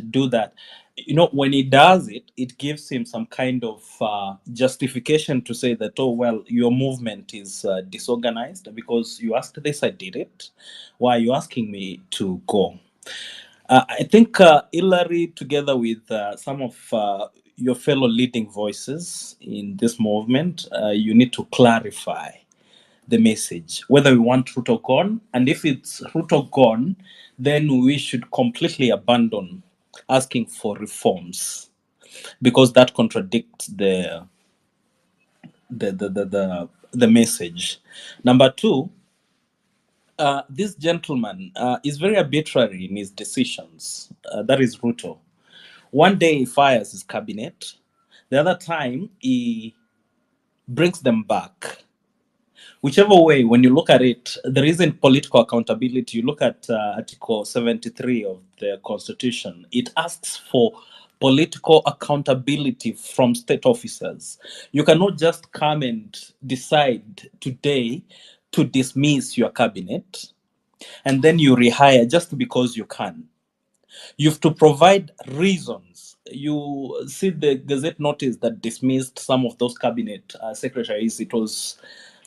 do that. When he does it, it gives him some kind of justification to say that, oh, well, your movement is disorganized because you asked this, I did it. Why are you asking me to go? I think Hillary, together with some of your fellow leading voices in this movement, you need to clarify the message, whether we want Ruto gone. And if it's Ruto gone, then we should completely abandon asking for reforms because that contradicts the message. Number two, this gentleman is very arbitrary in his decisions. That is Ruto. One day he fires his cabinet, the other time he brings them back. Whichever way, when you look at it, there isn't political accountability. You look at Article 73 of the Constitution, it asks for political accountability from state officers. You cannot just come and decide today to dismiss your cabinet and then you rehire just because you can. You have to provide reasons. You see the Gazette notice that dismissed some of those cabinet secretaries. It was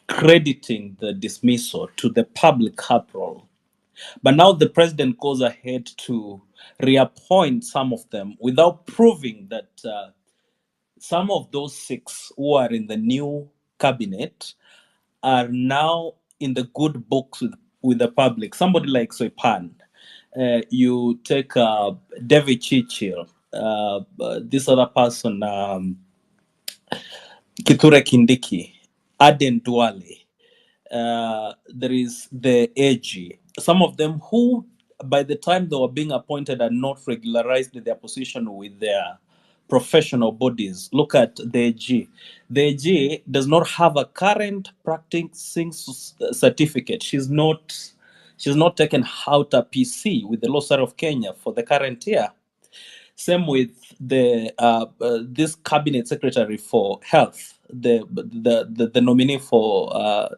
crediting the dismissal to the public uproar. But now the president goes ahead to reappoint some of them without proving that some of those six who are in the new cabinet are now in the good books with the public. Somebody like Soipan, you take David Chichil, this other person, Kithure Kindiki, Aden Duale. There is the AG. Some of them who, by the time they were being appointed, had not regularized their position with their professional bodies. Look at the AG. The AG does not have a current practicing certificate. She's not taken out a PC with the Law Society of Kenya for the current year. Same with the this cabinet secretary for health, the nominee for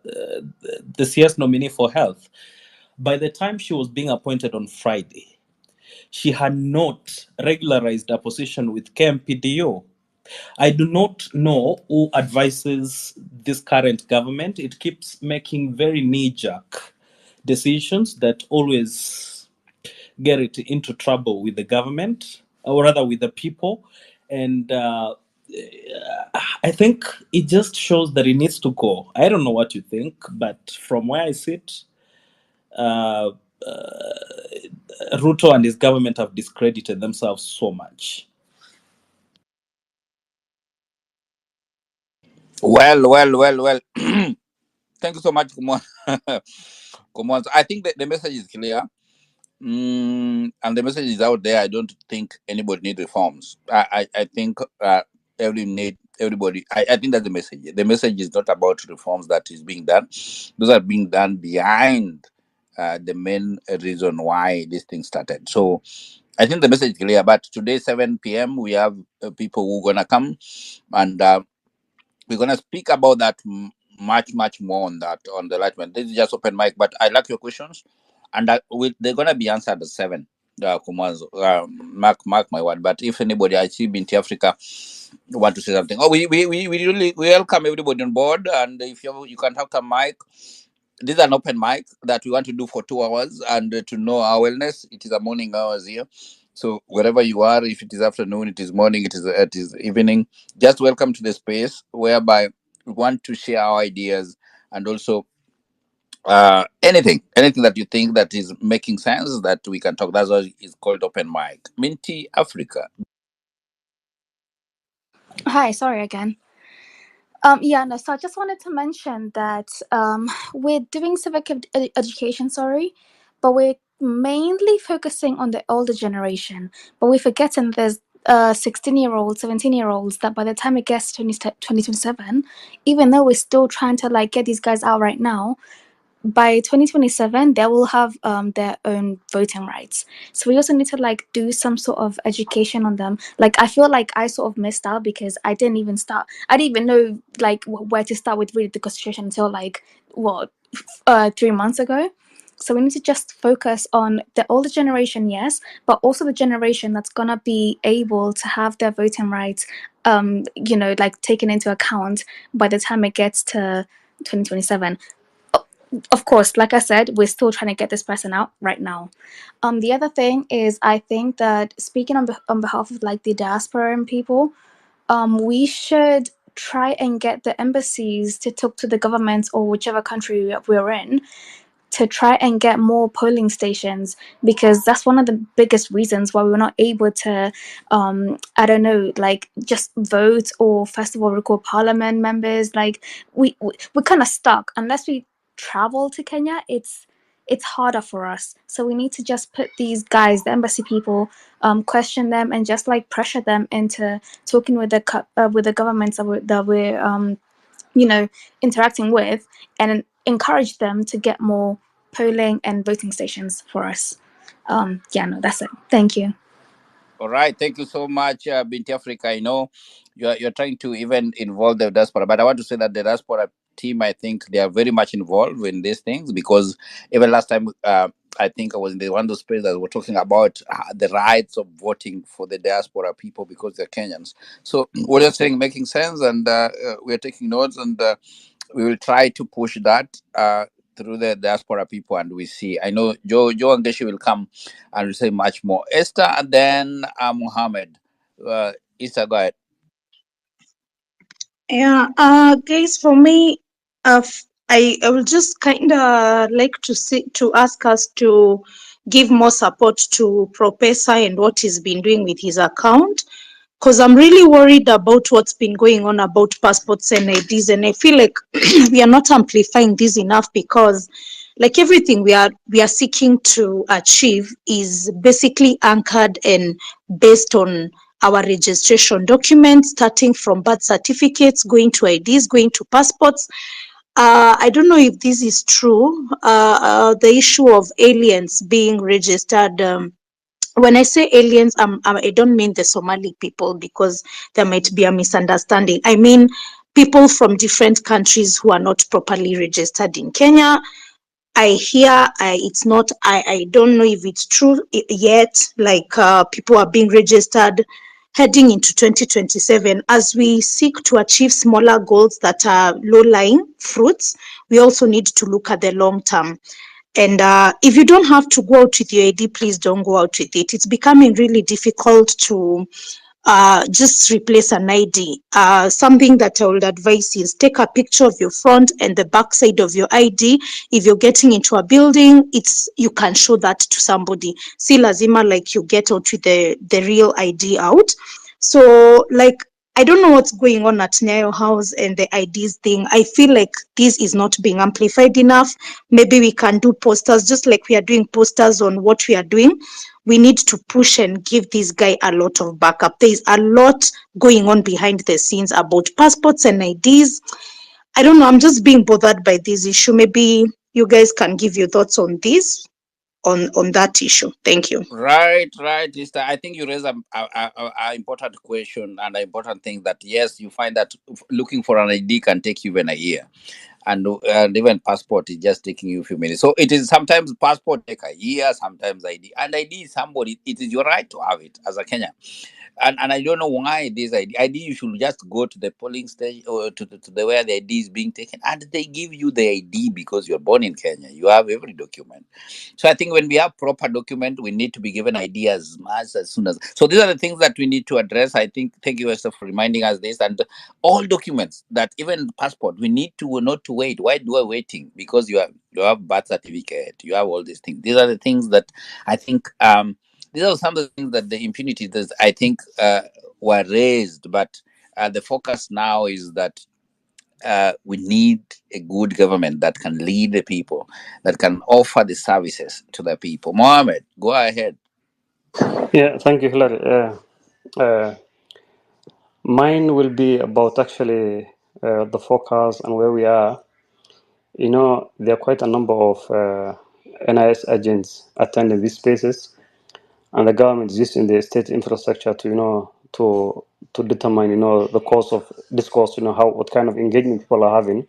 the CS nominee for health. By the time she was being appointed on Friday, she had not regularized her position with KMPDO. I do not know who advises this current government. It keeps making very knee-jerk decisions that always get it into trouble with the government, or rather with the people. And I think it just shows that it needs to go. I don't know what you think, but from where I sit, uh, Ruto and his government have discredited themselves so much. Well. Thank you so much, Kumon. Kumon. So I think that the message is clear. And the message is out there. I don't think anybody needs reforms. I think everybody. I think that's the message. The message is not about reforms that is being done. Those are being done behind the main reason why this thing started. So I think the message is clear. But today, 7 p.m., we have people who are gonna come and we're gonna speak about that much more on that on the light one. This is just open mic, but I like your questions, and they're gonna be answered at 7. Kumaz, mark my word. But if anybody I see Binti Africa want to say something, oh, we really welcome everybody on board, and if you can have a mic. This is an open mic that we want to do for 2 hours, and to know our wellness. It is a morning hours here, so wherever you are, if it is afternoon, it is morning, it is evening, just welcome to the space whereby we want to share our ideas and also anything that you think that is making sense that we can talk. That's why it's called open mic. Minty Africa. Hi, sorry again. Yeah, no, so I just wanted to mention that we're doing education, sorry, but we're mainly focusing on the older generation. But we're forgetting there's 16-year-olds, 17-year-olds that by the time it gets to 2027, even though we're still trying to like get these guys out right now, by 2027 they will have their own voting rights. So we also need to like do some sort of education on them. Like I feel like I sort of missed out because I didn't even know like where to start with reading the constitution until like what 3 months ago. So we need to just focus on the older generation, yes, but also the generation that's gonna be able to have their voting rights, like taken into account by the time it gets to 2027. Of course, like I said, we're still trying to get this person out right now. The other thing is, I think that speaking on behalf of like the diaspora and people, we should try and get the embassies to talk to the governments or whichever country we're in to try and get more polling stations, because that's one of the biggest reasons why we were not able to I don't know, like just vote, or first of all recall parliament members. Like we're kind of stuck unless we travel to Kenya. It's harder for us, so we need to just put these guys, the embassy people, question them and just like pressure them into talking with the governments that we're interacting with, and encourage them to get more polling and voting stations for us. No, that's it. Thank you. All right, thank you so much, Binti Africa. I know you're trying to even involve the diaspora, but I want to say that the diaspora team, I think they are very much involved in these things, because even last time, I think I was in the one of those spaces that were talking about the rights of voting for the diaspora people because they're Kenyans. So what you're saying making sense, and we're taking notes, and we will try to push that through the diaspora people, and we see. I know Joe and Geshe will come and will say much more. Esther, and then Muhammad. Esther, go ahead. Yeah, guys, for me, I will just kind of like to ask us to give more support to Professor and what he's been doing with his account, because I'm really worried about what's been going on about passports and IDs, and I feel like we are not amplifying this enough, because like everything we are seeking to achieve is basically anchored and based on our registration documents, starting from birth certificates, going to IDs, going to passports. I don't know if this is true. The issue of aliens being registered. When I say aliens, I don't mean the Somali people, because there might be a misunderstanding. I mean people from different countries who are not properly registered in Kenya. I hear it's not, I don't know if it's true yet, like people are being registered heading into 2027. As we seek to achieve smaller goals that are low-lying fruits, we also need to look at the long term. And if you don't have to go out with your ID, please don't go out with it. It's becoming really difficult to just replace an ID. Something that I would advise is take a picture of your front and the back side of your ID. If you're getting into a building, you can show that to somebody. See lazima like you get out with the real ID out. So like I don't know what's going on at Nyayo House and the IDs thing. I feel like this is not being amplified enough. Maybe we can do posters, just like we are doing posters on what we are doing. We need to push and give this guy a lot of backup. There is a lot going on behind the scenes about passports and IDs. I don't know. I'm just being bothered by this issue. Maybe you guys can give your thoughts on this, on that issue. Thank you. Right, Esther. I think you raise a important question and an important thing, that yes, you find that looking for an ID can take you even a year. And even passport is just taking you a few minutes. So it is sometimes passport take a year, sometimes ID. And ID is somebody, it is your right to have it as a Kenyan. And I don't know why this ID you should just go to the polling station, or to the where the ID is being taken, and they give you the ID because you're born in Kenya. You have every document. So I think when we have proper document, we need to be given ID as much as soon as. So these are the things that we need to address. I think, thank you, Esther, for reminding us this. And all documents, that even passport, we need to not to wait. Why do I waiting? Because you have birth certificate, you have all these things. These are the things that I think these are some of the things that the impunity that I think were raised, but the focus now is that we need a good government that can lead the people, that can offer the services to the people. Mohammed, go ahead. Yeah, thank you, Hilary. Uh, mine will be about actually the focus and where we are. You know, there are quite a number of NIS agents attending these spaces, and the government is using the state infrastructure to, to determine, the course of discourse, what kind of engagement people are having.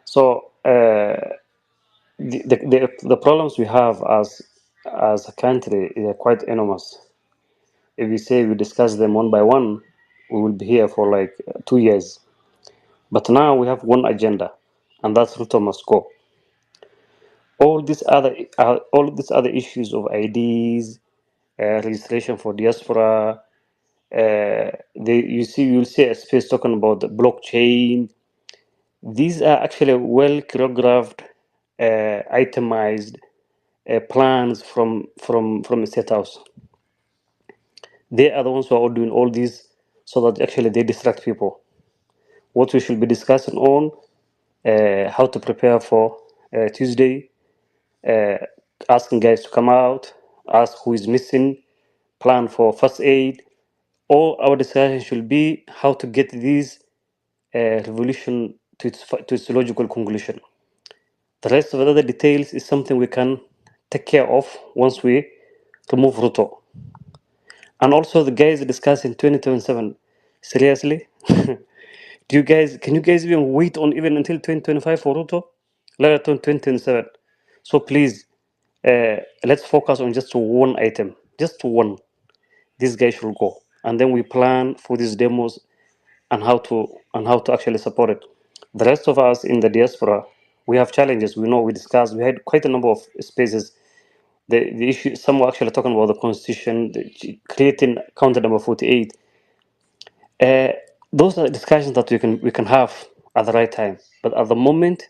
So the problems we have as a country are quite enormous. If we say we discuss them one by one, we will be here for like 2 years. But now we have one agenda, and that's Ruto must go. All these other issues of IDs, registration for diaspora, you'll see a space talking about the blockchain. These are actually well choreographed, itemized plans from the Statehouse. They are the ones who are doing all this so that actually they distract people. What we should be discussing on, how to prepare for Tuesday, asking guys to come out, ask who is missing, plan for first aid. All our discussion should be how to get this revolution to its logical conclusion. The rest of the other details is something we can take care of once we remove Ruto. And also the guys discussing 2027. Seriously? Can you guys even wait on even until 2025 for Ruto? Let alone 2027. So please, let's focus on just one item. Just one. This guy should go. And then we plan for these demos and how to actually support it. The rest of us in the diaspora, we have challenges. We know we discussed. We had quite a number of spaces. The issue. Some were actually talking about the constitution, creating counter number 48. Those are discussions that we can have at the right time. But at the moment,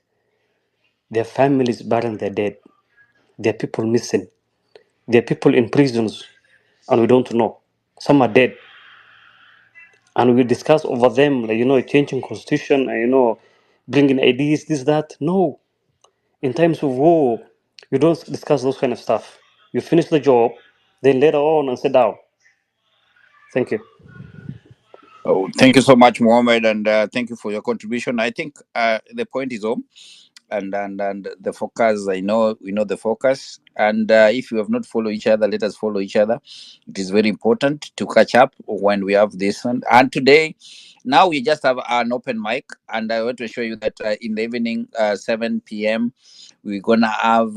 their families burying their dead. There are people missing. There are people in prisons, and we don't know. Some are dead, and we discuss over them, like changing constitution, and bringing ideas, this that. No, in times of war, you don't discuss those kind of stuff. You finish the job, then later on and sit down. Thank you. Oh, thank you so much, Mohammed, and thank you for your contribution. I think the point is home, and the focus. I know we know the focus, and if you have not followed each other, let us follow each other. It is very important to catch up when we have this one. And today, now we just have an open mic, and I want to show you that in the evening, 7 p.m., we're gonna have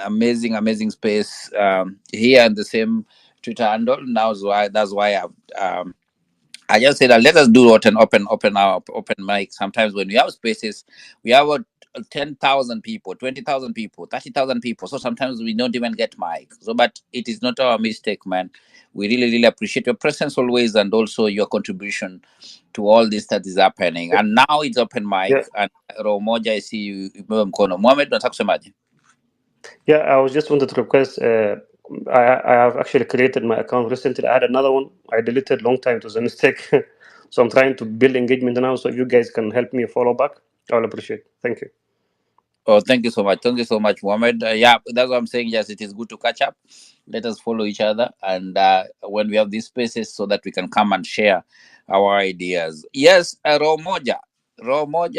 amazing space here in the same Twitter handle. Now, that's why I just said that let us do what an open mic. Sometimes when we have spaces, we have 10,000 people, 20,000 people, 30,000 people. So sometimes we don't even get mic. So, but it is not our mistake, man. We really appreciate your presence always, and also your contribution to all this that is happening. And now it's open mic. Yeah. And Romoja, I see you, Mohamed, nataka kusemaje? Yeah, I was just wanted to request. I have actually created my account recently. I had another one. I deleted long time. It was a mistake. So I'm trying to build engagement now. So if you guys can help me follow back, I'll appreciate it. Thank you. Oh, thank you so much. Thank you so much, Mohammed. Yeah, that's what I'm saying. Yes, it is good to catch up. Let us follow each other, and when we have these spaces, so that we can come and share our ideas. Yes, roho moja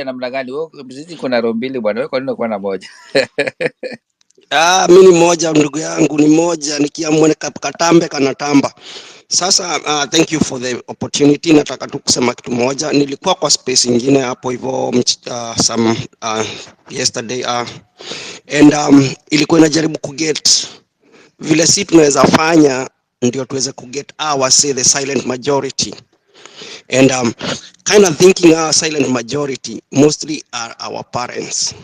namna gani? Sisi kuna roho mbili bwana, wewe kwa nini unakuwa na moja? Mi ni moja, ndugu yangu ni moja, nikiamwone katambe kanatamba. Sasa thank you for the opportunity. Nataka tu kusema kitu moja. Nilikuwa kwa space ingine hapo hivyo yesterday and ilikuwa inajaribu kuget vile si tunaweza fanya ndio tuweze kuget say the silent majority, and kind of thinking our silent majority mostly are our parents,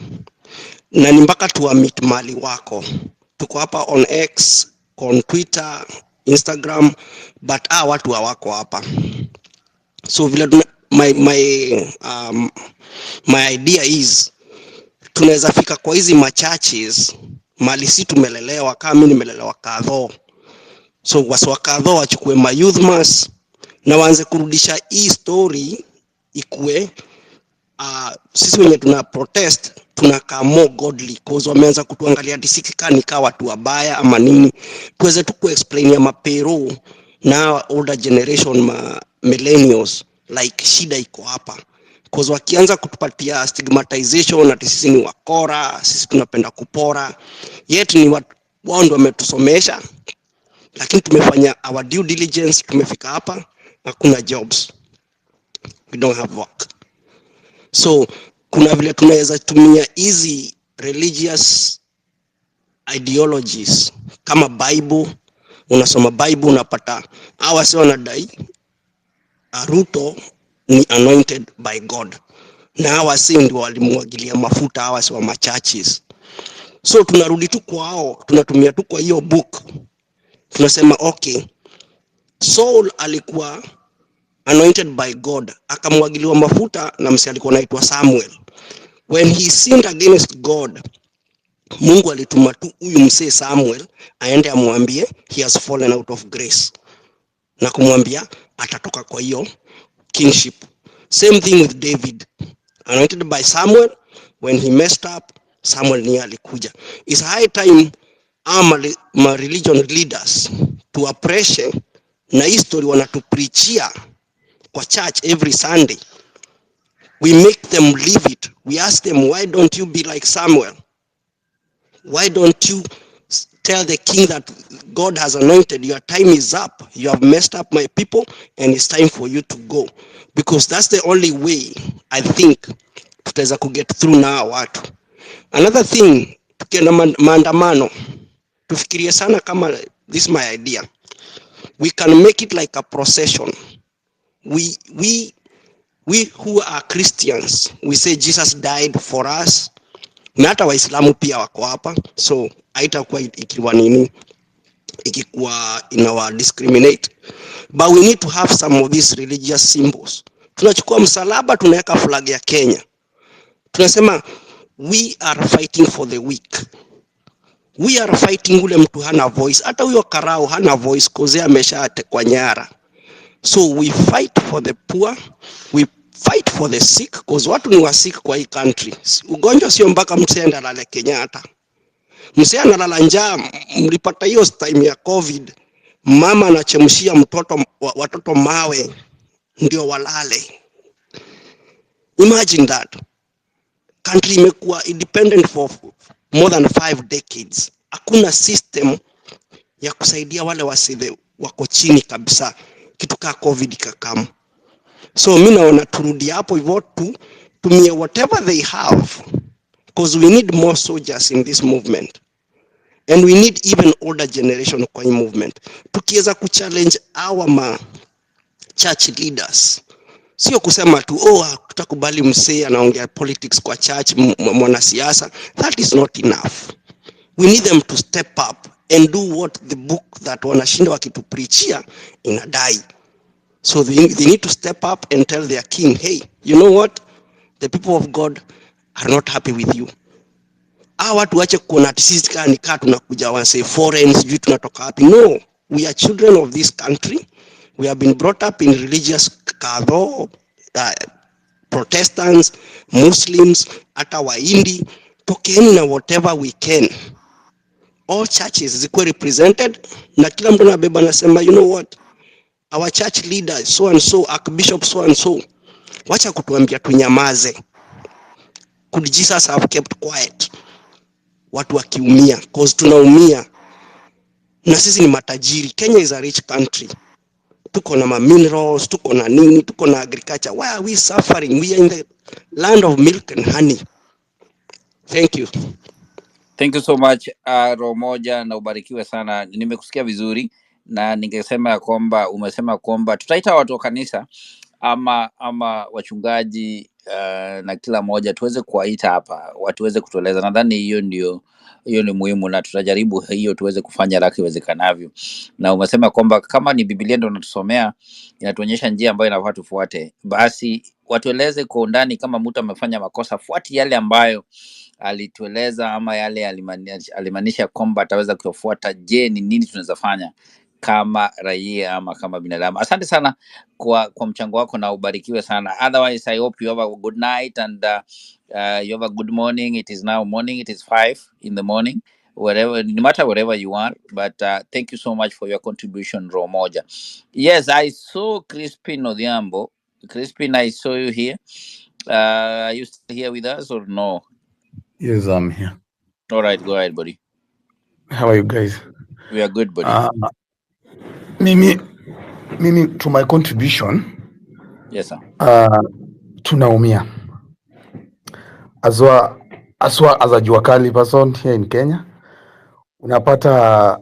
na ni mpaka tuwamit mali wako. Tuko hapa on X, on Twitter, Instagram, but watu hawako hapa. So vile my idea is tunaweza fika kwa hizi machurches mali si tumelelewa, kama mimi nimelelewa Kadho. So waswa Kadho wachukue ma youth mass na waanze kurudisha hii story ikue sisi wenye tuna protest tunakaa more godly, cause wameanza kutuangalia disikika nika watu wabaya ama nini. Tuweze tu kuexplain ya mapero na older generation millennials like shida iko hapa, cause wakianza kutupatia stigmatization ati sisi ni wakora, sisi tunapenda kupora, yet ni wao ndio wametusomesha, lakini tumefanya our due diligence, tumefika hapa hakuna jobs, we don't have work. So kuna vile tunaweza tumia hizi religious ideologies kama Bible. Unasoma Bible unapata hawa si wanadai Ruto ni anointed by God, na hawa si ndio walimwagilia mafuta, hawa si wa machurches. So tunarudi tu kwao, tunatumia tu kwa hiyo book, tunasema okay, Saul alikuwa anointed by God, akamwagiliwa mafuta na msi alikuwa anaitwa Samuel. When he sinned against God, Mungu alituma tu huyu msee Samuel aende amwambie he has fallen out of grace, na kumwambia atatoka kwa hiyo kingship. Same thing with David, anointed by Samuel. When he messed up, Samuel ni alikuja. It's high time our religion leaders to appreciate na history wanatupreachia kwa church every Sunday. We make them live it. We ask them, why don't you be like Samuel? Why don't you tell the king that God has anointed, your time is up, you have messed up my people, and it's time for you to go? Because that's the only way I think tutaweza kuget through na watu. Another thing, tukienda maandamano, tufikirie sana kama this is my idea. We can make it like a procession. We who are Christians, we say Jesus died for us. Na hata Waislamu pia wako hapa, so haitakuwa ikiwa nini, ikikuwa inawa discriminate. But we need to have some of these religious symbols. Tunachukua msalaba, tunaweka flag ya Kenya, tunasema we are fighting for the weak. We are fighting ule mtu hana voice, hata huyo karao hana voice koze ameshatekwa nyara. So we fight for the poor, we fight for the sick, cause watu ni wasik kwa hii country. Ugonjwa sio mpaka msee analala Kenyatta. Msee analala njaa. Mlipata hiyo time ya COVID, mama anachemshia watoto mawe ndio walale. Imagine that. Country imekuwa independent for more than 5 decades. Hakuna system ya kusaidia wale wasile wako chini kabisa. Kitu ka COVID kakam. So mimi naona turudi hapo hivyo tu, tumie whatever they have, because we need more soldiers in this movement, and we need even older generation kwa hii movement. Tukiweza kuchallenge our church leaders, sio kusema tu tutakubali msee anaongea politics kwa church, mwanasiasa. That is not enough. We need them to step up and do what the book that wanashinda wakitupreachia inadai. So they need to step up and tell their king, hey, you know what? The people of God are not happy with you. Watu wache kuona sisi kama nikaa tunakuja wanse foreign, sijui tunatoka wapi. No, we are children of this country. We have been brought up in religious kadho, Protestants, Muslims, hata Wahindi. Tokeni na whatever we can. All churches zikuwe represented, na kila mtu anabeba nasema, you know what? Our church leaders, so and so, Archbishop so and so, wacha kutuambia tunyamaze. Could Jesus have kept quiet? Watu wakiumia, cause tunaumia. Na sisi ni matajiri. Kenya is a rich country. Tuko na minerals, tuko na nini, tuko na agriculture. Why are we suffering? We are in the land of milk and honey. Thank you. Thank you so much, Romoja, na ubarikiwe sana. Nimekusikia vizuri na ningesema ya kwamba umesema kwamba tutaita watu wa kanisa ama wachungaji na kila moja tuweze kuwaita hapa, watuweze kutueleza. Nadhani hiyo ni muhimu, na tutajaribu hiyo tuweze kufanya haraka iwezekanavyo. Na umesema kwamba kama ni Biblia ndio unatusomea, inatuonyesha njia ambayo inafaa tufuate, basi watueleze kwa undani. Kama mtu amefanya makosa, fuati yale ambayo alitueleza, ama yale alimaanisha kwamba ataweza kufuata. Je, ni nini tunaweza fanya kama raia ama kama binadamu? Asante sana kwa mchango wako na ubarikiwe sana. Otherwise, I hope you have a good night and you have a good morning. It is now morning. It is 5 in the morning, no matter wherever you are. But thank you so much for your contribution, Romoja. Yes, I saw Crispin Odhiambo. Crispin, I saw you here. Are you still here with us or no? Yes, I'm here. All right, go ahead, buddy. How are you guys? We are good, buddy. Mimi, to my contribution. Yes, sir. Tunaumia. Azwa aswa as a jua kali person here in Kenya, unapata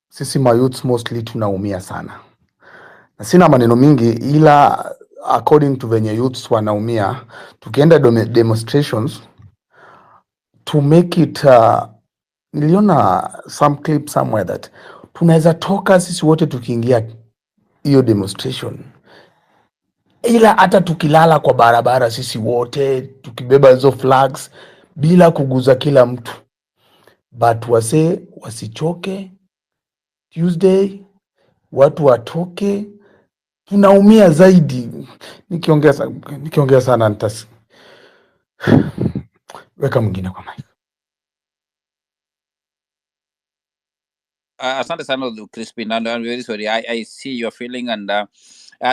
sisi mayouths mostly tunaumia sana, na sina maneno mingi, ila according to venye youths wanaumia, tukienda demonstrations to make it niliona some clip somewhere that tunaweza toka sisi wote tukiingia hiyo demonstration, ila hata tukilala kwa barabara sisi wote tukibeba hizo flags bila kuguza kila mtu, but wasichoke. Tuesday watu watoke, tunaumia zaidi. Nikiongea sana weka mwingine kwa mic. Asante sana Crispin, and I'm very sorry. I see your feeling, and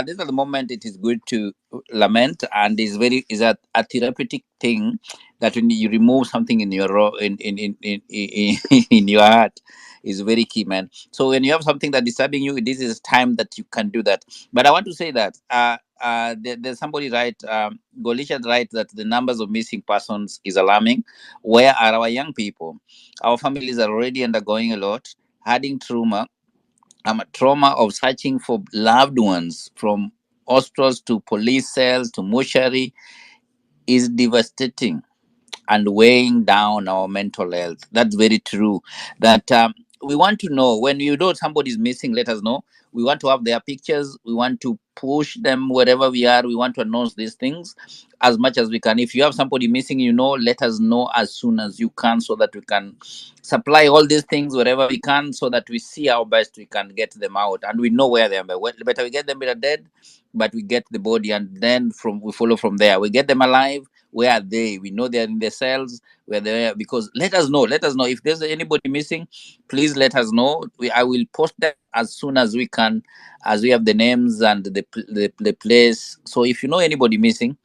this is the moment. It is good to lament, and is a therapeutic thing that when you remove something in your in your heart is very key, man. So when you have something that disturbing you, this is time that you can do that. But I want to say that there's somebody right, Golisha right, that the numbers of missing persons is alarming. Where are our young people? Our families are already undergoing a lot, adding trauma of searching for loved ones from hostels to police cells to mortuary is devastating and weighing down our mental health. That's very true. That we want to know when you know somebody's missing, let us know. We want to have their pictures. We want to push them wherever we are. We want to announce these things as much as we can. If you have somebody missing, let us know as soon as you can so that we can supply all these things wherever we can so that we see how best we can get them out and we know where they are. Better we get them dead, but we get the body and then we follow from there. We get them alive. Where are they? We know they're in the cells. Where they are, because let us know. Let us know if there's anybody missing. Please let us know. I will post them as soon as we can, as we have the names and the place. So if you know anybody missing,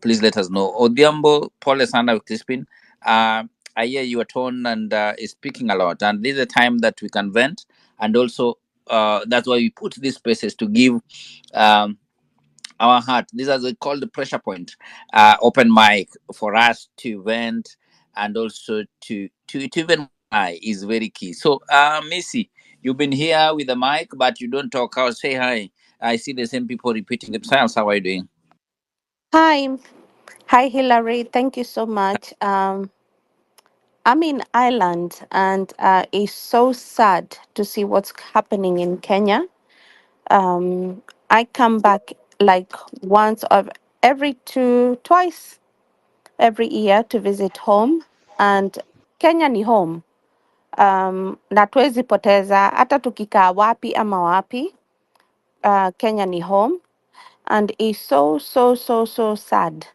please let us know. Odiambo, Paul Sana Crispin. I hear your tone and is speaking a lot, and this is a time that we can vent, and also that's why we put these spaces to give. Um, our heart. These are called the pressure point, open mic for us to vent and also to even hi is very key. So, Missy, you've been here with the mic, but you don't talk. I'll say hi. I see the same people repeating themselves. How are you doing? Hi, hi, Hillary. Thank you so much. I'm in Ireland, and it's so sad to see what's happening in Kenya. I come back like once of twice every year to visit home, and Kenya ni home. Na tuwezi poteza hata tukikaa wapi ama wapi. Kenya ni home, and it's so sad.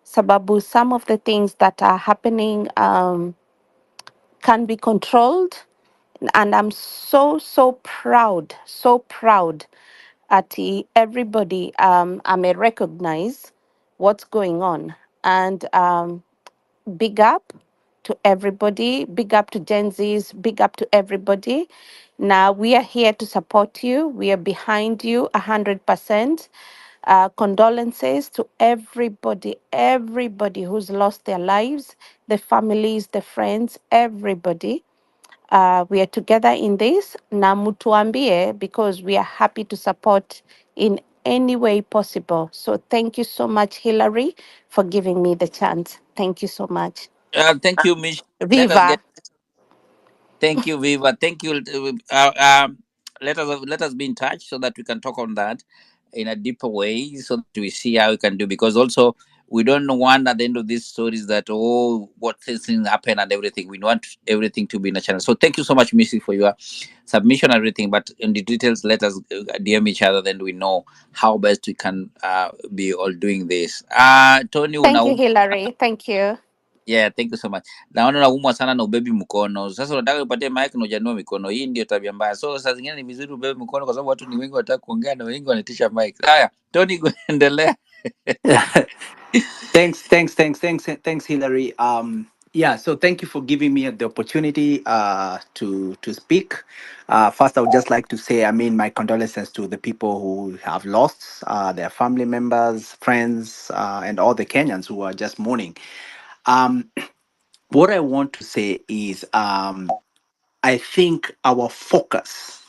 Sababu some of the things that are happening can be controlled, and I'm so proud at everybody I may recognize what's going on, and big up to everybody, big up to Gen Zs, big up to everybody. Now we are here to support you. We are behind you 100%. Condolences to everybody who's lost their lives, the families, the friends, everybody. We are together in this. Na mutuambie, because we are happy to support in any way possible. So thank you so much, Hillary, for giving me the chance. Thank you so much. Thank you, Mish. Let us get. Viva. Thank you, Viva. Thank you. Let us be in touch so that we can talk on that in a deeper way, so that we see how we can do. Because also we don't want at the end of these stories that what things happen and everything. We want everything to be in a channel. So thank you so much, Missy, for your submission and everything. But in the details, let us DM each other. Then we know how best we can be all doing this. Tony, Thank you, una Hillary. Thank you. Yeah, thank you so much. Naona naumwa sana na ubebi mkono. Sasa unataka upatie mic na hujanua mikono. Hii ndio tabia mbaya. So saa zingine ni vizuri ubebe mkono kwa sababu watu ni wengi wanataka kuongea na wengi wanaitisha mic. Haya, Tony endelea. Thanks, Hillary. Yeah, so thank you for giving me the opportunity to speak. First, I would just like to say, I mean, my condolences to the people who have lost their family members, friends, and all the Kenyans who are just mourning. Um, what I want to say is, I think our focus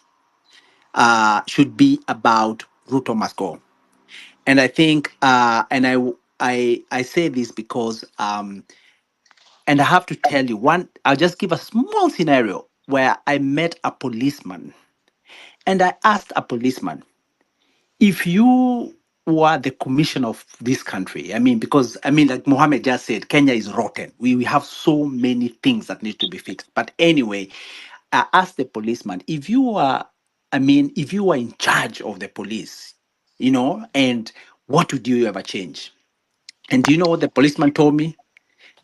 should be about Ruto must go. And I think, I say this because, and I have to tell you one. I'll just give a small scenario where I met a policeman, and I asked a policeman, if you were the commissioner of this country, I mean, because I mean, like Mohammed just said, Kenya is rotten. We have so many things that need to be fixed. But anyway, I asked the policeman, if you were, I mean, if you were in charge of the police, and what would you ever change? And do you know what the policeman told me?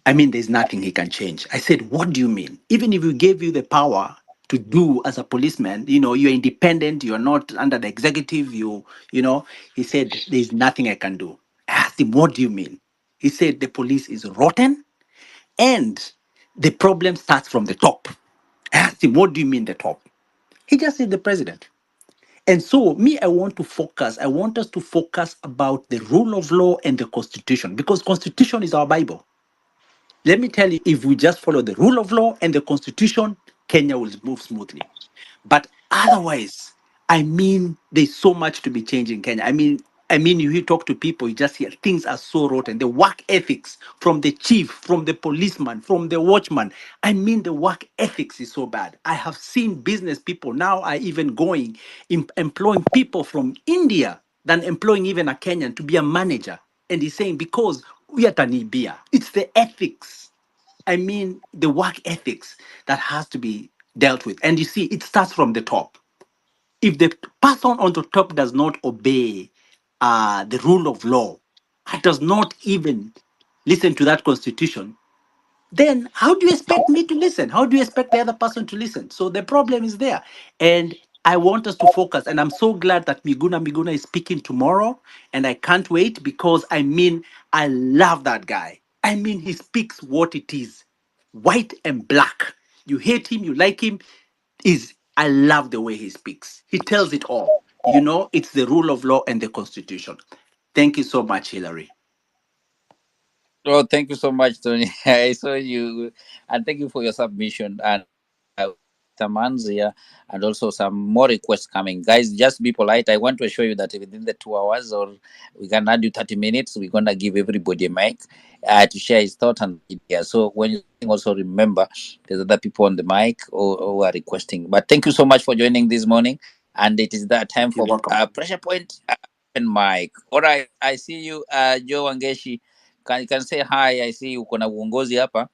I mean, there's nothing he can change. I said, what do you mean? Even if we gave you the power to do as a policeman, you're independent, you're not under the executive, he said, there's nothing I can do. I asked him, what do you mean? He said, the police is rotten and the problem starts from the top. I asked him, what do you mean the top? He just said the president. And so, me, I want us to focus about the rule of law and the constitution, because constitution is our Bible. Let me tell you, if we just follow the rule of law and the constitution, Kenya will move smoothly. But otherwise, I mean, there's so much to be changed in Kenya. I mean, you talk to people, you just hear things are so rotten. The work ethics from the chief, from the policeman, from the watchman. I mean, the work ethics is so bad. I have seen business people now are even going, employing people from India than employing even a Kenyan to be a manager. And he's saying, because we are Tanibia, it's the ethics. I mean, the work ethics that has to be dealt with. And you see, it starts from the top. If the person on the top does not obey the rule of law, does not even listen to that constitution, then how do you expect me to listen? How do you expect the other person to listen? So the problem is there. And I want us to focus. And I'm so glad that Miguna is speaking tomorrow. And I can't wait, because I mean, I love that guy. I mean, he speaks what it is, white and black. You hate him, you like him. I love the way he speaks. He tells it all. It's the rule of law and the constitution. Thank you so much, Hillary. Oh, thank you so much, Tony. I saw you, and thank you for your submission. And we have some hands here, and also some more requests coming. Guys, just be polite. I want to assure you that within the 2 hours, or we can add you 30 minutes, we're gonna give everybody a mic to share his thought and idea. So when you also remember, there's other people on the mic who are requesting. But thank you so much for joining this morning, and it is that time You're for welcome. pressure point and mic. All right, I see you, Joe Wangeshi. You can say hi. I see uko na uongozi hapa.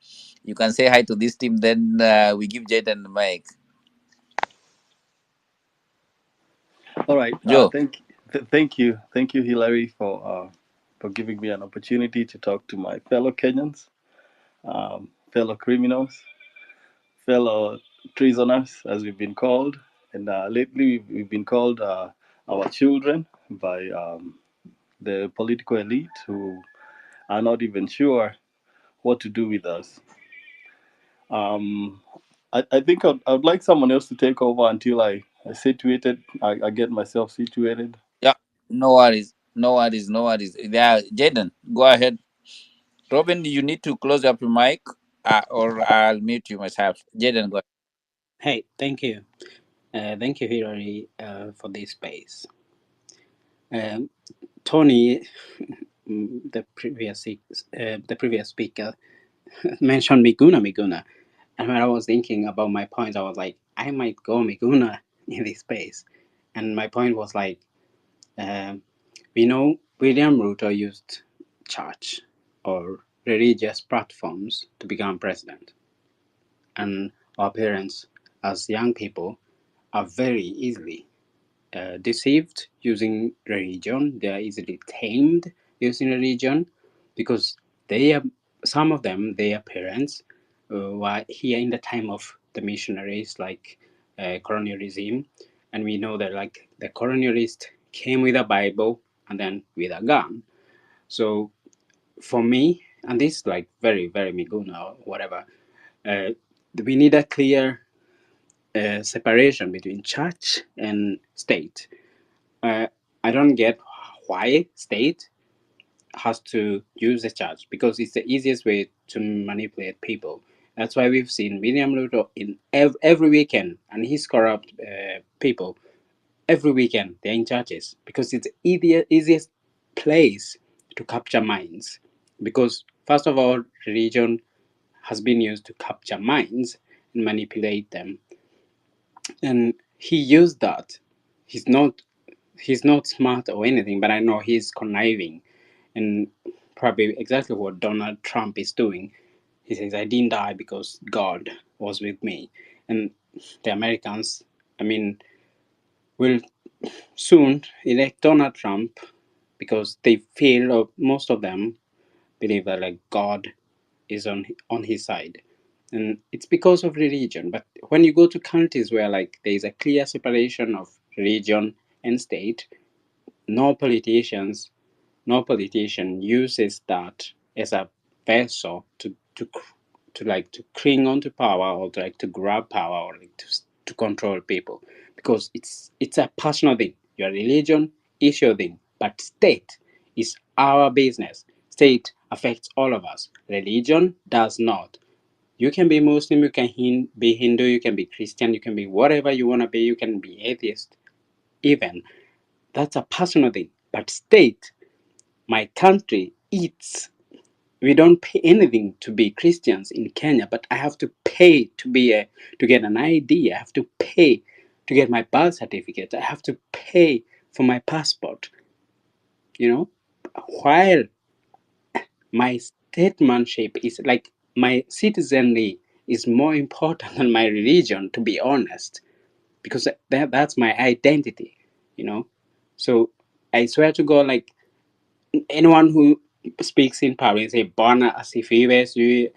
You can say hi to this team, then we give Jaden the mic. All right. Joe. Thank you, Hillary, for giving me an opportunity to talk to my fellow Kenyans, fellow criminals, fellow treasoners, as we've been called. And lately, we've been called our children by the political elite who are not even sure what to do with us. Um, I think I'd like someone else to take over until I get myself situated. Yeah. No worries. No worries. No worries. Yeah, Jaden, go ahead. Robin, you need to close up your mic, or I'll mute you myself. Jaden, go ahead. Hey, thank you. Thank you, Hillary, for this space. Um, Tony, the previous speaker, mentioned Miguna. And when I was thinking about my points, I was like, I might go Miguna in this space. And my point was like, we know William Ruto used church or religious platforms to become president. And our parents, as young people, are very easily deceived using religion. They are easily tamed using religion because some of them, their parents, were here in the time of the missionaries, like colonialism, and we know that like the colonialist came with a Bible and then with a gun. So for me, and this is like very very Miguna or whatever, uh, we need a clear separation between church and state. I don't get why state has to use the church because it's the easiest way to manipulate people. That's why we've seen William Ruto in every weekend, and his corrupt people every weekend they're in churches because it's the easiest place to capture minds. Because first of all, religion has been used to capture minds and manipulate them, and he used that. He's not he's not smart or anything, but I know he's conniving, and probably exactly what Donald Trump is doing. He says, "I didn't die because God was with me," and the Americans, I mean, will soon elect Donald Trump because they feel, or most of them believe that like God is on his side, and it's because of religion. But when you go to countries where like there is a clear separation of religion and state, no politicians, no politician uses that as a vessel to cling onto power or to like to grab power or like to control people, because it's a personal thing. Your religion is your thing, but state is our business. State affects all of us. Religion does not. You can be Muslim, you can be Hindu, you can be Christian, you can be whatever you want to be, you can be atheist even. That's a personal thing. But state, my country, eats. We don't pay anything to be Christians in Kenya, but I have to pay to get an ID. I have to pay to get my birth certificate. I have to pay for my passport. You know, while my statesmanship is like my citizenry is more important than my religion, to be honest, because that's my identity. You know, so I swear to God, like anyone who speaks in power and say Bana Asifiwe,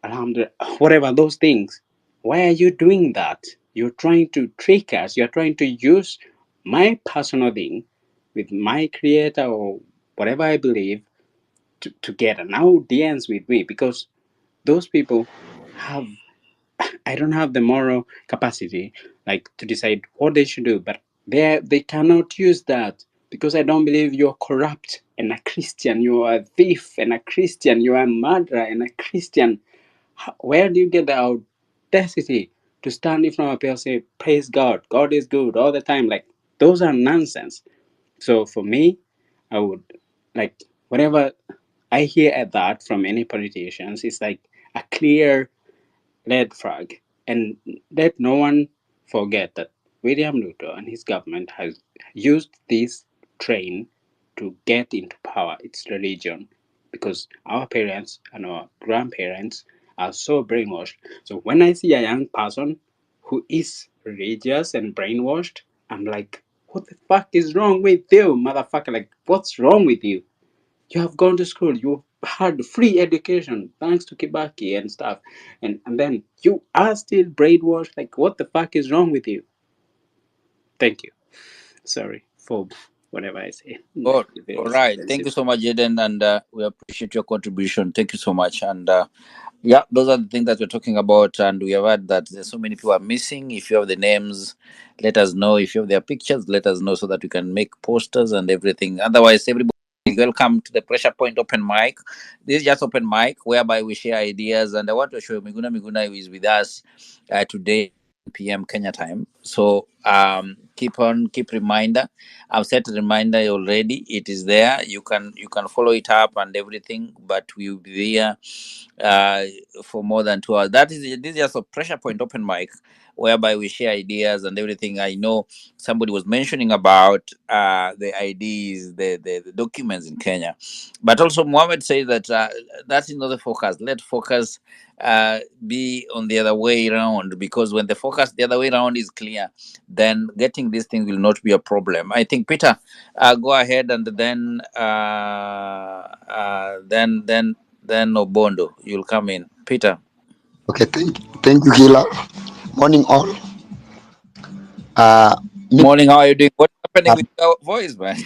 Alhamdulillah, whatever those things, why are you doing that? You're trying to trick us. You're trying to use my personal thing with my creator or whatever I believe to get an audience with me, because those people have, I don't have the moral capacity like to decide what they should do, but they cannot use that because I don't believe you're corrupt and a Christian, you are a thief and a Christian, you are a murderer and a Christian. Where do you get the audacity to stand in front of people and say, praise God, God is good all the time? Like, those are nonsense. So for me, I would like, whenever I hear at that from any politicians, it's like a clear red flag. And let no one forget that William Ruto and his government has used this train to get into power. It's religion, because our parents and our grandparents are so brainwashed. So when I see a young person who is religious and brainwashed, I'm like, what the fuck is wrong with you, motherfucker? Like, what's wrong with you? You have gone to school, you had free education thanks to Kibaki and stuff, and then you are still brainwashed. Like, what the fuck is wrong with you? Thank you. Sorry for whatever I say. Oh, If it all was right. Thank offensive. you so much, Jaden, and we appreciate your contribution. Thank you so much. And yeah, those are the things that we're talking about. And we have heard that there's so many people are missing. If you have the names, let us know. If you have their pictures, let us know so that we can make posters and everything. Otherwise, everybody, welcome to the Pressure Point Open Mic. This is just open mic whereby we share ideas. And I want to show Miguna who is with us today, PM Kenya time. So keep reminder. I've set a reminder already. It is there. You can follow it up and everything. But we'll be there uh, for more than 2 hours. This is just a pressure point open mic whereby we share ideas and everything. I know somebody was mentioning about the IDs, the documents in Kenya, but also Mohammed says that that is not the focus. Let focus be on the other way around, because when the focus the other way around is clear, then getting these things will not be a problem. I think Peter, go ahead, and then Obondo, you'll come in. Peter. Okay, thank you, Gila. Morning, all. Uh, me, Morning, how are you doing? What's happening with your voice, man?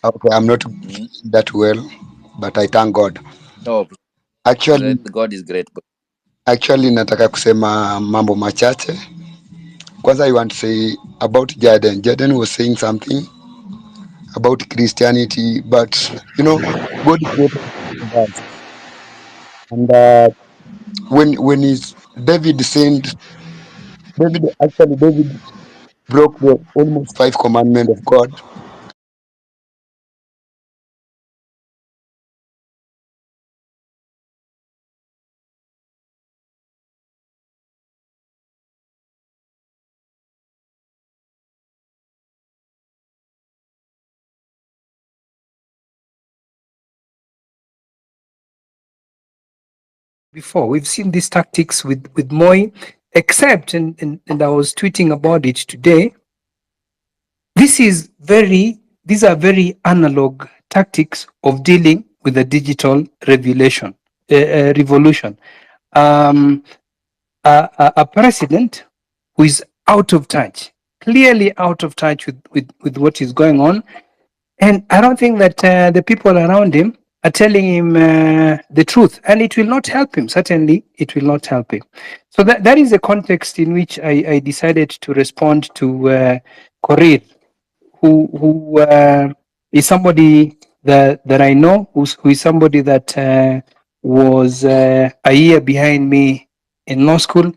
okay, I'm not Mm. that well, but I thank God. Oh, Actually, great. God is great. actually, nataka kusema mambo machache. Kwanza, I want to say about Jaden. Jaden was saying something about Christianity, but God created us, and when is David sinned, David broke the almost five commandments of God. Before we've seen these tactics with Moi, except and I was tweeting about it today. These are very analog tactics of dealing with the digital revolution. Um, a president who is out of touch, clearly out of touch with what is going on. And I don't think that the people around him are telling him the truth, and it will not help him. Certainly, it will not help him. So that is the context in which I decided to respond to Korir, who is somebody that I know, who is somebody that was a year behind me in law school.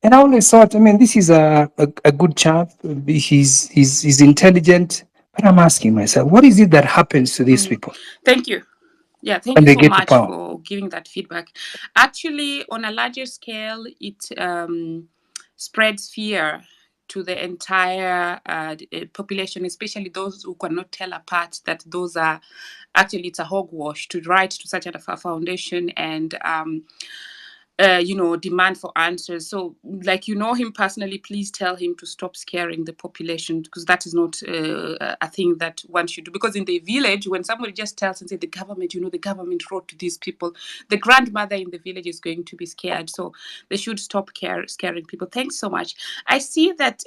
And I always thought, I mean, this is a good chap. He's intelligent. But I'm asking myself, what is it that happens to these people Thank you. Yeah, thank when you they so get to much power? for giving that feedback. Actually, on a larger scale, it spreads fear to the entire population, especially those who cannot tell apart that those are actually, it's a hogwash to write to such a foundation and demand for answers. So, like, you know him personally, please tell him to stop scaring the population, because that is not a thing that one should do. Because in the village, when somebody just tells and say the government, the government wrote to these people, the grandmother in the village is going to be scared. So they should stop scaring people. Thanks so much. I see that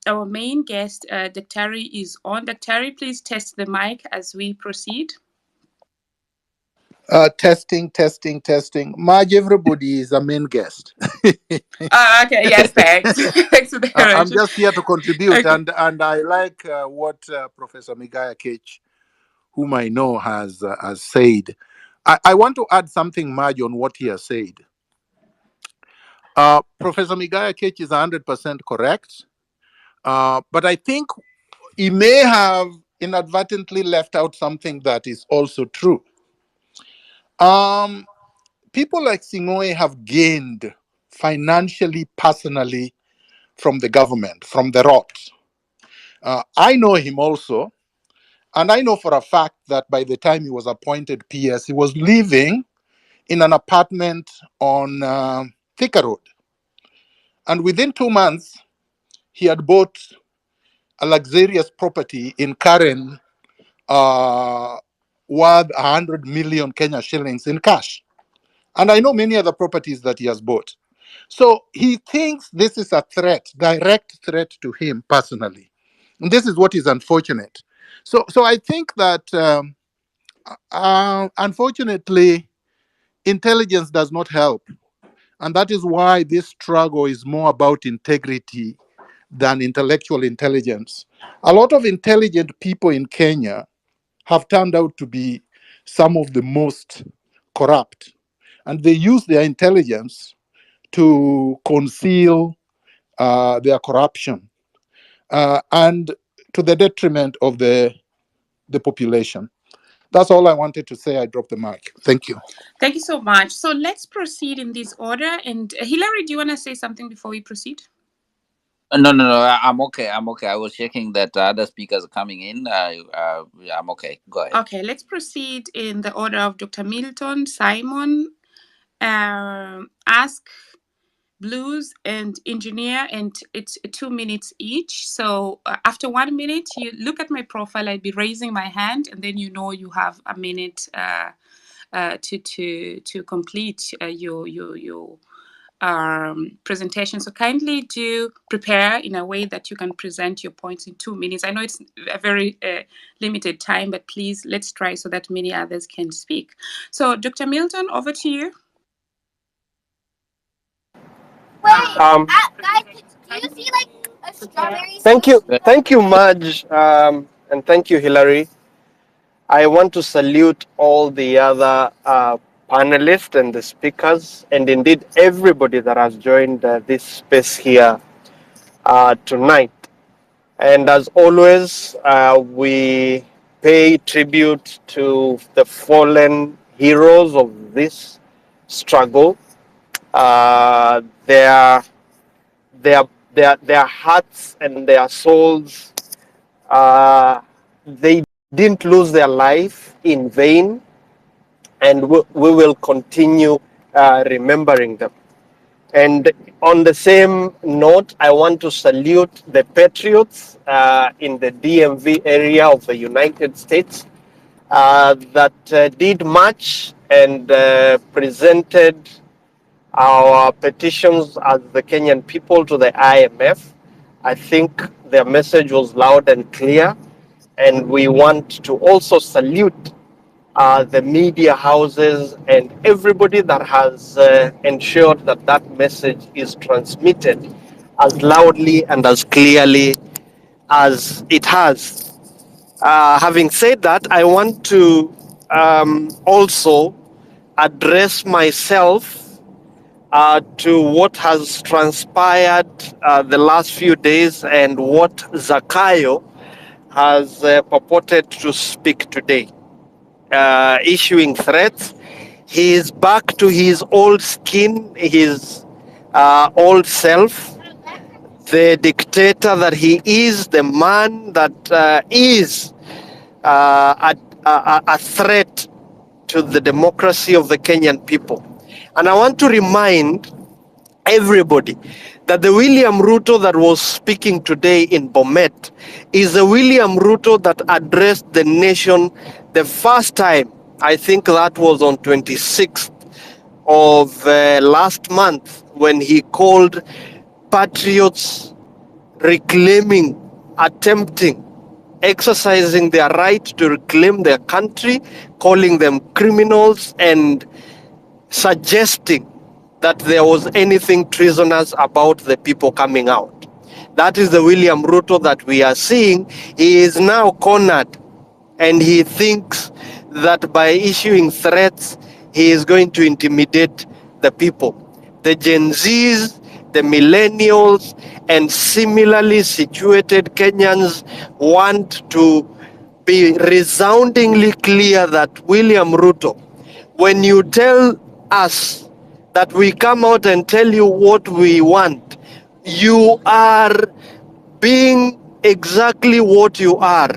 our main guest, Daktari, is on. Daktari, please test the mic as we proceed. Testing. Marge, everybody is a main guest. Okay, yes, thanks. Thanks for the I'm correction. just here to contribute, Okay. and I like what Professor Migaya Kech, whom I know, has said. I want to add something, Marge, on what he has said. Professor Migaya Kech is 100% correct, but I think he may have inadvertently left out something that is also true. People like Singoe have gained financially, personally, from the government, from the rot. I know him also, and I know for a fact that by the time he was appointed PS, he was living in an apartment on Thika Road. And within 2 months, he had bought a luxurious property in Karen worth 100 million Kenya shillings in cash. And I know many other properties that he has bought. So he thinks this is a threat, direct threat to him personally. And this is what is unfortunate. So I think that unfortunately, intelligence does not help. And that is why this struggle is more about integrity than intellectual intelligence. A lot of intelligent people in Kenya have turned out to be some of the most corrupt. And they use their intelligence to conceal their corruption and to the detriment of the population. That's all I wanted to say. I dropped the mic. Thank you. Thank you so much. So let's proceed in this order. And Hilary, do you want to say something before we proceed? No. I'm okay. I was checking that other speakers are coming in. I'm okay. Go ahead. Okay, let's proceed in the order of Dr. Milton, Simon, Ask, Blues, and Engineer, and it's 2 minutes each. So after 1 minute, you look at my profile. I'll be raising my hand, and then you have a minute to complete your presentation. So kindly do prepare in a way that you can present your points in 2 minutes. I know it's a very limited time, but please, let's try so that many others can speak. So Dr. Milton, over to you. Guys, do you see like a strawberry? Thank you, Maj, and thank you, Hilary. I want to salute all the other panelists and the speakers, and indeed everybody that has joined this space here tonight. And as always, we pay tribute to the fallen heroes of this struggle. Uh, their, their, their hearts and their souls, they didn't lose their life in vain, and we will continue remembering them. And on the same note, I want to salute the patriots in the DMV area of the United States that did march and presented our petitions as the Kenyan people to the IMF. I think their message was loud and clear, and we want to also salute the media houses and everybody that has ensured that that message is transmitted as loudly and as clearly as it has. Having said that, I want to also address myself to what has transpired the last few days and what Zakayo has purported to speak today, issuing threats. He is back to his old skin, his old self, the dictator that he is, the man that is a threat to the democracy of the Kenyan people. And I want to remind everybody that the William Ruto that was speaking today in Bomet is the William Ruto that addressed the nation the first time. I think that was on 26th of last month, when he called patriots reclaiming, attempting, exercising their right to reclaim their country, calling them criminals and suggesting that there was anything treasonous about the people coming out. That is the William Ruto that we are seeing. He is now cornered, and he thinks that by issuing threats, he is going to intimidate the people. The Gen Zs, the millennials, and similarly situated Kenyans want to be resoundingly clear that William Ruto, when you tell us that we come out and tell you what we want, you are being exactly what you are.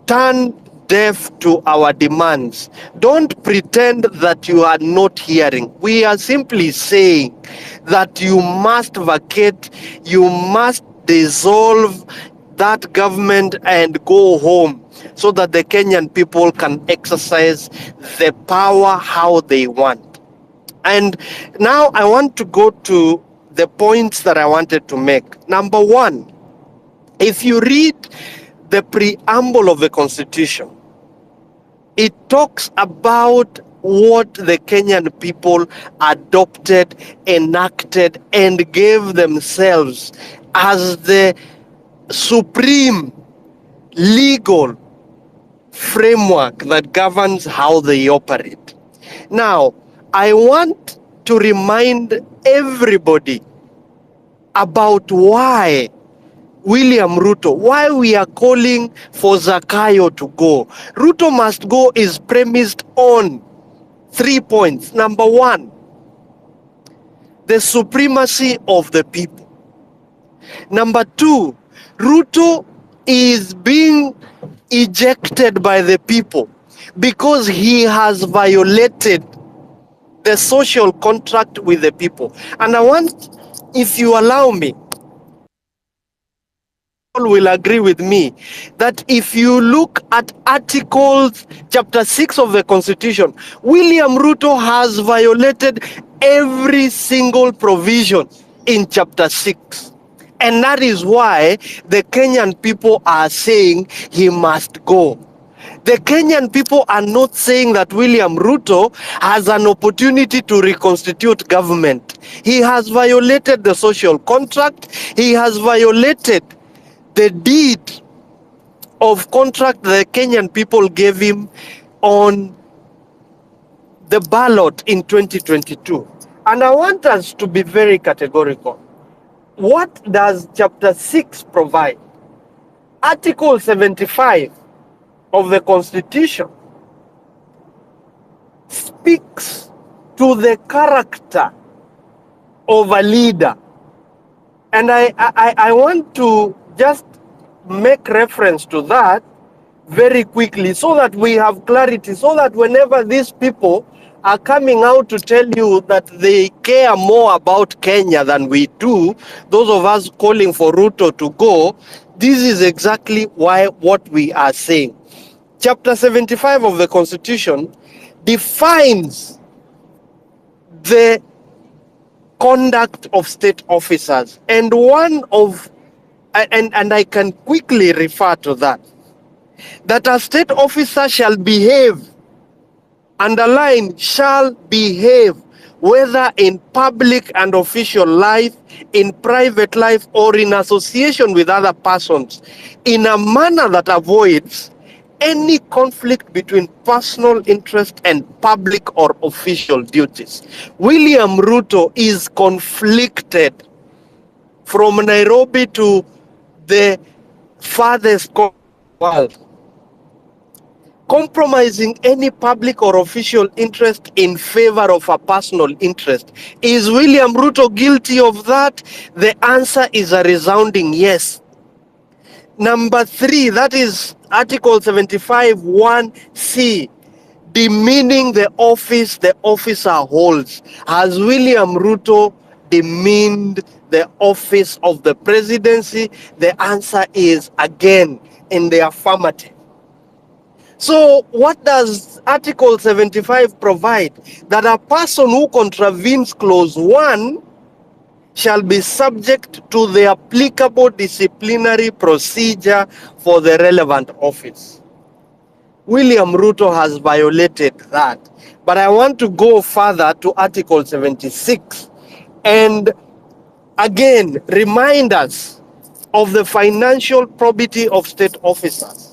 Turn deaf to our demands. Don't pretend that you are not hearing. We are simply saying that you must vacate, you must dissolve that government and go home, so that the Kenyan people can exercise the power how they want. And now I want to go to the points that I wanted to make. Number one, if you read the preamble of the Constitution, it talks about what the Kenyan people adopted, enacted, and gave themselves as the supreme legal framework that governs how they operate. Now, I want to remind everybody about why William Ruto, why we are calling for Zakayo to go. Ruto must go is premised on 3 points. Number one, the supremacy of the people. Number two, Ruto is being ejected by the people because he has violated the social contract with the people. And I want, if you allow me, will agree with me that if you look at Articles chapter 6 of the Constitution, William Ruto has violated every single provision in chapter 6. And that is why the Kenyan people are saying he must go. The Kenyan people are not saying that William Ruto has an opportunity to reconstitute government. He has violated the social contract. He has violated the deed of contract the Kenyan people gave him on the ballot in 2022. And I want us to be very categorical. What does chapter 6 provide? Article 75 of the Constitution speaks to the character of a leader. And I want to just make reference to that very quickly so that we have clarity, so that whenever these people are coming out to tell you that they care more about Kenya than we do, those of us calling for Ruto to go, this is exactly what we are saying. Chapter 75 of the Constitution defines the conduct of state officers, and I can quickly refer to that a state officer shall behave, underline, shall behave, whether in public and official life, in private life, or in association with other persons, in a manner that avoids any conflict between personal interest and public or official duties. William Ruto is conflicted from Nairobi to the farthest corner of the world. Compromising any public or official interest in favor of a personal interest. Is William Ruto guilty of that? The answer is a resounding yes. Number 3, that is Article 75 1C, demeaning the office the officer holds. Has William Ruto demeaned the office of the presidency? The answer is again in the affirmative. So what does Article 75 provide? That a person who contravenes clause 1 shall be subject to the applicable disciplinary procedure for the relevant office. William Ruto has violated that. But I want to go further to Article 76 and again remind us of the financial probity of state officers.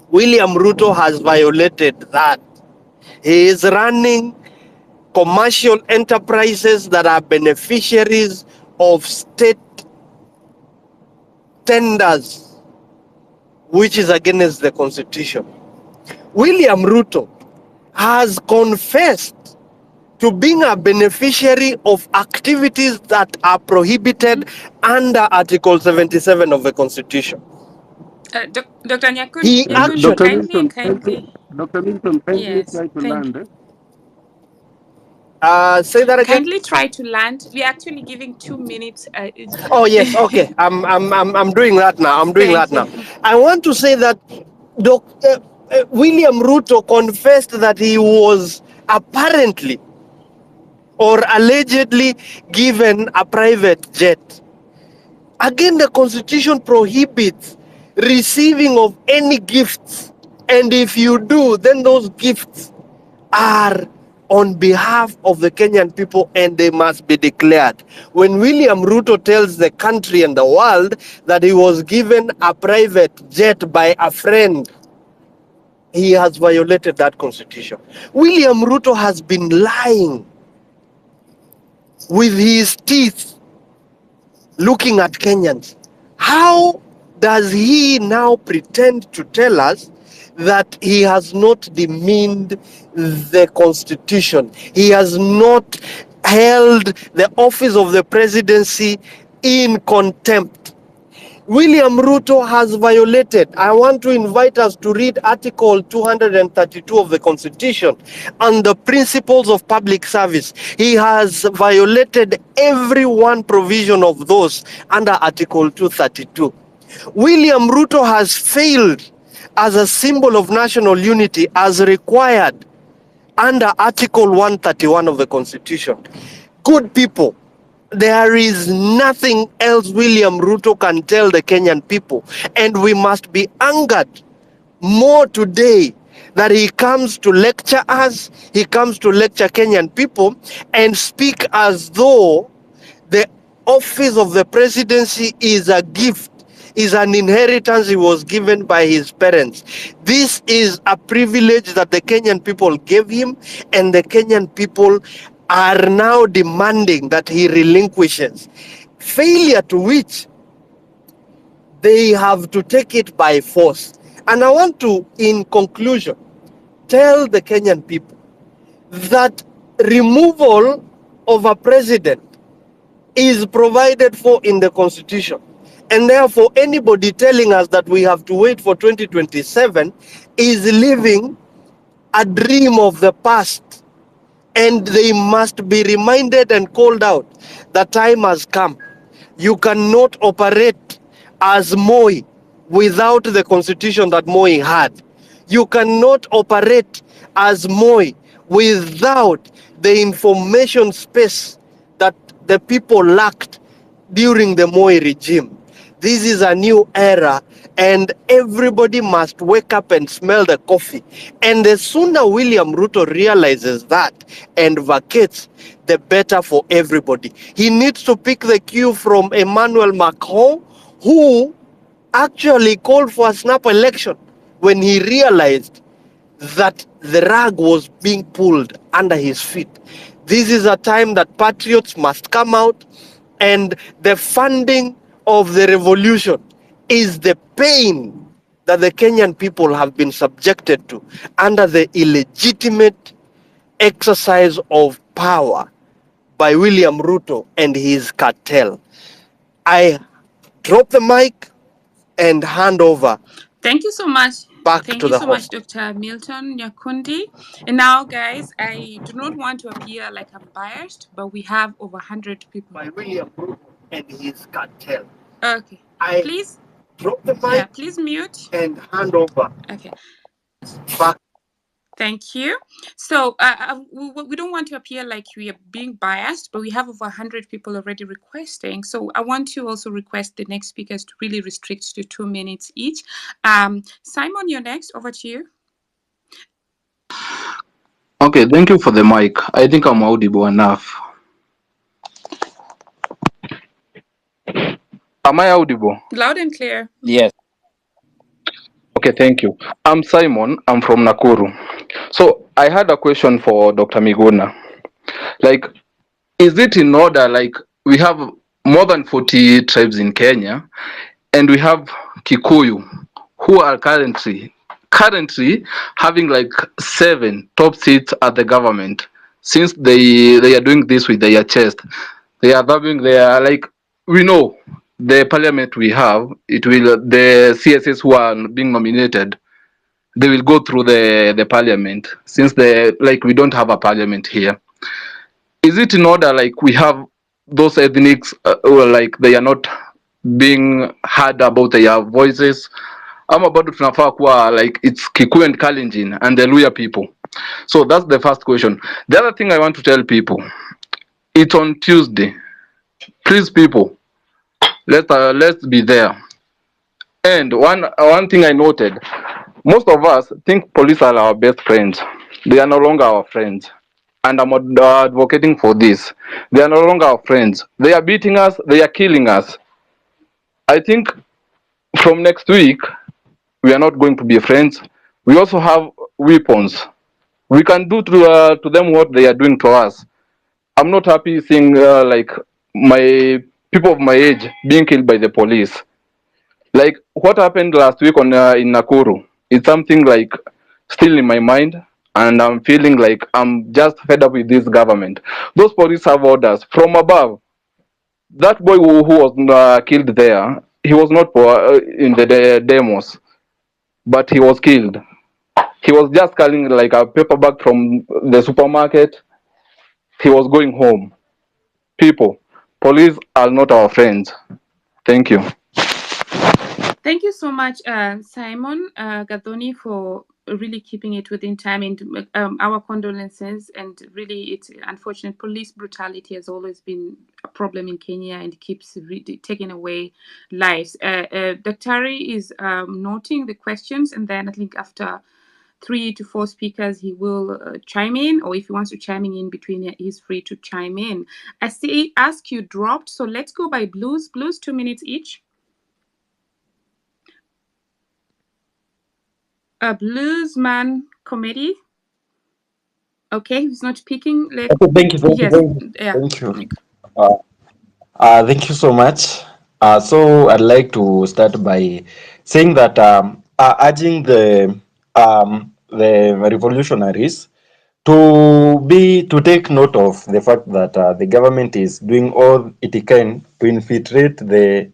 William Ruto has violated that. He is running commercial enterprises that are beneficiaries of state tenders, which is against the Constitution. William Ruto has confessed to being a beneficiary of activities that are prohibited under Article 77 of the Constitution. Dr. Nyakun, He actually... Dr. kindly, Lincoln, kindly. Dr. Lincoln, kindly Yes, try to thank land. you. say that again? Kindly try to land. We're actually giving 2 minutes. Oh yes, okay. I'm doing that now. I'm doing that Thank now. you. I want to say that William Ruto confessed that he was apparently or allegedly given a private jet. Again, the Constitution prohibits receiving of any gifts, and if you do, then those gifts are on behalf of the Kenyan people and they must be declared. When William Ruto tells the country and the world that he was given a private jet by a friend, he has violated that Constitution. William Ruto has been lying with his teeth, looking at Kenyans. How does he now pretend to tell us that he has not demeaned the Constitution? He has not held the office of the presidency in contempt. William Ruto has violated. I want to invite us to read Article 232 of the Constitution on the principles of public service. He has violated every one provision of those under Article 232. William Ruto has failed as a symbol of national unity as required under Article 131 of the Constitution. Good people, there is nothing else William Ruto can tell the Kenyan people, and we must be angered more today that he comes to lecture us, he comes to lecture Kenyan people and speak as though the office of the presidency is a gift. is an inheritance he was given by his parents. This is a privilege that the Kenyan people gave him, and the Kenyan people are now demanding that he relinquishes. Failure to which they have to take it by force. And I want to, in conclusion, tell the Kenyan people that removal of a president is provided for in the constitution. And therefore, anybody telling us that we have to wait for 2027 is living a dream of the past. And they must be reminded and called out that time has come. You cannot operate as Moi without the constitution that Moi had. You cannot operate as Moi without the information space that the people lacked during the Moi regime. This is a new era, and everybody must wake up and smell the coffee. And the sooner William Ruto realizes that and vacates, the better for everybody. He needs to pick the cue from Emmanuel Macron, who actually called for a snap election when he realized that the rug was being pulled under his feet. This is a time that patriots must come out, and the funding of the revolution is the pain that the Kenyan people have been subjected to under the illegitimate exercise of power by William Ruto and his cartel. I drop the mic and hand over Thank you so much. back Thank to you the so much, host. Dr. Milton Nyakundi. And now, guys, I do not want to appear like I'm biased, but we have over 100 people. By William Ruto and his cartel. Okay. I Please, drop the yeah, mic please mute. and hand over Okay. back. Thank you. So we don't want to appear like we are being biased, but we have over 100 people already requesting. So I want to also request the next speakers to really restrict to 2 minutes each. Simon, you're next. Over to you. Okay, thank you for the mic. I think I'm audible enough. Am I audible? Loud and clear. Yes. Okay, thank you. I'm Simon. I'm from Nakuru. So I had a question for Dr. Miguna. Like, is it in order, like, we have more than 40 tribes in Kenya, and we have Kikuyu, who are currently having like 7 top seats at the government, since they are doing this with their chest. They are having their, like, we know the parliament we have, it will, the CSS who are being nominated, they will go through the parliament, since the, like, we don't have a parliament here. Is it in order, like, we have those ethnics, or like they are not being heard about their voices, ama bado tunafaa kuwa like it's Kikuyu and Kalenjin and the Luya people? So that's the first question. The other thing I want to tell people, it's on Tuesday. Please, people, let's be there. And one thing I noted, most of us think police are our best friends. They are no longer our friends, and I'm advocating for this. They are no longer our friends. They are beating us. They are killing us. I think from next week we are not going to be friends. We also have weapons. We can do to them what they are doing to us. I'm not happy seeing like my people of my age being killed by the police. Like what happened last week on in Nakuru. It's something like still in my mind, and I'm feeling like I'm just fed up with this government. Those police have orders from above. That boy who was killed there, he was not in the demos, but he was killed. He was just carrying like a paper bag from the supermarket. He was going home. People, police are not our friends. Thank you. Thank you so much, Simon Gathoni, for really keeping it within time, and our condolences. And really, it's unfortunate. Police brutality has always been a problem in Kenya and keeps really taking away lives. Daktari is noting the questions, and then I think after 3 to 4 speakers, he will chime in, or if he wants to chime in between, he's free to chime in. I see Ask You dropped, so let's go by Blues. Blues, 2 minutes each. A bluesman comedy. Okay, he's not speaking. Like, Okay, yes, yeah. thank you. Uh, thank you so much. So I'd like to start by saying that urging the revolutionaries to take note of the fact that the government is doing all it can to infiltrate the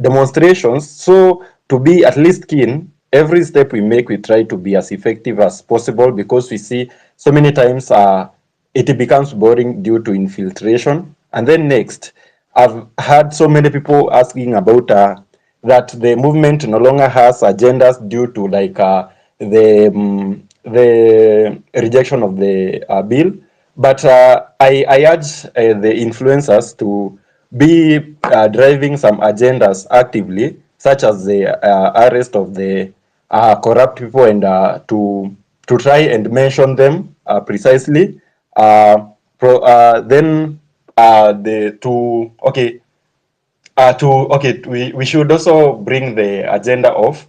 demonstrations. So to be at least keen, every step we make, we try to be as effective as possible because we see so many times it becomes boring due to infiltration. And then next, I've had so many people asking about that the movement no longer has agendas due to like the rejection of the bill. But I urge the influencers to be driving some agendas actively, such as the arrest of the corrupt people and to try and mention them precisely. Then the to okay we should also bring the agenda of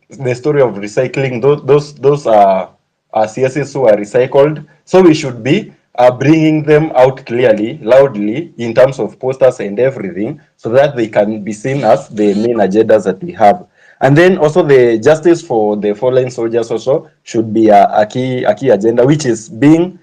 the story of recycling those CSS who are recycled. So we should be bringing them out clearly, loudly, in terms of posters and everything, so that they can be seen as the main agendas that we have. And then also the justice for the fallen soldiers also should be a key agenda, which is being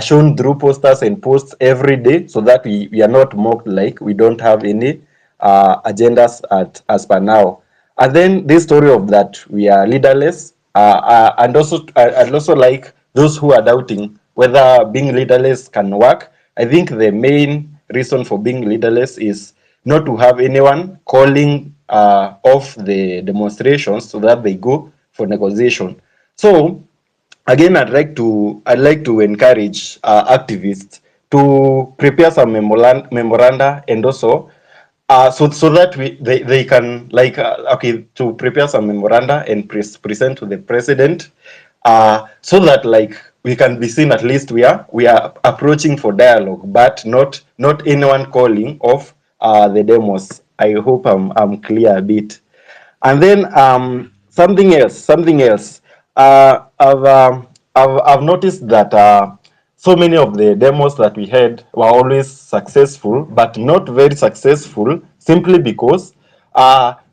shown through posters and posts every day, so that we are not mocked like we don't have any agendas as per now. And then this story of that we are leaderless, and also I'd also like those who are doubting whether being leaderless can work. I think the main reason for being leaderless is not to have anyone calling off the demonstrations so that they go for negotiation. So again, I'd like to encourage activists to prepare some memoranda and also so that they can like to prepare some memoranda and present to the president so that like we can be seen, at least we are approaching for dialogue, but not anyone calling off the demos. I hope I'm clear a bit. And then something else. I've noticed that so many of the demos that we had were always successful, but not very successful, simply because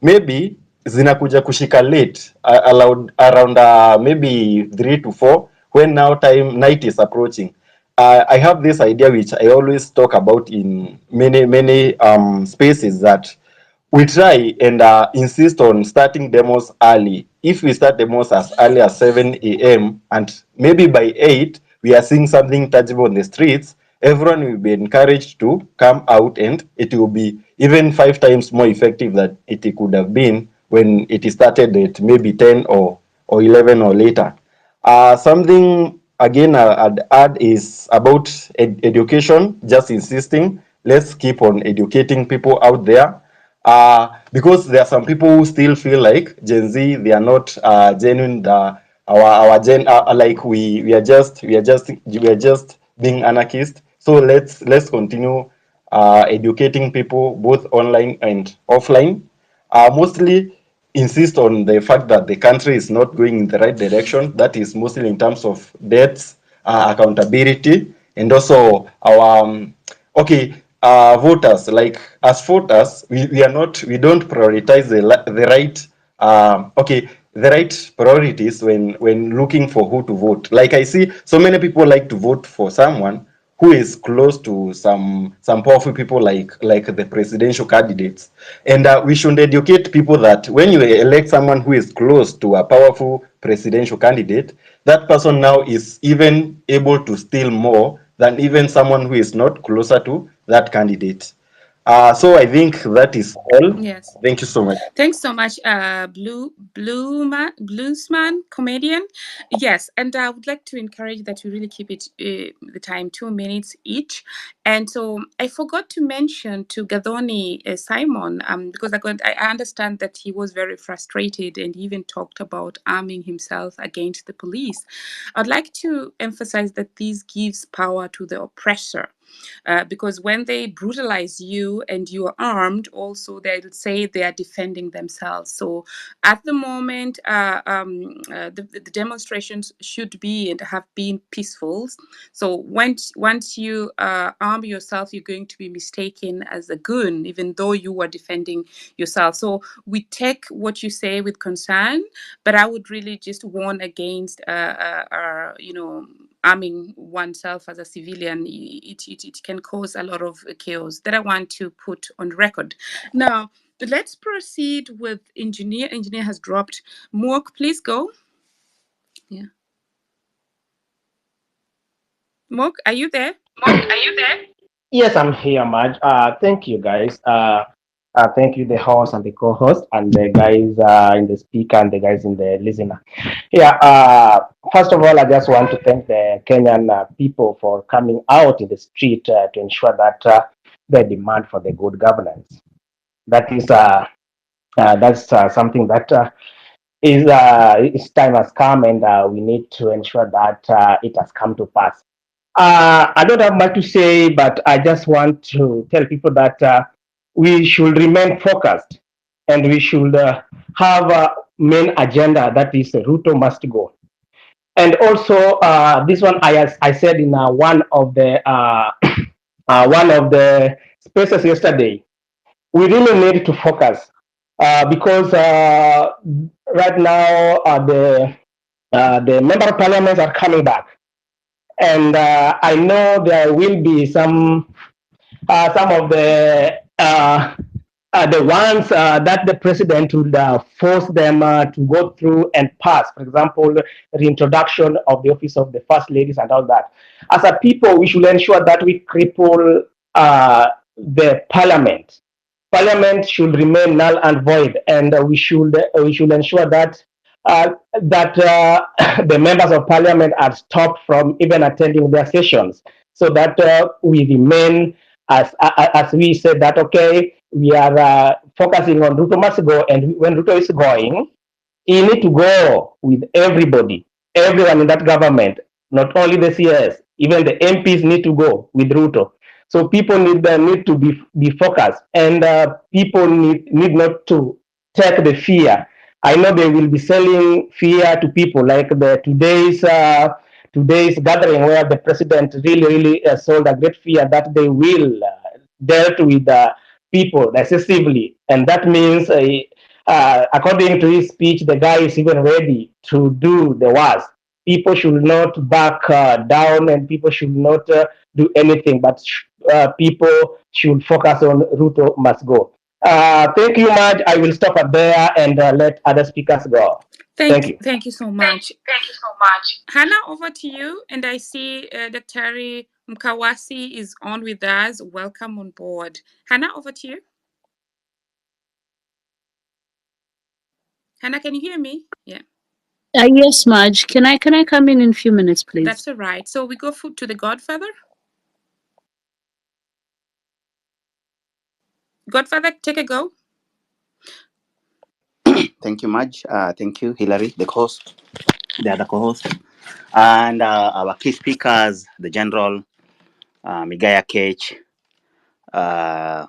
maybe zinakuja kushika late around maybe 3 to 4, when now night is approaching. I have this idea which I always talk about in many spaces, that we try and insist on starting demos early. If we start demos as early as 7 a.m. and maybe by 8 we are seeing something tangible on the streets, everyone will be encouraged to come out, and it will be even 5 times more effective than it could have been when it started at maybe 10 or 11 or later. Something again I'd add is about education, just insisting, let's keep on educating people out there. Because there are some people who still feel like Gen Z, they are not genuine. Our gen like we are just being anarchist. So let's continue educating people both online and offline. Mostly insist on the fact that the country is not going in the right direction. That is mostly in terms of debts, accountability, and also our voters. Like as voters, we don't prioritize the right the right priorities when looking for who to vote. Like I see so many people like to vote for someone who is close to some powerful people, like the presidential candidates. And we should educate people that when you elect someone who is close to a powerful presidential candidate, that person now is even able to steal more than even someone who is not closer to that candidate. So I think that is all. Yes. Thank you so much. Thanks so much, bluesman comedian. Yes, and I would like to encourage that we really keep it the time 2 minutes each. And so I forgot to mention to Gadoni Simon, because I understand that he was very frustrated and he even talked about arming himself against the police. I'd like to emphasize that this gives power to the oppressor. because when they brutalize you and you are armed, also they'll say they are defending themselves. So at the moment, the demonstrations should be and have been peaceful. So once you arm yourself, you're going to be mistaken as a goon, even though you are defending yourself. So we take what you say with concern, but I would really just warn against, arming oneself as a civilian. It can cause a lot of chaos that I want to put on record. Now, let's proceed with engineer. Engineer has dropped. Mork, please go. Yeah. Mork, are you there? Yes, I'm here, Maj. Thank you, guys. Thank you, the host and the co-host, and the guys in the speaker and the guys in the listener. Yeah. First of all, I just want to thank the Kenyan people for coming out in the street to ensure that they demand for the good governance. That is that's something that is its time has come, and we need to ensure that it has come to pass. I don't have much to say, but I just want to tell people that we should remain focused, and we should have a main agenda, that is Ruto must go. And also, this one I said in one of the spaces yesterday. We really need to focus because right now the member of parliaments are coming back, and I know there will be some of the ones that the president would force them to go through and pass. For example, the reintroduction of the office of the first ladies and all that. As a people, we should ensure that we cripple the parliament. Parliament should remain null and void, and we should ensure that the members of parliament are stopped from even attending their sessions, so that we remain as we said that okay, we are focusing on Ruto must go, and when Ruto is going, he need to go with everybody, everyone in that government, not only the CS, even the MPs need to go with Ruto. So people need to be focused, and people need not to take the fear. I know they will be selling fear to people, like the today's gathering where the president really sold a great fear that they will dealt with people excessively, and that means according to his speech, the guy is even ready to do the worst. People should not back down, and people should not do anything, but people should focus on Ruto must go. Thank you much. I will stop at there and let other speakers go. Thank you. Thank you so much. Hannah, over to you. And I see Dr. Mkawasi is on with us. Welcome on board. Hannah, over to you. Hannah, can you hear me? Yeah. Yes, Marge. Can I come in a few minutes, please? That's all right. So we go to the Godfather. Godfather, take a go. Thank you, Marge. Thank you, Hillary, the host, the other co-host, and our key speakers, the General, Migaya Cage. I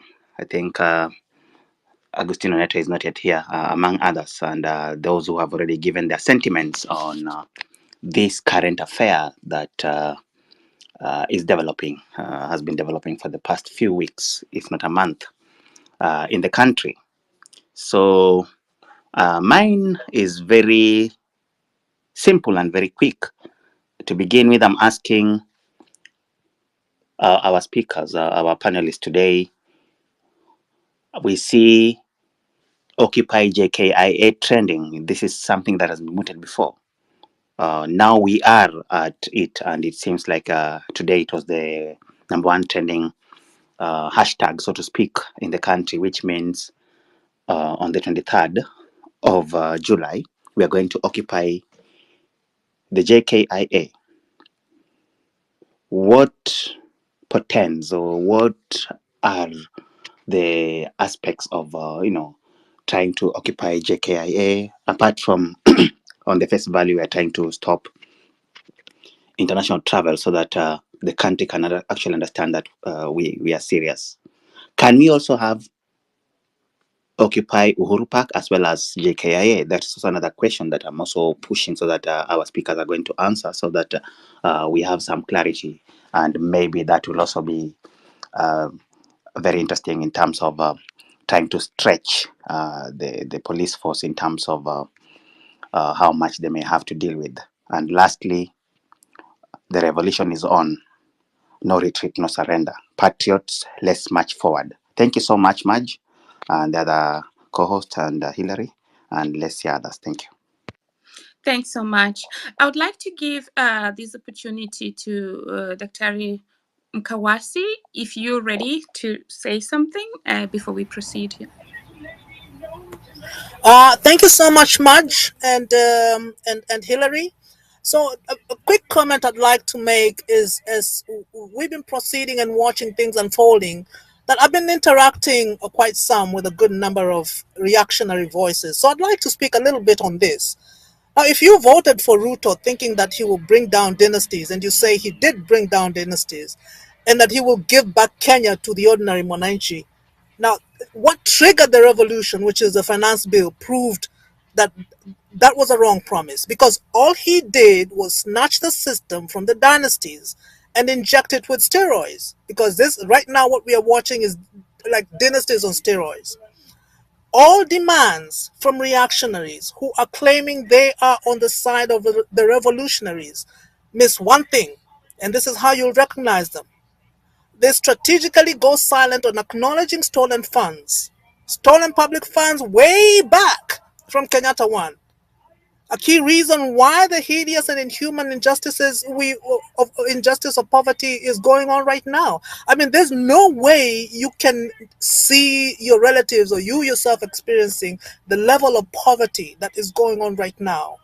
think Agustino Neto is not yet here, among others, and those who have already given their sentiments on this current affair that is developing, has been developing for the past few weeks, if not a month, in the country. So mine is very simple and very quick. To begin with, I'm asking our speakers, our panelists today. We see Occupy JKIA trending. This is something that has been mooted before. Now we are at it, and it seems like today it was the number one trending hashtag, so to speak, in the country, which means on the 23rd of July, we are going to occupy the JKIA. What portends, or what are the aspects of trying to occupy JKIA, apart from on the face value we are trying to stop international travel so that the country can actually understand that we are serious. Can we also have occupy Uhuru Park as well as JKIA? That's also another question that I'm also pushing so that our speakers are going to answer, so that we have some clarity, and maybe that will also be very interesting in terms of trying to stretch the police force in terms of how much they may have to deal with. And lastly, the revolution is on. No retreat, no surrender. Patriots, let's march forward. Thank you so much, Madge, and the other co-host, and Hillary, and let's see others. Thank you. Thanks so much. I would like to give this opportunity to Dr. Mkawasi, if you're ready to say something before we proceed here. Thank you so much, Mudge and Hillary. So a quick comment I'd like to make is, as we've been proceeding and watching things unfolding, that I've been interacting quite some with a good number of reactionary voices. So I'd like to speak a little bit on this. Now, if you voted for Ruto thinking that he will bring down dynasties, and you say he did bring down dynasties, and that he will give back Kenya to the ordinary Mwananchi, now, what triggered the revolution, which is the finance bill, proved that that was a wrong promise, because all he did was snatch the system from the dynasties and inject it with steroids. Because this right now, what we are watching is like dynasties on steroids. All demands from reactionaries who are claiming they are on the side of the revolutionaries miss one thing, and this is how you'll recognize them. They strategically go silent on acknowledging stolen funds, stolen public funds way back from Kenyatta 1. A key reason why the hideous and inhuman injustices of injustice of poverty is going on right now. I mean, there's no way you can see your relatives or you yourself experiencing the level of poverty that is going on right now,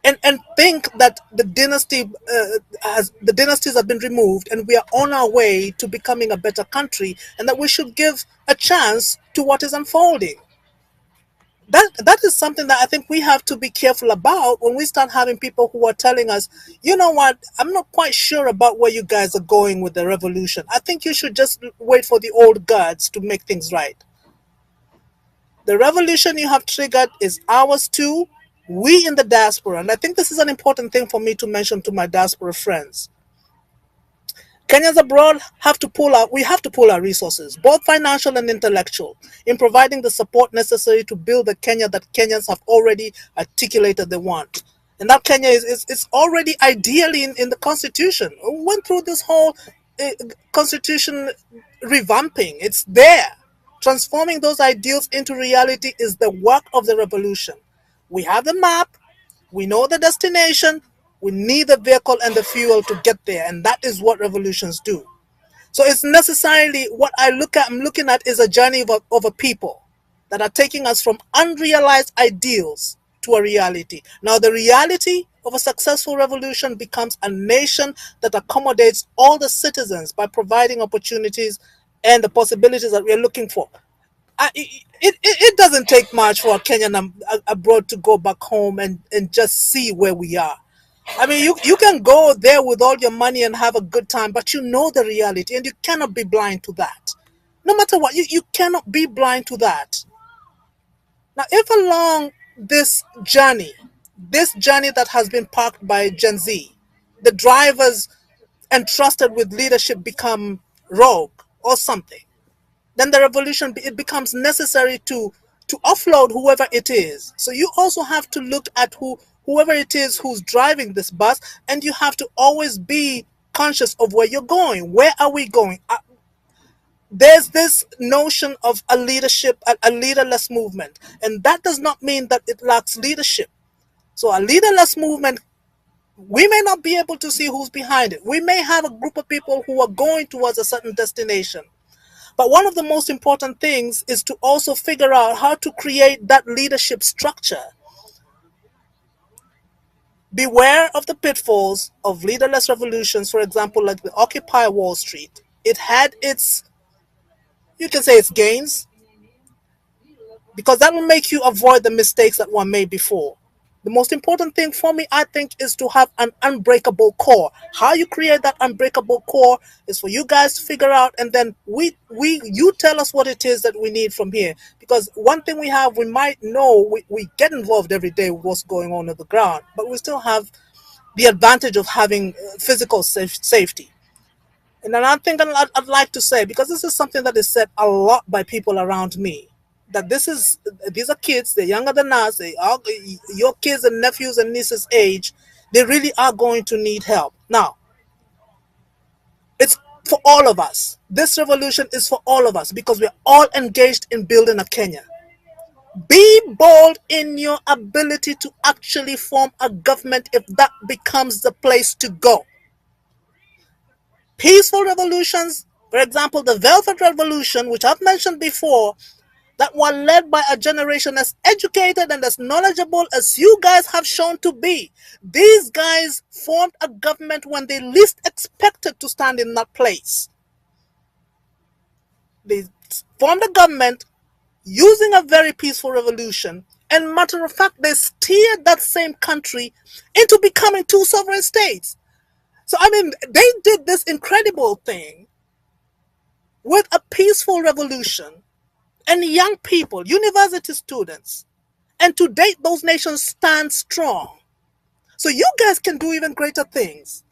and think that the dynasties have been removed and we are on our way to becoming a better country, and that we should give a chance to what is unfolding. That is something that I think we have to be careful about when we start having people who are telling us, you know what, I'm not quite sure about where you guys are going with the revolution. I think you should just wait for the old guards to make things right. The revolution you have triggered is ours too, we in the diaspora. And I think this is an important thing for me to mention to my diaspora friends. Kenyans abroad we have to pool our resources, both financial and intellectual, in providing the support necessary to build the Kenya that Kenyans have already articulated they want. And that Kenya is already ideally in the constitution. We went through this whole constitution revamping. It's there. Transforming those ideals into reality is the work of the revolution. We have the map, we know the destination, we need the vehicle and the fuel to get there, and that is what revolutions do. So it's necessarily what I'm looking at is a journey of a people that are taking us from unrealized ideals to a reality. Now, the reality of a successful revolution becomes a nation that accommodates all the citizens by providing opportunities and the possibilities that we're looking for. It doesn't take much for a Kenyan abroad to go back home and just see where we are. I mean, you can go there with all your money and have a good time, but you know the reality, and you cannot be blind to that. No matter what, you cannot be blind to that. Now, if along this journey that has been parked by Gen Z, the drivers entrusted with leadership become rogue or something, then the revolution, it becomes necessary to offload whoever it is. So you also have to look at whoever it is who's driving this bus, and you have to always be conscious of where you're going. Where are we going? There's this notion of a leaderless movement, and that does not mean that it lacks leadership. So a leaderless movement, we may not be able to see who's behind it. We may have a group of people who are going towards a certain destination. But one of the most important things is to also figure out how to create that leadership structure. Beware of the pitfalls of leaderless revolutions, for example, like the Occupy Wall Street. It had you can say its gains, because that will make you avoid the mistakes that were made before. The most important thing for me, I think, is to have an unbreakable core. How you create that unbreakable core is for you guys to figure out, and then you tell us what it is that we need from here. Because one thing we might know, we get involved every day with what's going on the ground, but we still have the advantage of having physical safety. And another thing I'd like to say, because this is something that is said a lot by people around me, that these are kids, they're younger than us, they are your kids and nephews and nieces age, they really are going to need help. Now, it's for all of us. This revolution is for all of us because we're all engaged in building a Kenya. Be bold in your ability to actually form a government if that becomes the place to go. Peaceful revolutions, for example, the Velvet Revolution, which I've mentioned before, that were led by a generation as educated and as knowledgeable as you guys have shown to be. These guys formed a government when they least expected to stand in that place. They formed a government using a very peaceful revolution, and matter of fact, they steered that same country into becoming two sovereign states. So, I mean, they did this incredible thing with a peaceful revolution and young people, university students. And to date, those nations stand strong. So you guys can do even greater things.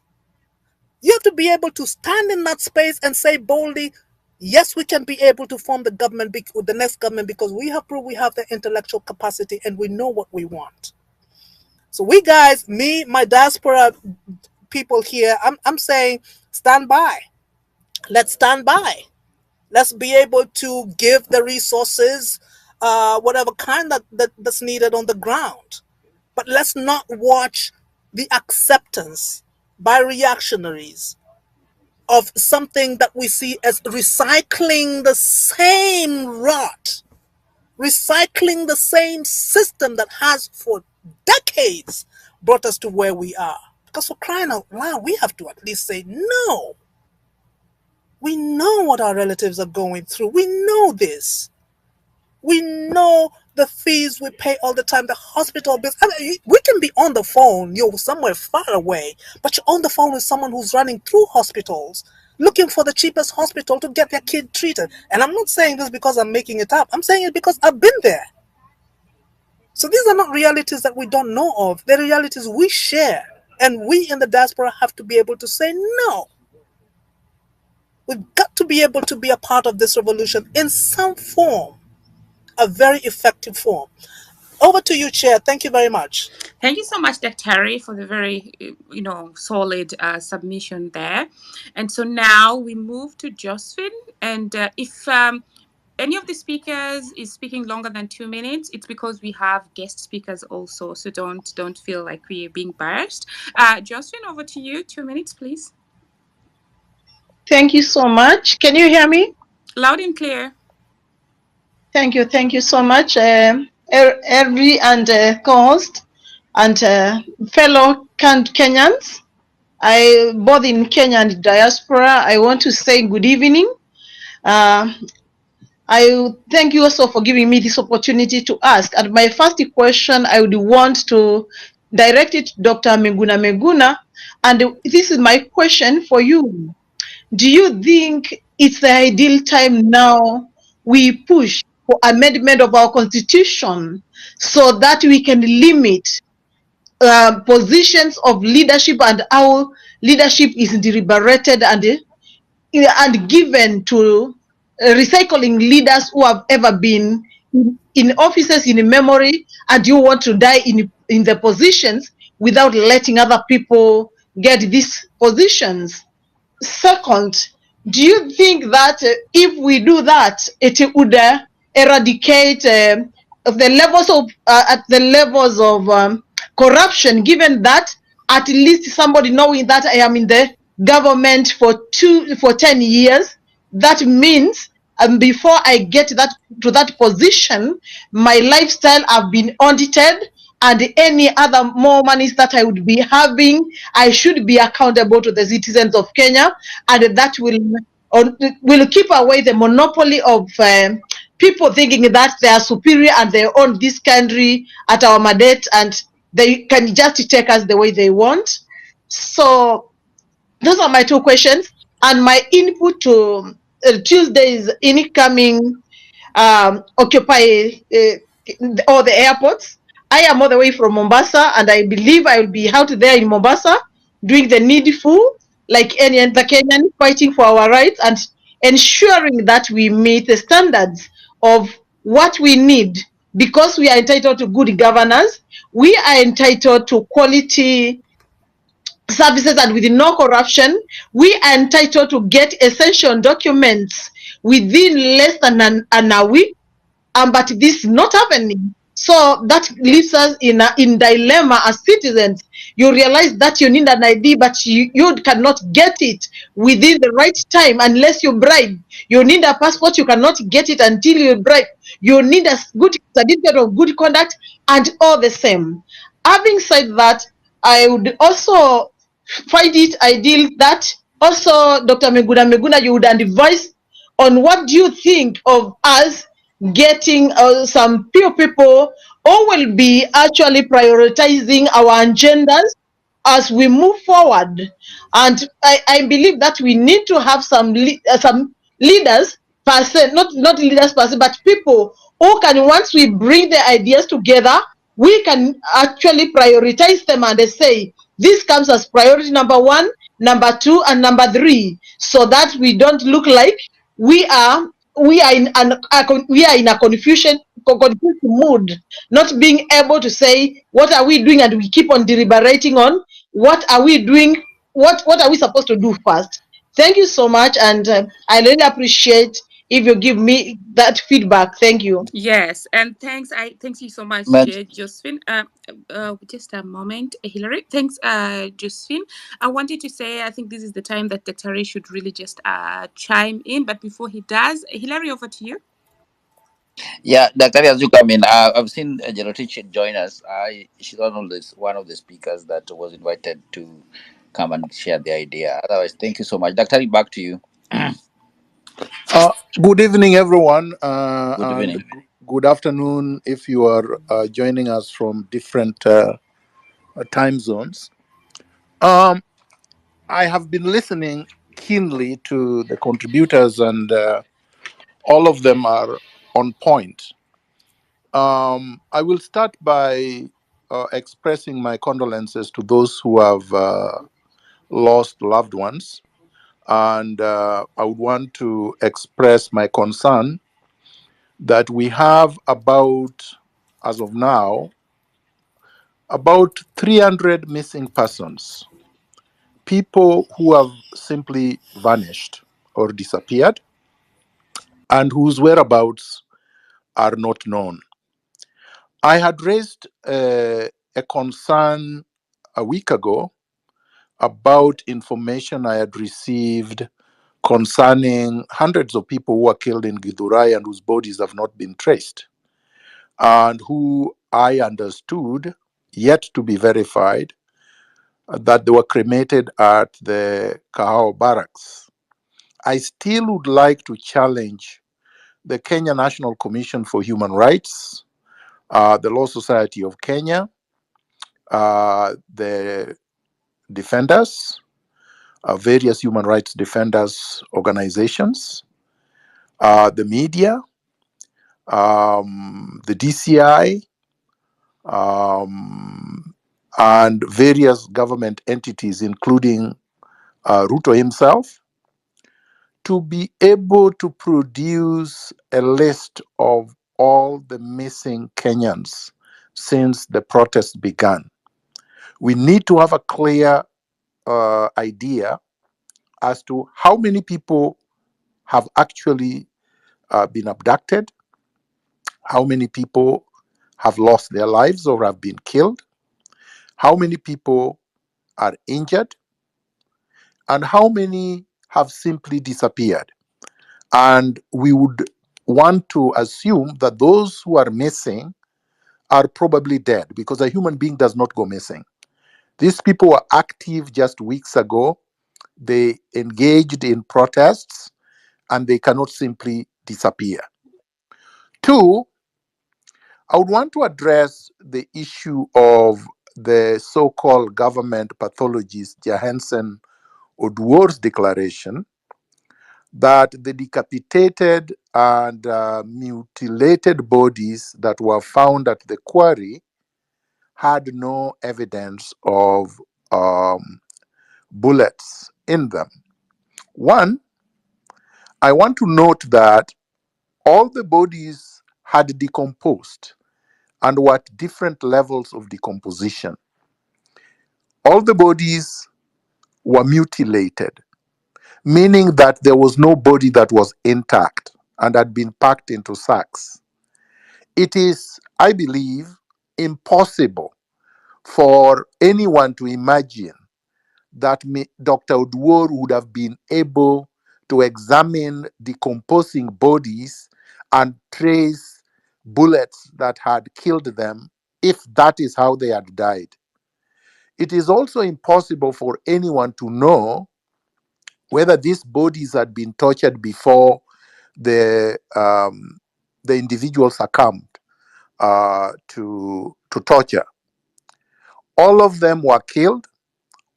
You have to be able to stand in that space and say boldly, yes, we can be able to form the government, the next government, because we have proved we have the intellectual capacity and we know what we want. So we guys, me, my diaspora people here, I'm saying stand by. Let's stand by. Let's be able to give the resources, whatever kind that's needed on the ground. But let's not watch the acceptance by reactionaries of something that we see as recycling the same rot, recycling the same system that has for decades brought us to where we are. Because for crying out loud, we have to at least say no. We know what our relatives are going through. We know this. We know the fees we pay all the time, the hospital bills. I mean, we can be on the phone, you're somewhere far away, but you're on the phone with someone who's running through hospitals, looking for the cheapest hospital to get their kid treated. And I'm not saying this because I'm making it up. I'm saying it because I've been there. So these are not realities that we don't know of. They're realities we share. And we in the diaspora have to be able to say no. We've got to be able to be a part of this revolution in some form, a very effective form. Over to you, Chair. Thank you very much. Thank you so much, Dr. Terry, for the very, solid submission there. And so now we move to Josephine. And if any of the speakers is speaking longer than 2 minutes, it's because we have guest speakers also. So don't feel like we're being biased. Josephine, over to you. 2 minutes, please. Thank you so much. Can you hear me? Loud and clear. Thank you. Thank you so much, Ervi and co-host and fellow Kenyans. Both in Kenya and diaspora, I want to say good evening. I thank you also for giving me this opportunity to ask. And my first question, I would want to direct it to Dr. Meguna. And this is my question for you. Do you think it's the ideal time now we push for amendment of our constitution so that we can limit positions of leadership and how leadership is deliberated and given to recycling leaders who have ever been in offices in memory, and you want to die in the positions without letting other people get these positions? Second, do you think that if we do that, it would eradicate the levels of corruption? Given that at least somebody knowing that I am in the government for 10 years, that means before I get to that position, my lifestyle have been audited, and any other more monies that I would be having, I should be accountable to the citizens of Kenya, and that will keep away the monopoly of people thinking that they are superior and they own this country at our mandate, and they can just take us the way they want. So those are my two questions, and my input to Tuesday's incoming occupy all the airports. I am all the way from Mombasa, and I believe I will be out there in Mombasa doing the needful, like any other Kenyan, fighting for our rights and ensuring that we meet the standards of what we need, because we are entitled to good governance. We are entitled to quality services and with no corruption. We are entitled to get essential documents within less than an week, but this is not happening. So that leaves us in dilemma as citizens. You realize that you need an ID, but you cannot get it within the right time unless you bribe. You need a passport, you cannot get it until you bribe. You need a good certificate of good conduct, and all the same. Having said that, I would also find it ideal that also Dr. Meguna, you would advise on what do you think of us getting some few people who will be actually prioritizing our agendas as we move forward. And I believe that we need to have some leaders per se, not leaders per se, but people who can, once we bring the ideas together, we can actually prioritize them and they say this comes as priority number 1, number 2, and number 3, so that we don't look like we are in a confused mood, not being able to say what are we doing, and we keep on deliberating on what are we doing, what are we supposed to do first. Thank you so much, and I really appreciate if you give me that feedback. Thank you. Yes, and thanks you so much, Man, Josephine. Just a moment, Hillary. Thanks, Josephine. I wanted to say I think this is the time that Dr. Ray should really just chime in. But before he does, Hillary, over to you. yeah, Dr. as you come in, I've seen Gerotich join us. She's one of the speakers that was invited to come and share the idea. Otherwise, thank you so much. Dr. back to you. Good evening, everyone, Good and evening. good afternoon if you are joining us from different time zones. I have been listening keenly to the contributors, and all of them are on point. I will start by expressing my condolences to those who have lost loved ones. And I would want to express my concern that we have as of now, about 300 missing persons, people who have simply vanished or disappeared and whose whereabouts are not known. I had raised a concern a week ago about information I had received concerning hundreds of people who were killed in Githurai and whose bodies have not been traced, and who I understood, yet to be verified, that they were cremated at the Kahao barracks. I still would like to challenge the Kenya National Commission for Human Rights, the Law Society of Kenya, the defenders, various human rights defenders organizations, the media, the DCI, and various government entities, including Ruto himself, to be able to produce a list of all the missing Kenyans since the protest began. We need to have a clear idea as to how many people have actually been abducted, how many people have lost their lives or have been killed, how many people are injured, and how many have simply disappeared. And we would want to assume that those who are missing are probably dead, because a human being does not go missing. These people were active just weeks ago. They engaged in protests, and they cannot simply disappear. Two, I would want to address the issue of the so-called government pathologist Johansen Oduor's declaration that the decapitated and mutilated bodies that were found at the quarry had no evidence of bullets in them. One, I want to note that all the bodies had decomposed and were at different levels of decomposition. All the bodies were mutilated, meaning that there was no body that was intact and had been packed into sacks. It is, I believe, impossible for anyone to imagine that Dr. Oduor would have been able to examine decomposing bodies and trace bullets that had killed them if that is how they had died. It is also impossible for anyone to know whether these bodies had been tortured before the individual succumbed to torture. All of them were killed.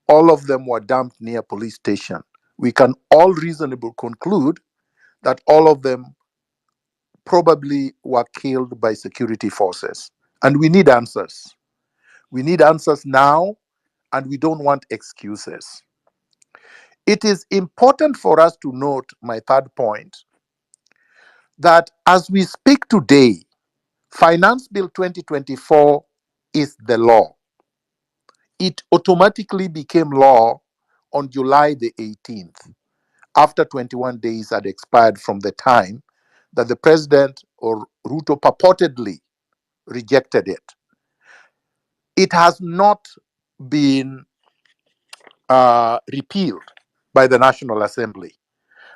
All of them were dumped near police station. We can all reasonably conclude that all of them probably were killed by security forces. And we need answers. We need answers now, and we don't want excuses. It is important for us to note, my third point, that as we speak today, Finance Bill 2024 is the law. It automatically became law on July the 18th, after 21 days had expired from the time that the president or Ruto purportedly rejected it. It has not been repealed by the National Assembly.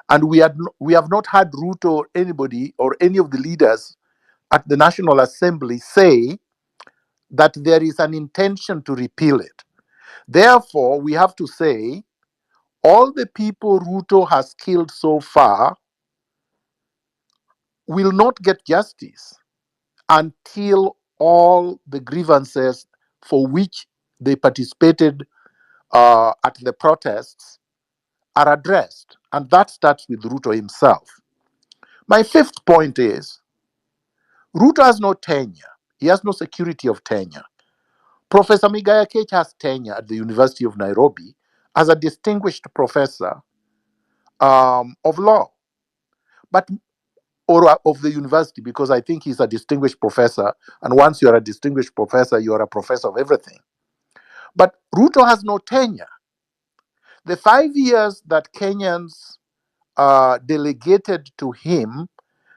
And we have not had Ruto or anybody or any of the leaders at the National Assembly say that there is an intention to repeal it. Therefore, we have to say all the people Ruto has killed so far will not get justice until all the grievances for which they participated at the protests are addressed. And that starts with Ruto himself. My fifth point is Ruto has no tenure. He has no security of tenure. Professor Migaya Kech has tenure at the University of Nairobi as a distinguished professor of law, but or of the university, because I think he's a distinguished professor. And once you're a distinguished professor, you're a professor of everything. But Ruto has no tenure. The 5 years that Kenyans delegated to him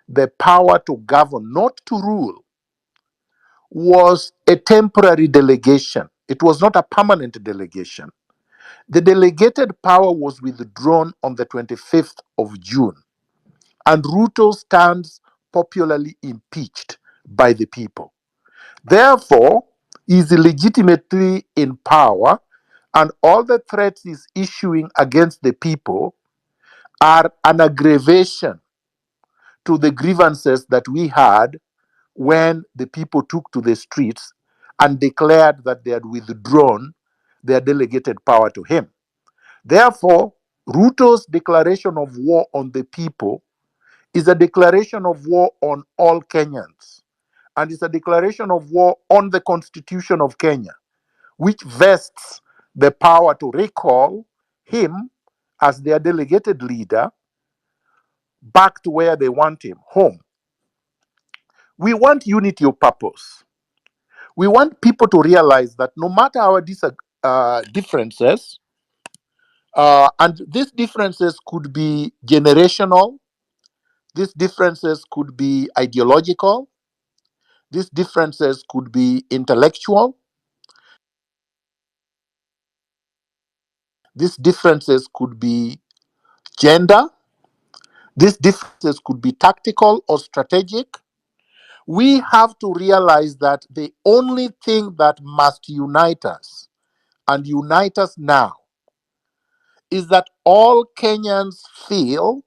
the power to govern, not to rule, was a temporary delegation. It was not a permanent delegation. The delegated power was withdrawn on the 25th of June, and Ruto stands popularly impeached by the people. Therefore, he is legitimately in power, and all the threats he's issuing against the people are an aggravation to the grievances that we had when the people took to the streets and declared that they had withdrawn their delegated power to him. Therefore, Ruto's declaration of war on the people is a declaration of war on all Kenyans, and it's a declaration of war on the Constitution of Kenya, which vests the power to recall him as their delegated leader back to where they want him, home. We want unity of purpose. We want people to realize that no matter our differences, and these differences could be generational, these differences could be ideological, these differences could be intellectual, these differences could be gender, these differences could be tactical or strategic. We have to realize that the only thing that must unite us, and unite us now, is that all Kenyans feel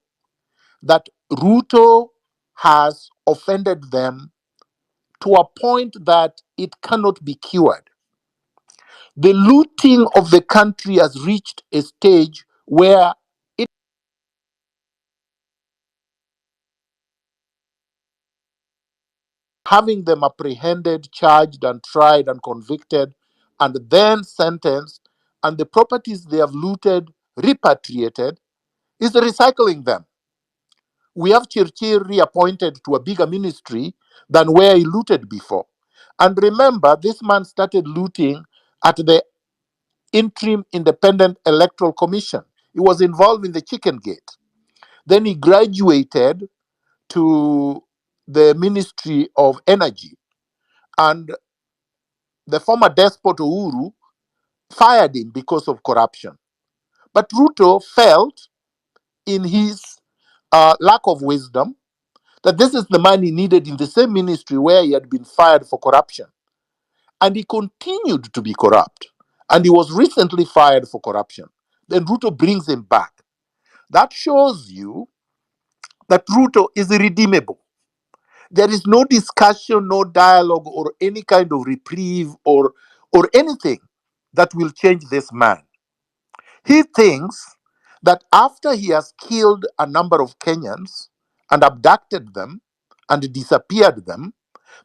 that Ruto has offended them to a point that it cannot be cured. The looting of the country has reached a stage where it having them apprehended, charged, and tried and convicted, and then sentenced, and the properties they have looted repatriated, is recycling them. We have Chirchir reappointed to a bigger ministry than where he looted before. And remember, this man started looting at the Interim Independent Electoral Commission. He was involved in the Chicken Gate. Then he graduated to the Ministry of Energy. And the former despot Uhuru fired him because of corruption. But Ruto felt, in his lack of wisdom, that this is the man he needed in the same ministry where he had been fired for corruption. And he continued to be corrupt. And he was recently fired for corruption. Then Ruto brings him back. That shows you that Ruto is redeemable. There is no discussion, no dialogue, or any kind of reprieve or anything that will change this man. He thinks that after he has killed a number of Kenyans and abducted them and disappeared them,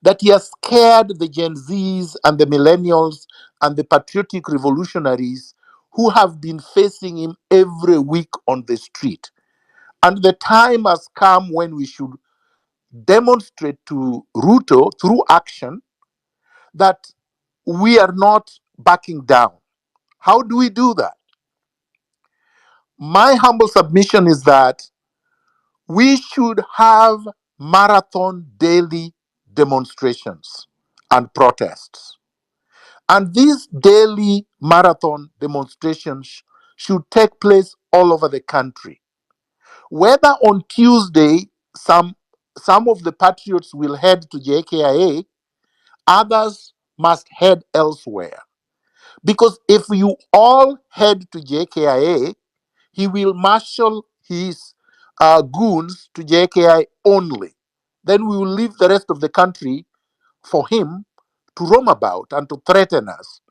that he has scared the Gen Zs and the millennials and the patriotic revolutionaries who have been facing him every week on the street. And the time has come when we should demonstrate to Ruto through action that we are not backing down. How do we do that? My humble submission is that we should have marathon daily demonstrations and protests. And these daily marathon demonstrations should take place all over the country. Whether on Tuesday, some of the patriots will head to JKIA, others must head elsewhere. Because if you all head to JKIA, he will marshal his goons to JKI only. Then we will leave the rest of the country for him to roam about and to threaten us.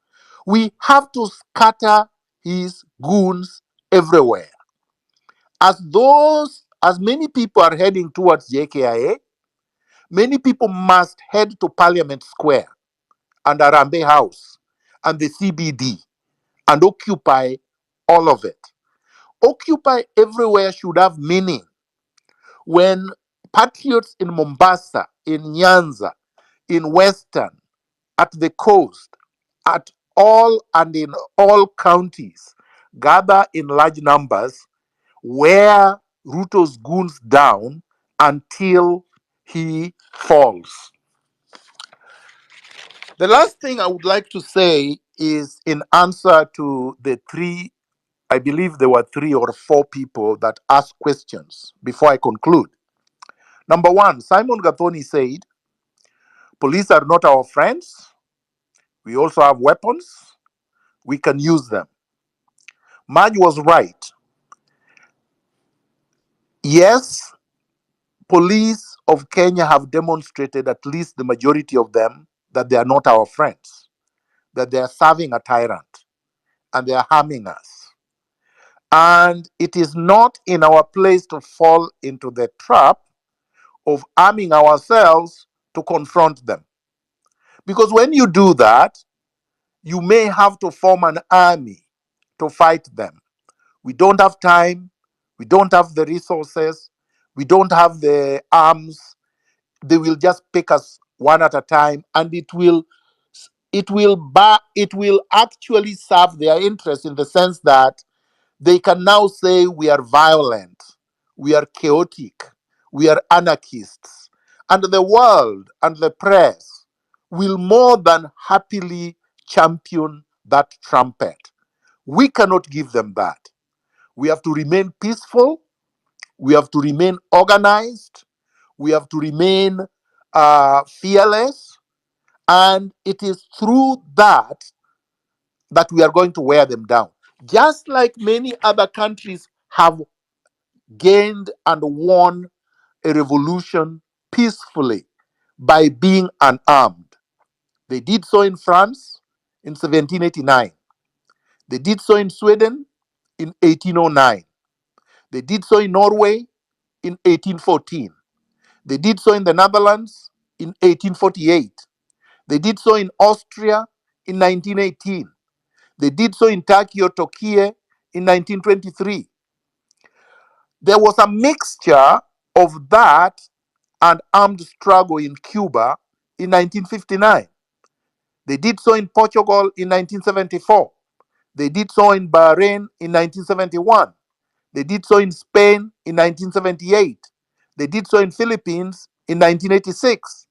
We have to scatter his goons everywhere. As many people are heading towards JKIA, many people must head to Parliament Square and Arambe House and the CBD and occupy all of it. Occupy everywhere should have meaning. When patriots in Mombasa, in Nyanza, in Western, at the coast, at all and in all counties, gather in large numbers, wear Ruto's goons down until he falls. The last thing I would like to say is in answer to the three, I believe there were 3 or 4 people that asked questions before I conclude. Number one, Simon Gathoni said, police are not our friends. We also have weapons. We can use them. Maj was right. Yes, police of Kenya have demonstrated, at least the majority of them, that they are not our friends, that they are serving a tyrant and they are harming us. And it is not in our place to fall into the trap of arming ourselves to confront them. Because when you do that, you may have to form an army to fight them. We don't have time. We don't have the resources. We don't have the arms. They will just pick us one at a time, and it will actually serve their interest in the sense that they can now say we are violent, we are chaotic, we are anarchists, and the world and the press will more than happily champion that trumpet. We cannot give them that. We have to remain peaceful. We have to remain organized. We have to remain fearless. And it is through that we are going to wear them down. Just like many other countries have gained and won a revolution peacefully by being unarmed. They did so in France in 1789. They did so in Sweden in 1809. They did so in Norway in 1814. They did so in the Netherlands in 1848. They did so in Austria in 1918. They did so in Turkey or Turkey in 1923. There was a mixture of that and armed struggle in Cuba in 1959. They did so in Portugal in 1974. They did so in Bahrain in 1971. They did so in Spain in 1978. They did so in Philippines in 1986.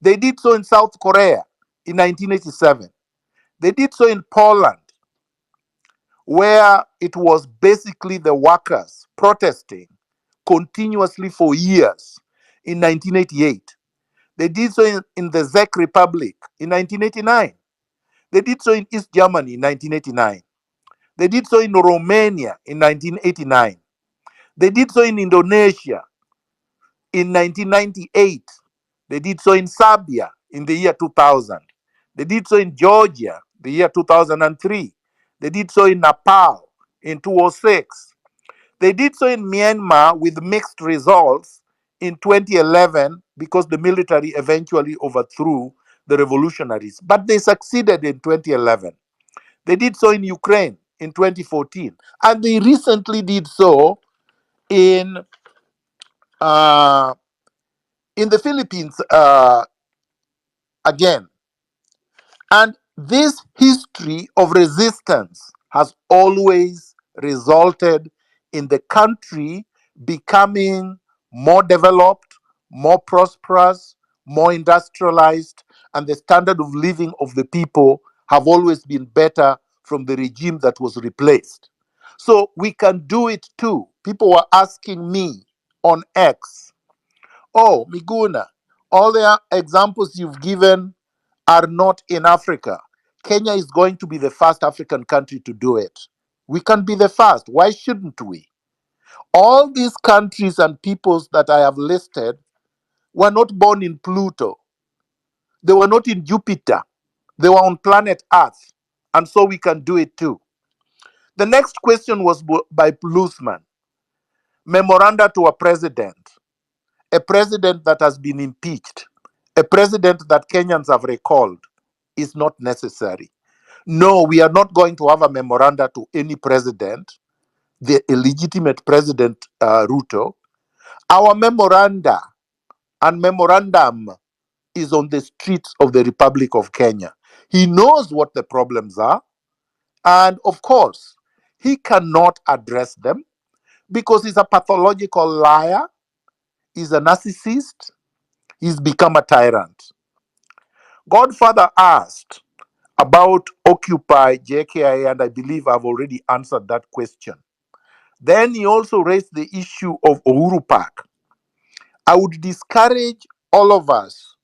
They did so in South Korea in 1987. They did so in Poland, where it was basically the workers protesting continuously for years in 1988. They did so in the Czech Republic in 1989. They did so in East Germany in 1989. They did so in Romania in 1989. They did so in Indonesia in 1998. They did so in Serbia in the year 2000. They did so in Georgia the year 2003. They did so in Nepal in 2006. They did so in Myanmar with mixed results in 2011 because the military eventually overthrew the revolutionaries. But they succeeded in 2011. They did so in Ukraine in 2014. And they recently did so in the Philippines again. And this history of resistance has always resulted in the country becoming more developed, more prosperous, more industrialized, and the standard of living of the people have always been better from the regime that was replaced. So we can do it too. People were asking me on X, oh, Miguna, all the examples you've given are not in Africa. Kenya is going to be the first African country to do it. We can be the first. Why shouldn't we? All these countries and peoples that I have listed were not born in Pluto. They were not in Jupiter. They were on planet Earth. And so we can do it too. The next question was by Plusman. Memoranda to a president that has been impeached, a president that Kenyans have recalled, is not necessary. No, we are not going to have a memoranda to any president, the illegitimate president Ruto. Our memoranda and memorandum is on the streets of the Republic of Kenya. He knows what the problems are. And of course, he cannot address them because he's a pathological liar. He's a narcissist. He's become a tyrant. Godfather asked about Occupy JKIA, and I believe I've already answered that question. Then he also raised the issue of Uhuru Park. I would discourage all of us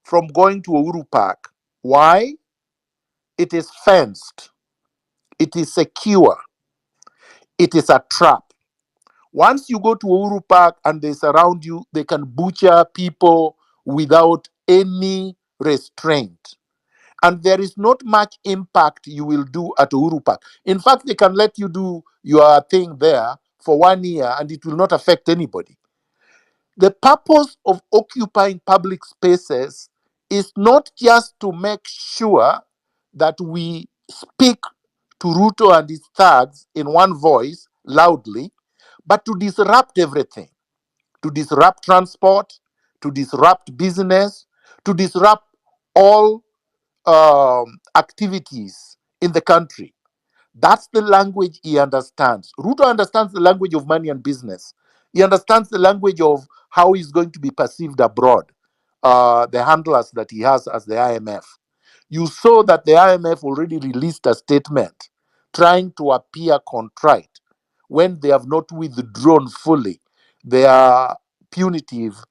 from going to Uhuru Park. Why? It is fenced. It is secure. It is a trap. Once you go to Uhuru Park and they surround you, they can butcher people without any restraint. And there is not much impact you will do at Uhuru Park. In fact, they can let you do your thing there for 1 year and it will not affect anybody. The purpose of occupying public spaces is not just to make sure that we speak to Ruto and his thugs in one voice loudly, but to disrupt everything, to disrupt transport, to disrupt business, to disrupt all activities in the country. That's the language he understands. Ruto understands the language of money and business. He understands the language of how he's going to be perceived abroad, the handlers that he has as the IMF. You saw that the IMF already released a statement trying to appear contrite when they have not withdrawn fully their punitive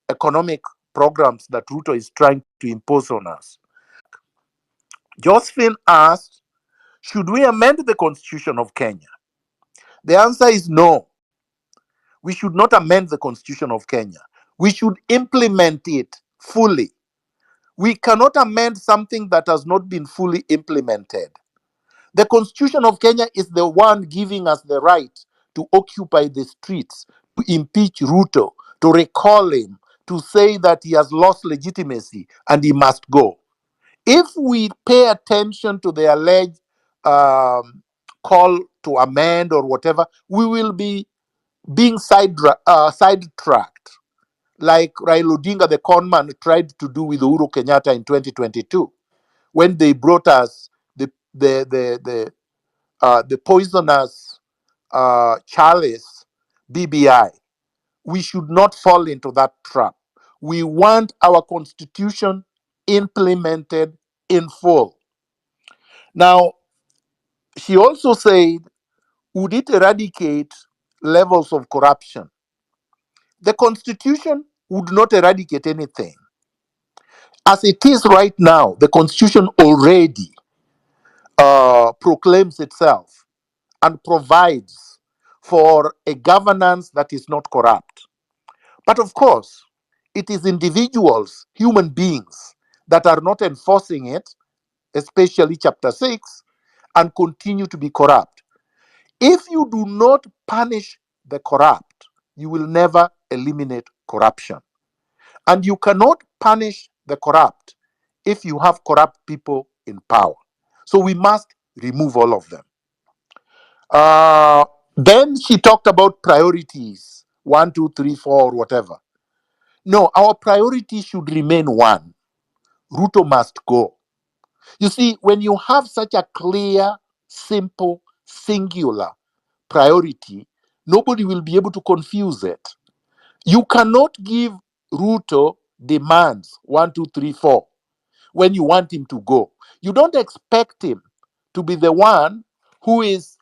economic programs that Ruto is trying to impose on us. Josephine asked, should we amend the constitution of Kenya? The answer is no. We should not amend the constitution of Kenya. We should implement it fully. We cannot amend something that has not been fully implemented. The Constitution of Kenya is the one giving us the right to occupy the streets, to impeach Ruto, to recall him, to say that he has lost legitimacy and he must go. If we pay attention to the alleged call to amend or whatever, we will be being sidetracked, like Raila Odinga, the conman, tried to do with Uhuru Kenyatta in 2022, when they brought us the poisonous chalice, BBI. We should not fall into that trap. We want our constitution implemented in full. Now, she also said, would it eradicate levels of corruption? The constitution would not eradicate anything. As it is right now, the constitution already proclaims itself and provides for a governance that is not corrupt. But of course, it is individuals, human beings, that are not enforcing it, especially chapter 6, and continue to be corrupt. If you do not punish the corrupt, you will never eliminate corruption. And you cannot punish the corrupt if you have corrupt people in power. So we must remove all of them. Then she talked about priorities 1, 2, 3, 4, whatever. No, our priority should remain one. Ruto must go. You see, when you have such a clear, simple, singular priority, nobody will be able to confuse it. You cannot give Ruto demands 1, 2, 3, 4 when you want him to go. You don't expect him to be the one who is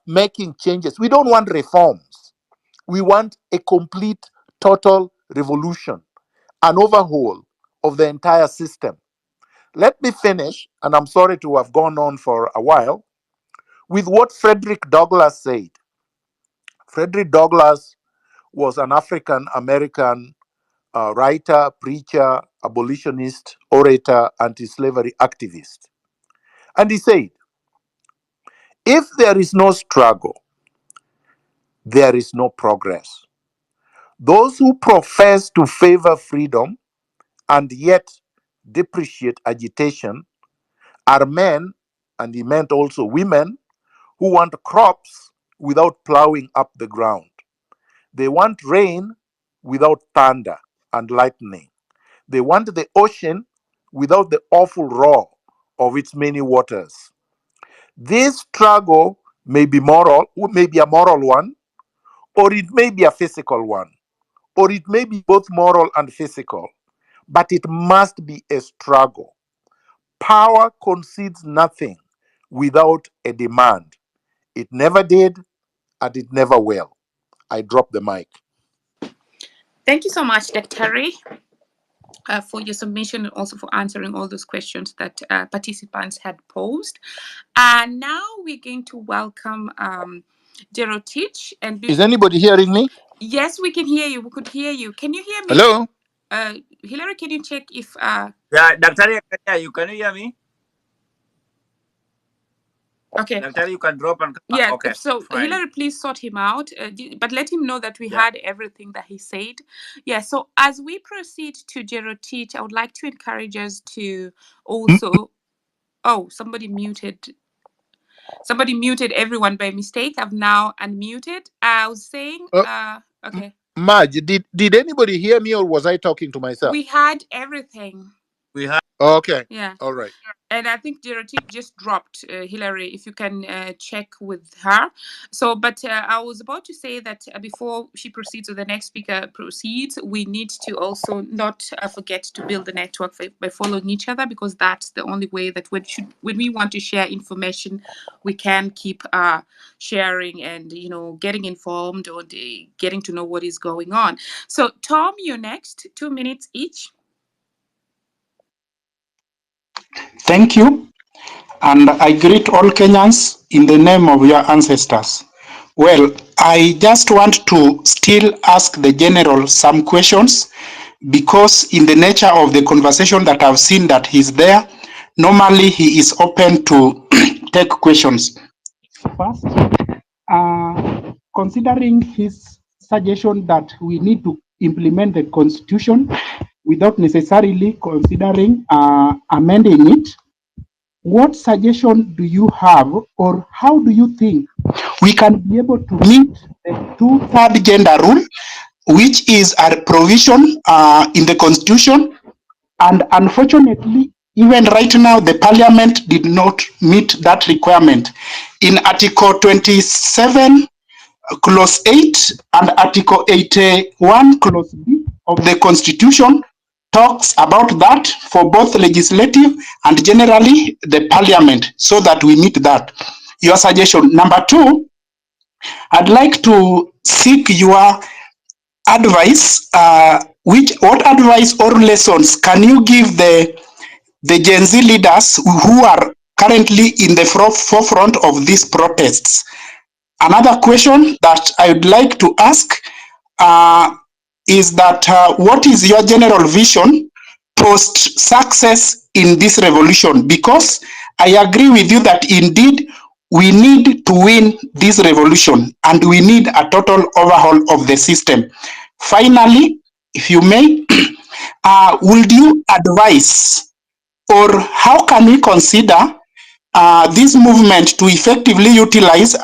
making changes. We don't want reforms. We want a complete, total revolution, an overhaul of the entire system. Let me finish, and I'm sorry to have gone on for a while, with what Frederick Douglass said. Frederick Douglass was an African American writer, preacher, abolitionist, orator, anti-slavery activist. And he said, if there is no struggle, there is no progress. Those who profess to favor freedom and yet depreciate agitation are men, and he meant also women, who want crops without plowing up the ground. They want rain without thunder and lightning. They want the ocean without the awful roar of its many waters. This struggle may be moral, may be a moral one, or it may be a physical one, or it may be both moral and physical, but it must be a struggle. Power concedes nothing without a demand. It never did, and it never will. I drop the mic. Thank you so much, Dr. Ray, for your submission and also for answering all those questions that participants had posed. And now we're going to welcome Jerotich. Is anybody hearing me? Yes, we can hear you. We could hear you. Can you hear me? Hello? Hillary, can you check if... Yeah, Dr. you can you hear me? Okay. Dr. you can drop and come back. Yeah, okay, so fine. Hillary, please sort him out, but let him know that we heard everything that he said. Yeah, so as we proceed to Jerotich, I would like to encourage us to also... Oh, somebody muted everyone by mistake. I've now unmuted. I was saying... okay. Madge, did anybody hear me, or was I talking to myself? We heard everything. We heard. Okay. Yeah. All right. And I think Jerotich just dropped. Hillary, if you can check with her. So, but I was about to say that before she proceeds or the next speaker proceeds, we need to also not forget to build the network by following each other, because that's the only way that when we want to share information, we can keep sharing and, you know, getting informed or getting to know what is going on. So, Tom, you're next. 2 minutes each. Thank you, and I greet all Kenyans in the name of your ancestors. Well, I just want to still ask the general some questions because in the nature of the conversation that I've seen that he's there, normally he is open to take questions. First, considering his suggestion that we need to implement the constitution without necessarily considering amending it, what suggestion do you have, or how do you think we can be able to meet the 2/3 gender rule, which is a provision in the constitution? And unfortunately, even right now, the parliament did not meet that requirement. In Article 27, Clause 8 and Article 81, Clause B of the Constitution talks about that for both legislative and generally the parliament, so that we meet that. Your suggestion. Number two, I'd like to seek your advice. What advice or lessons can you give the Gen Z leaders who are currently in the forefront of these protests? Another question that I would like to ask is that what is your general vision post success in this revolution? Because I agree with you that indeed we need to win this revolution and we need a total overhaul of the system. Finally, if you may, would you advise, or how can we consider this movement to effectively utilize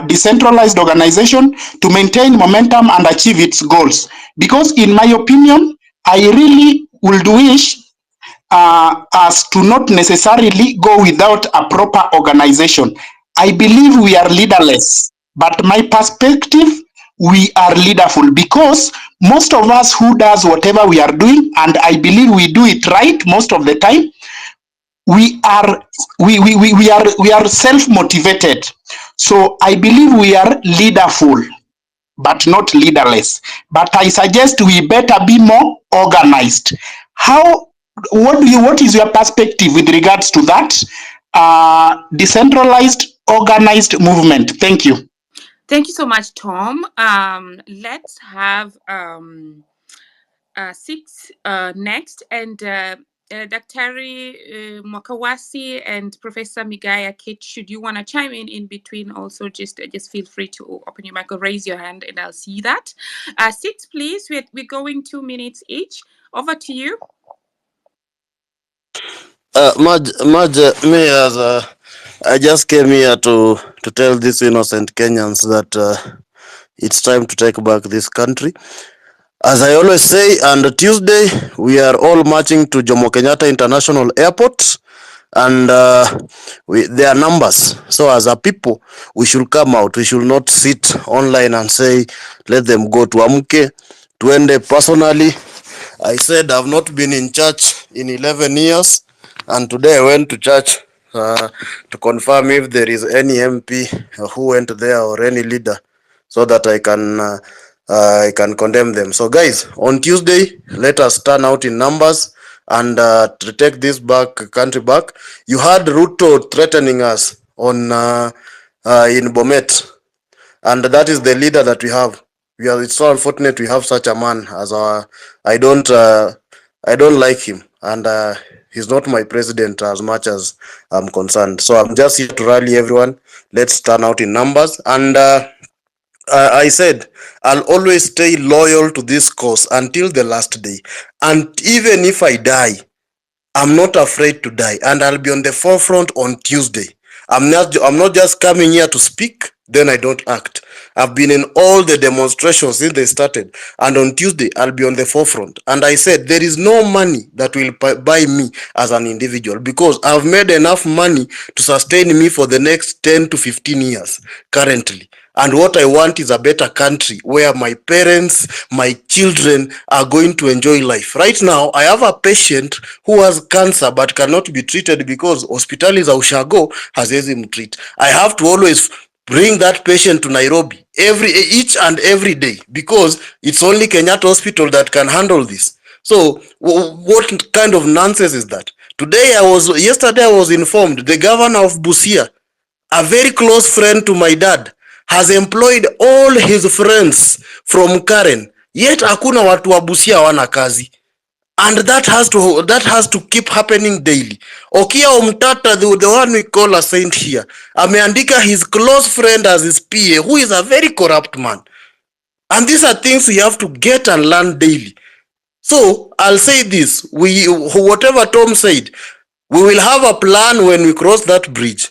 decentralized organization to maintain momentum and achieve its goals? Because in my opinion, I really would wish us to not necessarily go without a proper organization. I believe we are leaderless, but my perspective, we are leaderful, because most of us who does whatever we are doing, and I believe we do it right most of the time, we are self-motivated. So I believe we are leaderful, but not leaderless. But I suggest we better be more organized. What is your perspective with regards to that decentralized, organized movement? Thank you. Thank you so much, Tom. Let's have Six next, and Dr. Mwakawasi and Professor Migaya Kate, should you want to chime in between, also just feel free to open your mic or raise your hand and I'll see that. Six, please. We're going 2 minutes each. Over to you. Me as I just came here to tell these innocent Kenyans that it's time to take back this country. As I always say, on Tuesday, we are all marching to Jomo Kenyatta International Airport, and there are numbers. So as a people, we should come out. We should not sit online and say, let them go to Amuke. Tuende. Personally, I said I've not been in church in 11 years, and today I went to church to confirm if there is any MP who went there or any leader, so that I can condemn them. So guys, on Tuesday, let us turn out in numbers and to take this country back. You had Ruto threatening us on in Bomet, and that is the leader that we have. It's so unfortunate we have such a man as our. I don't like him, and he's not my president as much as I'm concerned. So I'm just here to rally everyone. Let's turn out in numbers, and I said I'll always stay loyal to this cause until the last day, and even if I die, I'm not afraid to die, and I'll be on the forefront on Tuesday. I'm not just coming here to speak, then I don't act. I've been in all the demonstrations since they started, and on Tuesday I'll be on the forefront. And I said there is no money that will buy me as an individual, because I've made enough money to sustain me for the next 10 to 15 years currently. And what I want is a better country where my parents, my children are going to enjoy life. Right now, I have a patient who has cancer but cannot be treated because hospitali za ushago haziwezi mtreat. I have to always bring that patient to Nairobi each and every day, because it's only Kenyatta Hospital that can handle this. So what kind of nonsense is that? Yesterday I was informed the governor of Busia, a very close friend to my dad, has employed all his friends from Karen. yet hakuna watu wa Busia hawana kazi. And that has to keep happening daily. Okia Omtata, the one we call a saint here, ameandika his close friend as his PA, who is a very corrupt man. And these are things we have to get and learn daily. So I'll say this, whatever Tom said, we will have a plan when we cross that bridge.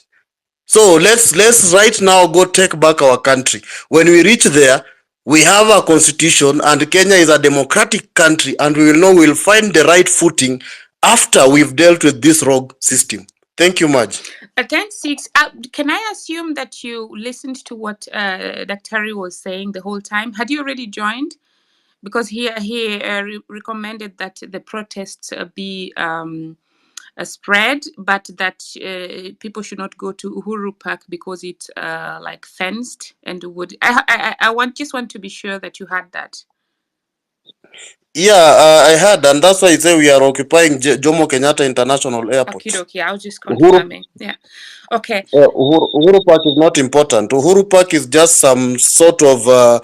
So let's right now go take back our country. When we reach there, we have a constitution and Kenya is a democratic country, and we will know we'll find the right footing after we've dealt with this rogue system. Thank you, Maj. Thanks, Six. Can I assume that you listened to what Dr. Harry was saying the whole time? Had you already joined? Because he recommended that the protests be spread, but that people should not go to Uhuru Park because it's like fenced and would. I just want to be sure that you had that. Yeah, I heard, and that's why I say we are occupying Jomo Kenyatta International Airport. Okay, I was just confirming. Yeah. Okay. Uhuru Park is not important. Uhuru Park is just some sort of a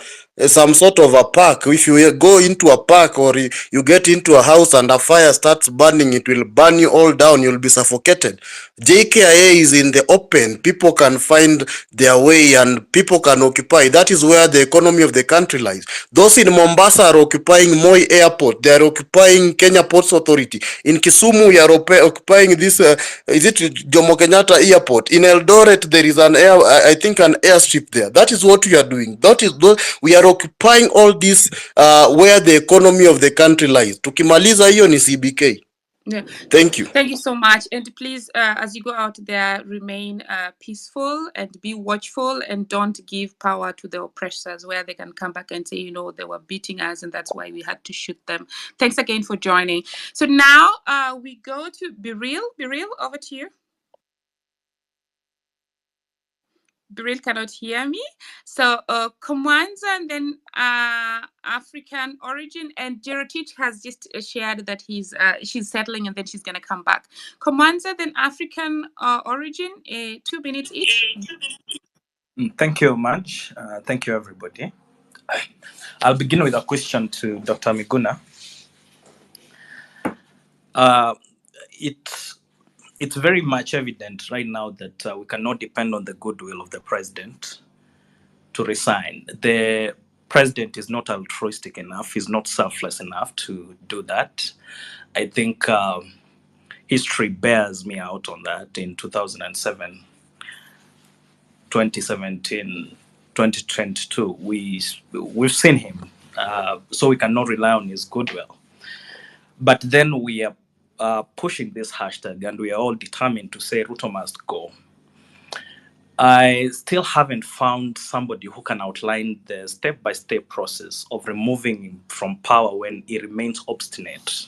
park. If you go into a park or you get into a house and a fire starts burning, it will burn you all down. You'll be suffocated. JKIA is in the open. People can find their way and people can occupy. That is where the economy of the country lies. Those in Mombasa are occupying Moi Airport. They are occupying Kenya Ports Authority. In Kisumu, we are occupying this, is it Jomo Kenyatta Airport? In Eldoret, there is an airstrip there. That is what we are doing. We are occupying all this where the economy of the country lies. Tukimaliza hiyo ni CBK. Yeah. Thank you. Thank you so much. And please, as you go out there, remain peaceful and be watchful and don't give power to the oppressors where they can come back and say, you know, they were beating us and that's why we had to shoot them. Thanks again for joining. So now we go to Biril. Biril, over to you. Biril cannot hear me. So Komwanza and then African origin, and Jerotich has just shared that she's settling and then she's going to come back. Komwanza, then African origin, 2 minutes each. Thank you much. Thank you, everybody. I'll begin with a question to Dr. Miguna. It's very much evident right now that we cannot depend on the goodwill of the president to resign. The president is not altruistic enough, he's not selfless enough to do that. I think history bears me out on that. In 2007, 2017, 2022, we've seen him, so we cannot rely on his goodwill. But then we are pushing this hashtag and we are all determined to say Ruto must go. I still haven't found somebody who can outline the step-by-step process of removing him from power when he remains obstinate.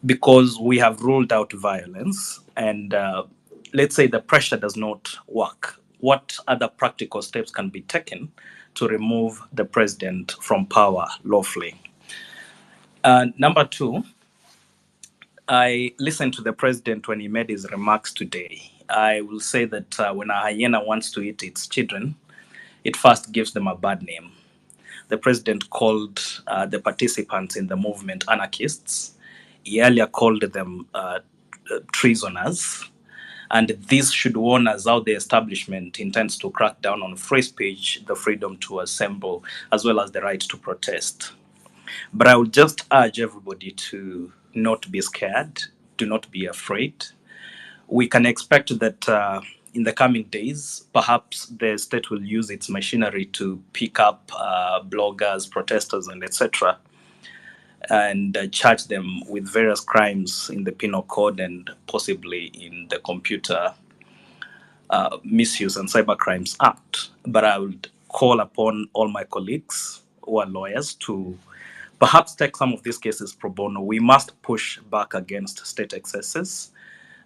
Because we have ruled out violence and let's say the pressure does not work. What other practical steps can be taken to remove the president from power lawfully? Number two, I listened to the president when he made his remarks today. I will say that when a hyena wants to eat its children, it first gives them a bad name. The president called the participants in the movement anarchists. He earlier called them treasoners. And this should warn us how the establishment intends to crack down on free speech, the freedom to assemble, as well as the right to protest. But I would just urge everybody to not be scared, do not be afraid. We can expect that in the coming days, perhaps the state will use its machinery to pick up bloggers, protesters, and etc., and charge them with various crimes in the penal code and possibly in the Computer Misuse and Cybercrimes Act. But I would call upon all my colleagues who are lawyers to perhaps take some of these cases pro bono. We must push back against state excesses.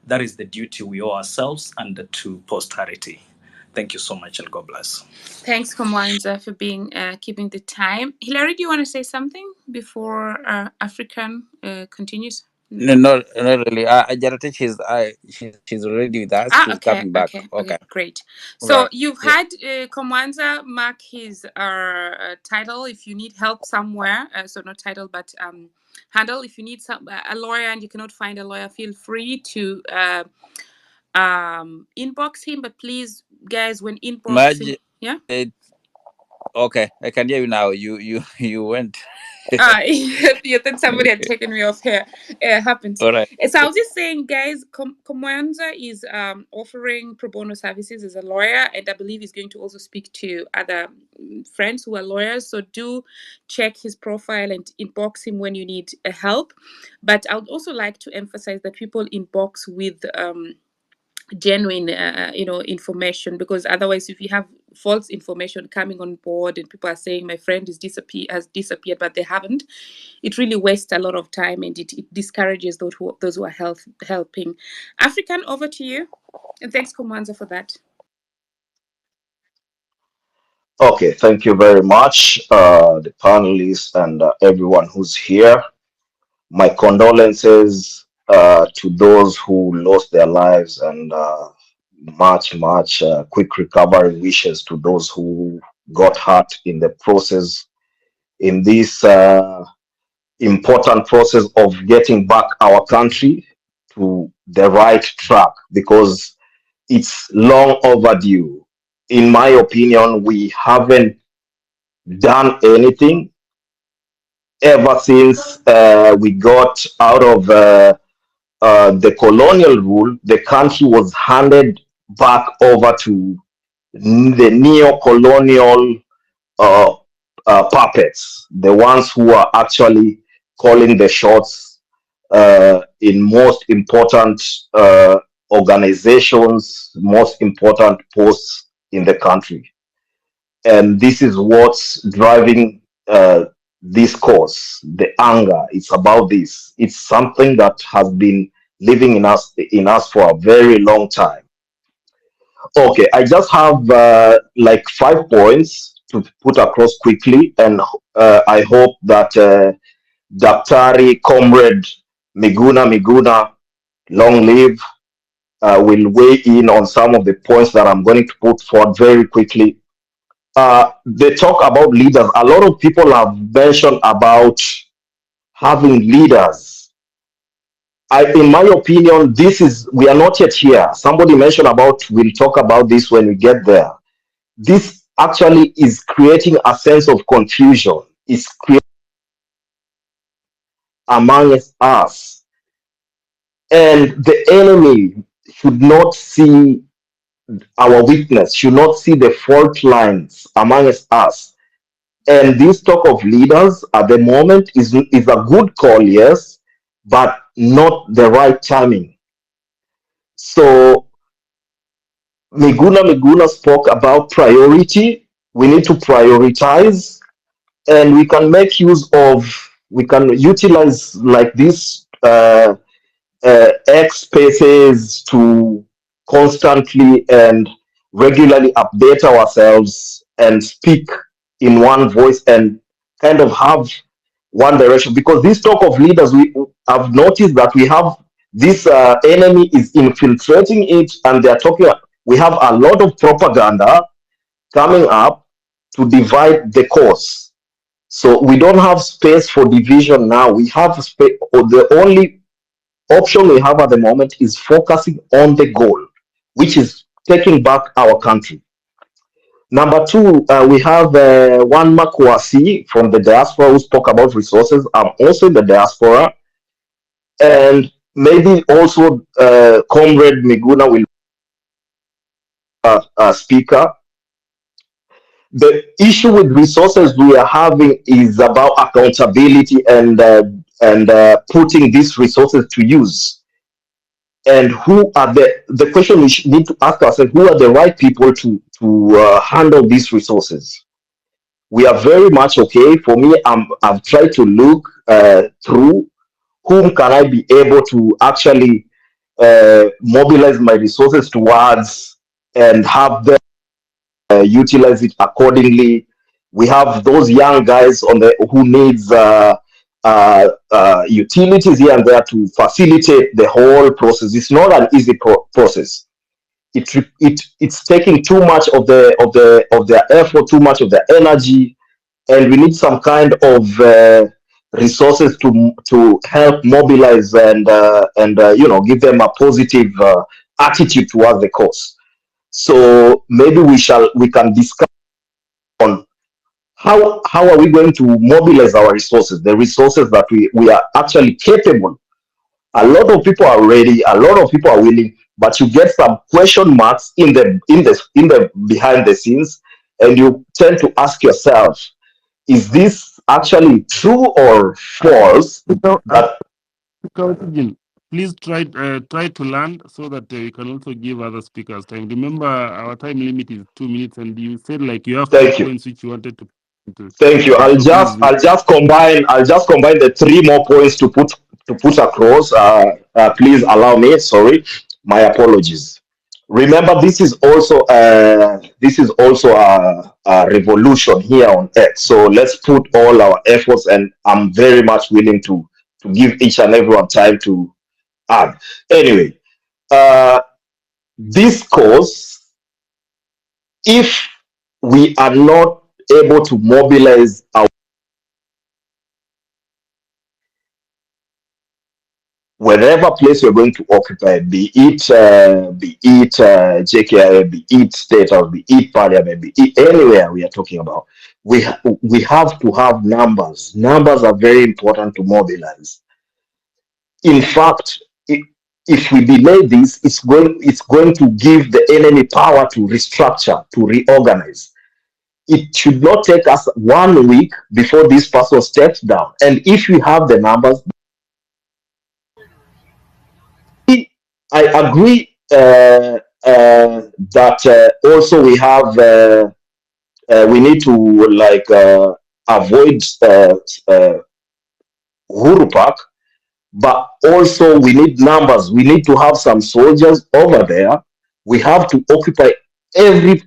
That is the duty we owe ourselves and to posterity. Thank you so much and God bless. Thanks, Komwanza, for keeping the time. Hilary, do you want to say something before African continues? No, not really. Jarate, she's already with us. She's coming back. Okay. Great. So Right. you've Yeah. had Komwanza mark his title if you need help somewhere. So not title, but handle. If you need a lawyer and you cannot find a lawyer, feel free to inbox him. But please, guys, when inboxing, yeah. Okay, I can hear you now. You went. You think somebody had taken me off here. It happens. All right. So I was just saying, guys, Komwanza is offering pro bono services as a lawyer, and I believe he's going to also speak to other friends who are lawyers. So do check his profile and inbox him when you need help. But I would also like to emphasize that people inbox with genuine information, because otherwise if you have false information coming on board and people are saying my friend has disappeared but they haven't, it really wastes a lot of time and it discourages those who are helping. African, over to you, and thanks Komwanza for that. Okay, thank you very much, the panelists and everyone who's here. My condolences to those who lost their lives, and much quick recovery wishes to those who got hurt in the process, in this important process of getting back our country to the right track, because it's long overdue. In my opinion, we haven't done anything ever since we got out of the colonial rule. The country was handed back over to the neo-colonial puppets, the ones who are actually calling the shots in most important organizations, most important posts in the country. And this is what's driving this cause, the anger. It's about this. It's something that has been living in us for a very long time. Okay, I just have like 5 points to put across quickly, and I hope that Daktari Comrade Miguna, long live, will weigh in on some of the points that I'm going to put forward very quickly. They talk about leaders. A lot of people have mentioned about having leaders. In my opinion, we are not yet here. Somebody mentioned about, we'll talk about this when we get there. This actually is creating a sense of confusion. It's creating among us. And the enemy should not see our weakness, should not see the fault lines amongst us. And this talk of leaders at the moment is a good call, yes, but not the right timing. So Miguna spoke about priority. We need to prioritize, and we can make use of, we can utilize like this X spaces to constantly and regularly update ourselves and speak in one voice and kind of have one direction. Because this talk of leaders, we have noticed that we have this enemy is infiltrating it, and they're talking. We have a lot of propaganda coming up to divide the cause. So we don't have space for division now. We have space. The only option we have at the moment is focusing on the goal, which is taking back our country. Number 2, we have one Makwasi from the diaspora who spoke about resources. I'm also in the diaspora, and maybe also Comrade Miguna will speaker. The issue with resources we are having is about accountability and putting these resources to use. And who are the question we need to ask ourselves: who are the right people to handle these resources? We are very much okay. For me, I've tried to look through whom can I be able to actually mobilize my resources towards and have them utilize it accordingly. We have those young guys who needs utilities here and there to facilitate the whole process. It's not an easy process. It's taking too much of their effort, too much of their energy, and we need some kind of resources to help mobilize and give them a positive attitude towards the cause. So maybe we can discuss on how are we going to mobilize our resources, the resources that we are actually capable. A lot of people are ready, a lot of people are willing, but you get some question marks in the behind the scenes, and you tend to ask yourself, is this actually true or false? That Please try to land so that you can also give other speakers time. Remember, our time limit is 2 minutes, and you said like you have Thank two you. points which you wanted to. Thank you. I'll just combine the 3 more points to put across. Please allow me. Sorry, my apologies. Remember, this is also a revolution here on Earth. So let's put all our efforts, and I'm very much willing to give each and everyone time to add. Anyway, this cause, if we are not able to mobilize our wherever place we're going to occupy, be it JKIA, be it Statehouse, be it Parliament, be it anywhere we are talking about, we have to have numbers. Numbers are very important to mobilize. In fact, if we delay this, it's going to give the enemy power to restructure, to reorganize. It should not take us 1 week before this person steps down. And if we have the numbers, I agree that also we need to avoid Uhuru Park, but also we need numbers. We need to have some soldiers over there. We have to occupy every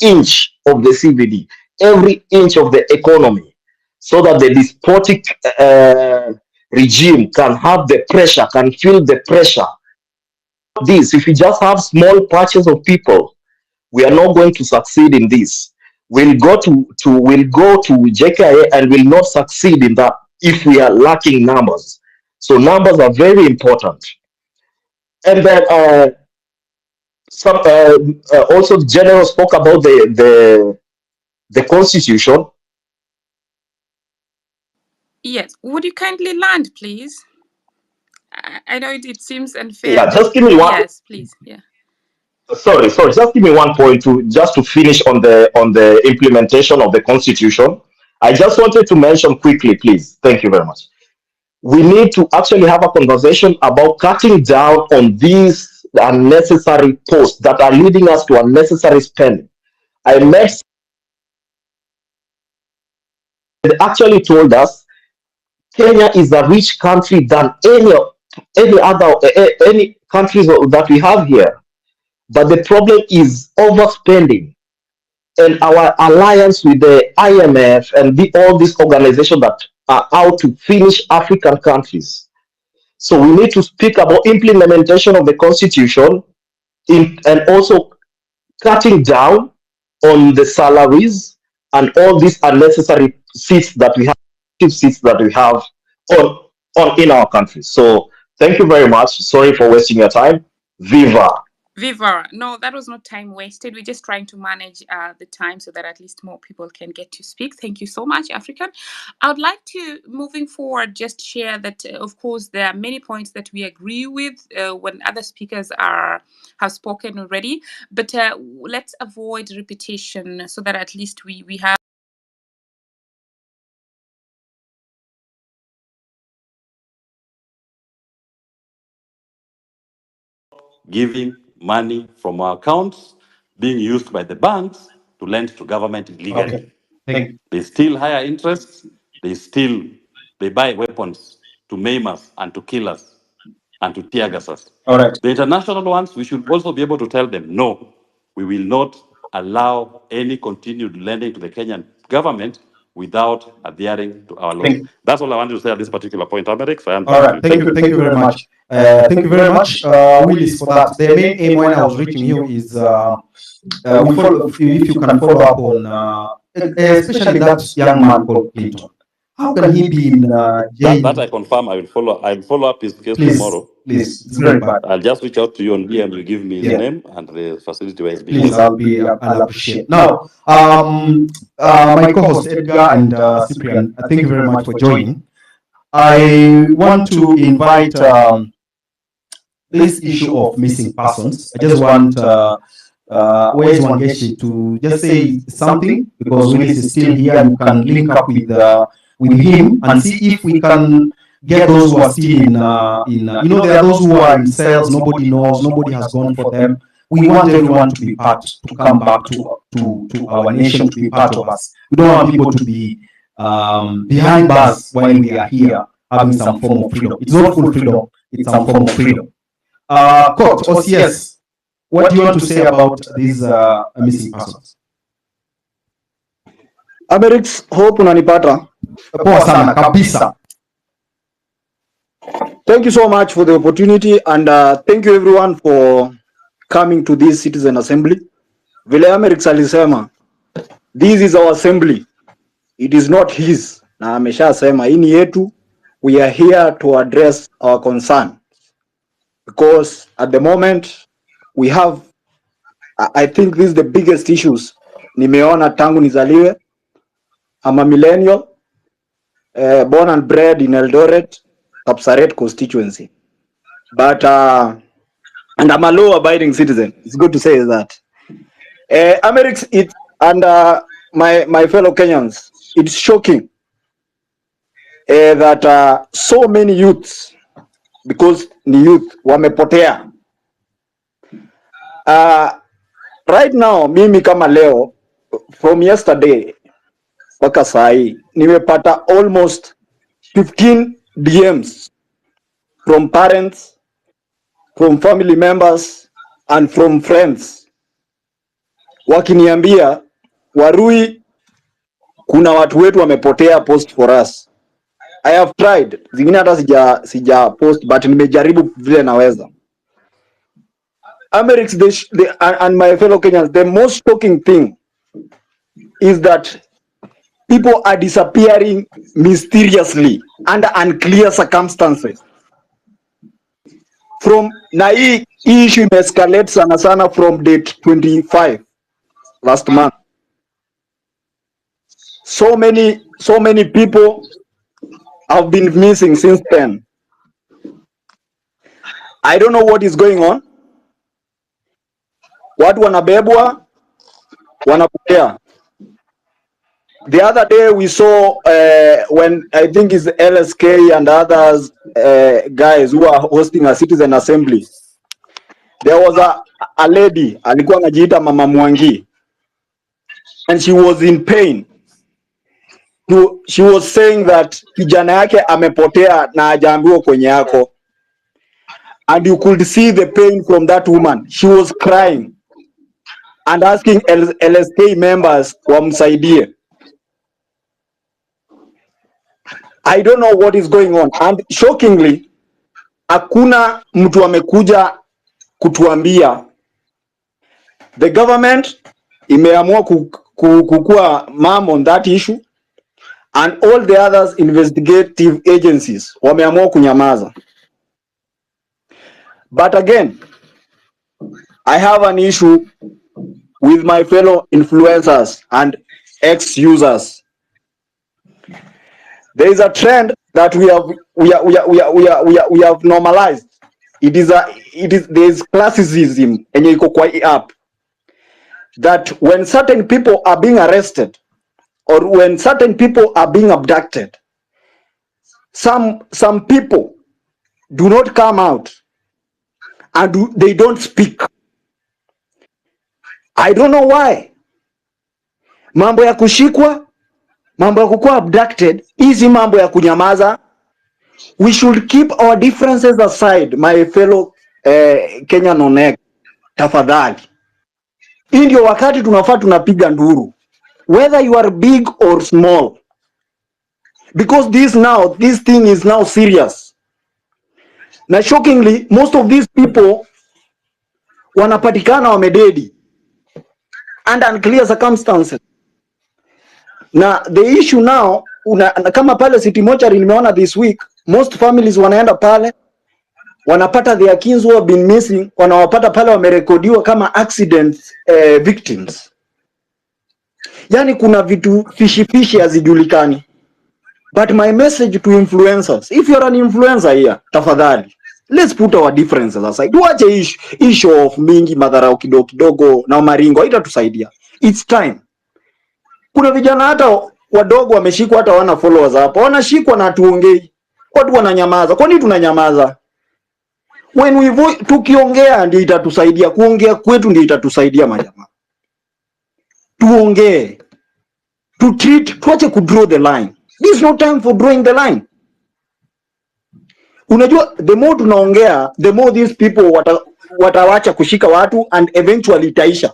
inch of the CBD, every inch of the economy, so that the despotic regime can have the pressure, can feel the pressure. This, if we just have small patches of people, we are not going to succeed in this. We'll go to JKIA and will not succeed in that if we are lacking numbers. So numbers are very important. And then also the general spoke about the constitution. Yes. Would you kindly land, please? I know it seems unfair. Yeah, just give me one. Yes, please. Yeah. Sorry. Just give me 1 point to finish on the implementation of the constitution. I just wanted to mention quickly, please. Thank you very much. We need to actually have a conversation about cutting down on these unnecessary posts that are leading us to unnecessary spending. I met they actually told us Kenya is a rich country than any countries that we have here. But the problem is overspending and our alliance with the IMF and all these organizations that are out to finish African countries. So we need to speak about implementation of the constitution and also cutting down on the salaries and all these unnecessary seats that we have on in our country. So thank you very much. Sorry for wasting your time. Viva. Viva. No, that was not time wasted. We're just trying to manage the time so that at least more people can get to speak. Thank you so much, African. I would like to, moving forward, just share that, of course, there are many points that we agree with when other speakers have spoken already. But let's avoid repetition so that at least we have giving money from our accounts being used by the banks to lend to government illegally. Okay. Thank you. They steal higher interests, they buy weapons to maim us and to kill us and to tear gas us. All right. The international ones, we should also be able to tell them, no, we will not allow any continued lending to the Kenyan government without adhering to our laws. That's all I wanted to say at this particular point. Amerix, I am all right. Thank you very much. Thank you very much, Willis, for that. The main aim when I was reaching you is we follow, if you can follow up on especially that young man called Clinton. How can he be in jail? That I confirm. I will follow up his case tomorrow. Please, it's very bad. I'll just reach out to you on DM. You give me his name and the facility where he's being. Please, I'll appreciate. Now, my co-host Edgar and Cyprian, thank you very much for joining. I want to invite this issue of missing persons. I just want Wes Wangeshi to just say something, because Willis is still here. You can link up with him and see if we can get those who are still in there are those who are in cells, nobody knows, nobody has gone for them. We want everyone to be part, to come back to our nation, to be part of us. We don't want people to be behind bars while we are here having some form of freedom. It's not full freedom, it's some form of freedom. Court, OCS, what do you want to say about these missing persons? Amerix, hope unanipata. Poa sana kabisa. Thank you so much for the opportunity, and thank you everyone for coming to this citizen assembly. Vile Amerix alisema, this is our assembly. It is not his. Na amesha sema hii ni yetu. We are here to address our concern, because at the moment we have, I think this is the biggest issues nimeona tangu nizaliwe. I'm a millennial, born and bred in Eldoret, Kapsaret constituency. But, and I'm a law-abiding citizen. It's good to say that. Amerix, and my fellow Kenyans, it's shocking that so many youths, because the youth wamepotea. Right now, mimi kama leo, from yesterday, mpaka sahi, nimepata almost 15 DMs from parents, from family members, and from friends. Wakiniambia, Warui, kuna watu wetu wamepotea, post for us. I have tried. Zingine hata sija post, but nimejaribu vile naweza. Amerix, and my fellow Kenyans, the most shocking thing is that people are disappearing mysteriously under unclear circumstances. From na hii issue escalate sana from date 25 last month. So many people have been missing since then. I don't know what is going on. Watu wanabebwa, wanapotea. The other day we saw when I think it's LSK and others guys who are hosting a citizen assembly. There was a lady, alikuwa anajiita Mama Mwangi, and she was in pain. She was saying that kijana yake amepotea na hajaambiwa kwenye yako. And you could see the pain from that woman. She was crying and asking LSK members wamsaidie. I don't know what is going on, and shockingly, hakuna mtu amekuja kutuambia. The government imeamua kukua mom on that issue, and all the others investigative agencies wameamua kunyamaza. But again, I have an issue with my fellow influencers and ex-users. There is a trend that we have normalized. There is classism enye iko kwa app, that when certain people are being arrested or when certain people are being abducted, some people do not come out and they don't speak. I don't know why. Mambo ya kushikwa, mambo ya kukuwa abducted, hizi mambo ya kunyamaza. We should keep our differences aside, my fellow Kenyan onek, tafadhali. Hii ndio wakati tunafaa tunapiga nduru. Whether you are big or small, because this thing is now serious. Na shockingly, most of these people wanapatikana wamededi under unclear circumstances. Na the issue now, kama pale City Mortuary nimeona this week, most families wanaenda pale wanapata their kins who have been missing, wanawapata pale wamerekodiwa kama accident victims. Yani kuna vitu fishi hazijulikani. But my message to influencers, if you're an influencer here, tafadhali, let's put our differences aside. Tuache issue of mingi madharau kidogo na maringo, haitatusaidia. It's time. Kuna vijana hata wadogo wameshikwa hata wana followers hapo. Wanashikwa na tuongei. Watu wananyamaza. Kwa nini tunanyamaza? When we tukiongea ndio itatusaidia. Kuongea kwetu ndio itatusaidia majamaa. Tuongee. Tuache kudraw the line. This is no time for drawing the line. Unajua, the more tunaongea, the more these people watawacha kushika watu and eventually itaisha.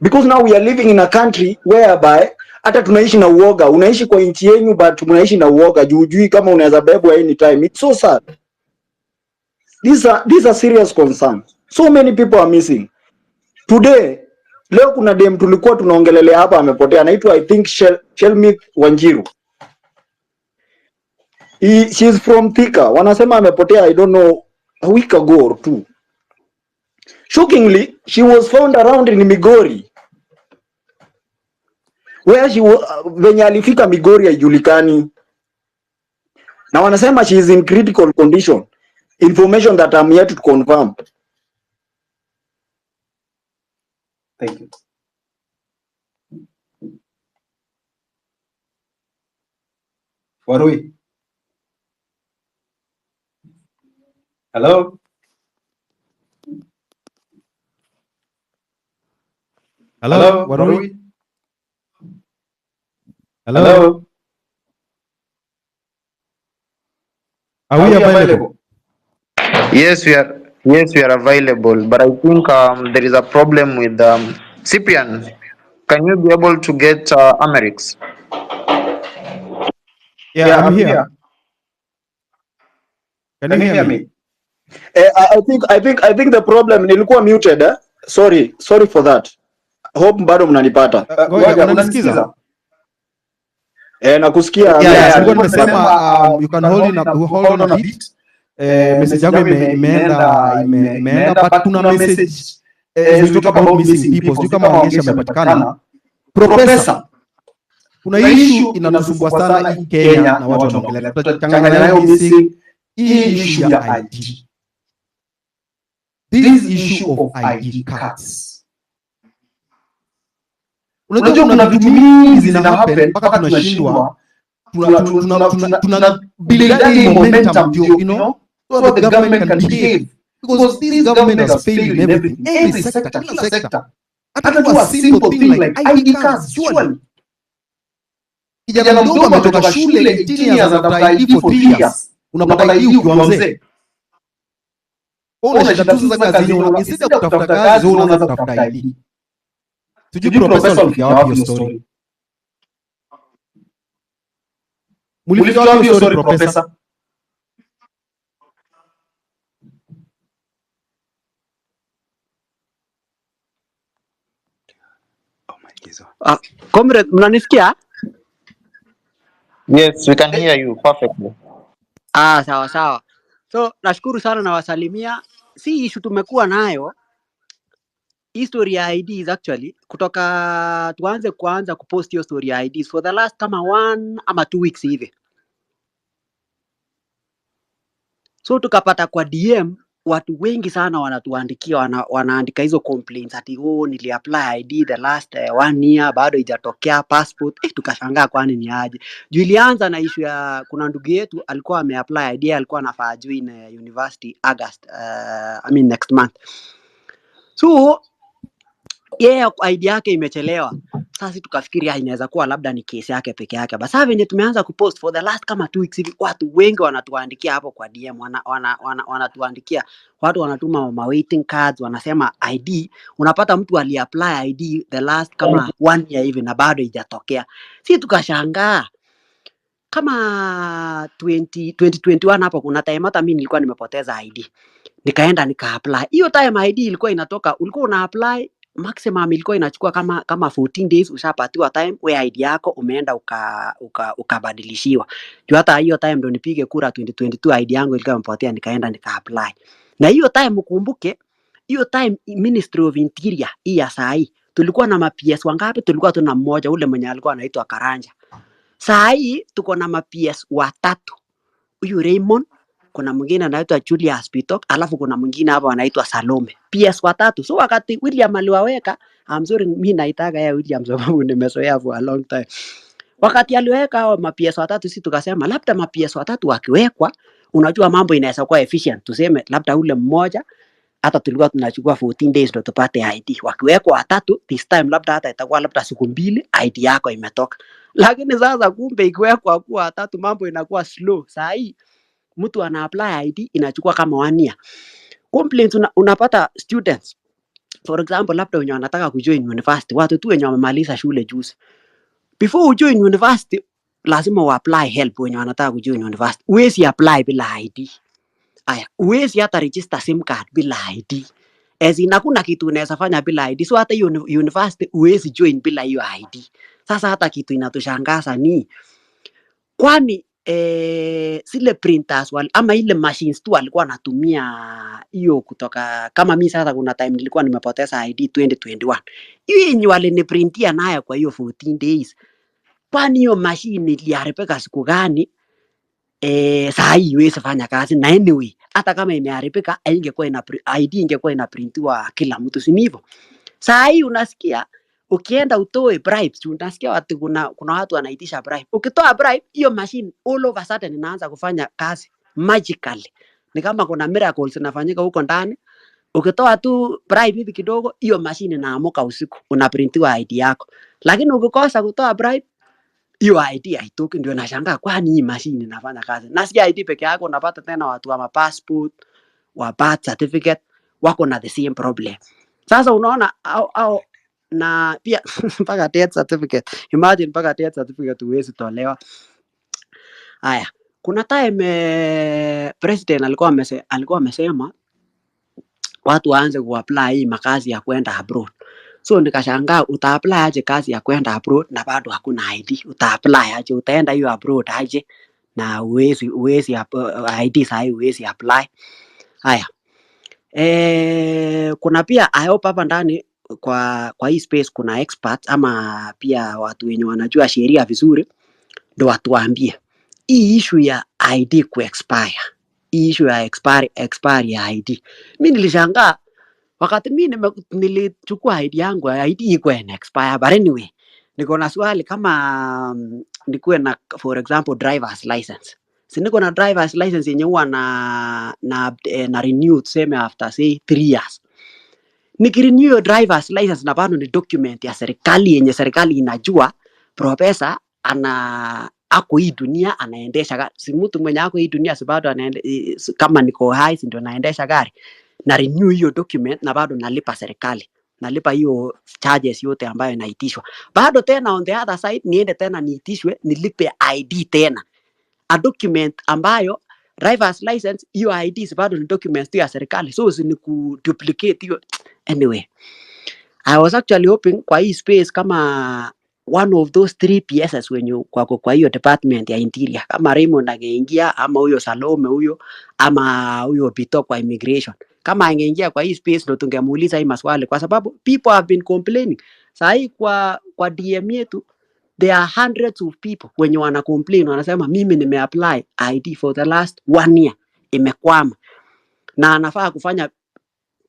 Because now we are living in a country whereby hata tunaishi na uoga. Unaishi kwa nchi yenu but tunaishi na uoga. Jujui kama unaweza bebwa anytime. It's so sad. These are serious concerns. So many people are missing. Today, leo kuna dem tulikuwa tunaongelelea hapa amepotea. Anaitwa I think Shelmith Wanjiru. She's from Thika. Wanasema amepotea, I don't know, a week ago or two. Shockingly, she was found around in Migori. Where she was, venye alifika Migori haijulikani. Na wanasema she is in critical condition. Information that I'm yet to confirm. Thank you. Warui. Hello. Hello, Warui. Hello. Are we available? Yes, we are. Yes, we are available. But I think there is a problem with Cyprian. Can you be able to get Amerix? Yeah, I'm here. Can you hear me? I think the problem nilikuwa muted. Sorry for that. Hope bado mnanipata. Ngoja, unanisikiza? Nakusikia. Nilikuwa nimesema you can hold on a bit. Message yangu imeenda but kuna message as we talk about missing people. Sio kama wangesha amepatikana. Professor, kuna issue inatusumbua sana hii Kenya na watu wanaongelea. Tutachanganya nayo missing hii issue ya ID. This issue of ID cards. Unajua kuna vitu mingi zina happen mpaka tunashindwa tuna build momentum to, you know, so the government can behave, because this government has failed in every sector, kila sector. Hata tu a simple thing like ID cards, surely. Kijana mdogo ametoka shule 18 years after ID for 3 years. Unapata ID ukiwa mzee. Ona shida tu za kazi hiyo, ungesida kutafuta kazi wewe unaanza kutafuta ID. Sijui professor ya wapi hiyo story. Mulifika wapi hiyo story professor? Comrade, mnanisikia? Yes, we can hear you perfectly. Sawa. So, nashukuru sana na wasalimia. Si issue tumekuwa nayo. History ya IDs actually kutoka tuanze kuanza kupost hiyo story ya IDs for the last kama 1 ama 2 weeks hivi. So tukapata kwa DM watu wengi sana wanatuandikia wanaandika hizo complaints ati niliapply ID the last 1 year bado haijatokea passport. Tukashangaa kwani ni aje. Juu ilianza na issue ya kuna ndugu yetu alikuwa ameapply ID, alikuwa anafaa join university August next month. So ID yake imechelewa. Sasa tukafikiria inaweza kuwa labda ni kesi yake peke yake. Basi venye tumeanza kupost for the last kama 2 weeks hivi, watu wengi wanatuandikia hapo kwa DM, wanatuandikia, watu wanatuma waiting cards, wanasema ID, unapata mtu aliapply ID the last kama 1 year hivi na bado haijatokea. Sisi tukashangaa. kama 2021 hapo kuna time hata mimi nilikuwa nimepoteza ID. Nikaenda nika-apply. Hiyo time ID ilikuwa inatoka, ulikuwa una-apply maximum ilikuwa inachukua kama 14 days ushapatiwa time we ID yako umeenda ukabadilishiwa. Juu hata hiyo time ndo nipige kura 2022 ID yangu ilikuwa imepotea nikaenda nika-apply. Na hiyo time ukumbuke, hiyo time Ministry of Interior hii ya saa hii tulikuwa na ma-PS wangapi? Tulikuwa tu na mmoja ule mwenye alikuwa anaitwa Karanja. Saa hii tuko na ma-PS watatu. Huyu Raymond, kuna mwingine anaitwa Julius Pitok, alafu kuna mwingine hapa anaitwa Salome. PS watatu. So wakati William aliwaweka, I'm sorry mimi naitaga ya William sababu nimezoea for a long time. Wakati aliweka hao ma-PS watatu sisi tukasema labda ma-PS watatu wakiwekwa, unajua mambo inaweza kuwa efficient. Tuseme labda ule mmoja hata tulikuwa tunachukua 14 days ndo tupate ID. Wakiwekwa watatu, this time labda hata itakuwa labda siku 2 ID yako imetoka. Lakini sasa kumbe ikiwekwa kwa watatu mambo inakuwa slow. Saa hii mtu ana apply ID inachukua kama 1 year. Complaints unapata students. For example, labda wenye wanataka kujoin university, watu tu wenye wamemaliza shule juzi. Before ujoin university, lazima uapply help wenye wanataka kujoin university. Huwezi apply bila ID. Aya, huwezi hata register SIM card bila ID. Hakuna kitu unaweza fanya bila ID. So hata hiyo university huwezi join bila hiyo ID. Sasa hata kitu inatushangaza ni kwani zile printers ama ile machines tu walikuwa wanatumia hiyo kutoka kama mimi sasa kuna time nilikuwa nimepoteza ID 2021. Hiyo yenye waliniprintia nayo kwa hiyo 14 days. Kwani hiyo machine iliharibika siku gani? Saa hii huwezi fanya kazi na anyway hata kama imeharibika ingekuwa ID ingekuwa inaprintiwa kila mtu, si hivyo? Saa hii unasikia ukienda utoe bribes, unasikia watu kuna watu wanaitisha bribe. Ukitoa bribe hiyo machine all of a sudden inaanza kufanya kazi magically. Ni kama kuna miracles zinafanyika huko ndani. Ukitoa tu bribe hivi kidogo hiyo machine inaamuka usiku unaprintiwa ID yako. Lakini ukikosa kutoa bribe hiyo ID haitoki. Ndio nashangaa kwani hii machine inafanya kazi. Na si ID peke yake, unapata tena watu wa passport, wa birth certificate wako na the same problem. Sasa unaona au na pia mpaka death certificate. Imagine mpaka death certificate huwezi tolewa. Haya, kuna time president alikuwa amesema watu waanze kuapply hii makazi ya kwenda abroad. So nikashangaa utaapply aje kazi ya kwenda abroad na bado hakuna ID? Utaapply aje? Utaenda hiyo abroad aje? Na uwezi ID sahi uwezi apply. Haya. Kuna pia I hope hapa ndani kwa hii space kuna experts ama pia watu wenye wanajua sheria vizuri ndio watuambie hii issue ya ID kuexpire. Hii issue ya expire ya ID. Mimi nilishangaa wakati mimi nilichukua ID yangu, ID iko ina expire. But anyway, niko na swali kama nikuwe na for example driver's license. Si niko na driver's license yenye huwa na renew tuseme after say 3 years. Nikirenew driver's license na bado ni document ya serikali yenye serikali inajua profesa ako hii dunia anaendesha gari. Si mtu mwenye ako hii dunia si bado kama niko hai si ndio naendesha gari. Na renew hiyo document na bado nalipa serikali. Nalipa hiyo charges yote ambayo inaitishwa. Bado tena on the other side niende tena niitishwe nilipe ID tena. A document ambayo driver's license hiyo ID bado ni documents ya serikali. So ni kuduplicate hiyo. Anyway, I was actually hoping kwa hii space kama one of those 3 PSs wenye kwa hiyo department ya interior kama Raymond angeingia ama huyo Salome huyo ama huyo Pito kwa immigration, kama angeingia kwa hii space ndo tungemuuliza hii maswali kwa sababu people have been complaining. Sahi kwa DM yetu there are hundreds of people wenye wana complain, wanasema mimi nimeapply ID for the last 1 year imekwama na anafaa kufanya.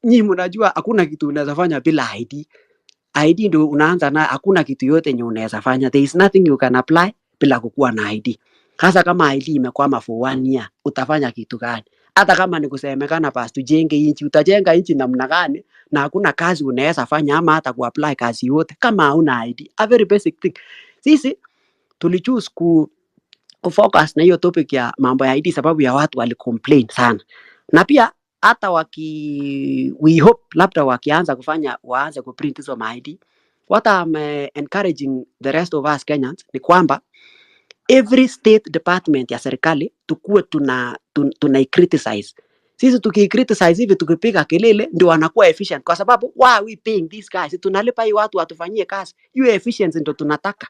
Nyinyi mnajua hakuna kitu unaweza fanya bila ID. ID ndio unaanza na hakuna kitu yote yenye unaweza fanya. There is nothing you can apply bila kukuwa na ID. Hasa kama ID imekwama for 1 year, utafanya kitu gani? Hata kama ni kusemekana basi tujenge inchi, utajenga inchi namna gani na hakuna kazi unaweza fanya ama hata kuapply kazi yote kama hauna ID. A very basic thing. Sisi tulichoose kufocus na hiyo topic ya mambo ya ID sababu ya watu walicomplain sana. Na pia hata we hope labda wakianza kufanya waanze kuprint hizo ID. What I'm encouraging the rest of us Kenyans ni kwamba every state department ya serikali tukuwe tuna criticize. Sisi tukicriticize hivi tukipiga kelele ndio wanakuwa efficient, kwa sababu why are we paying these guys? Tunalipa hii watu watufanyie kazi. Hiyo efficiency ndio tunataka.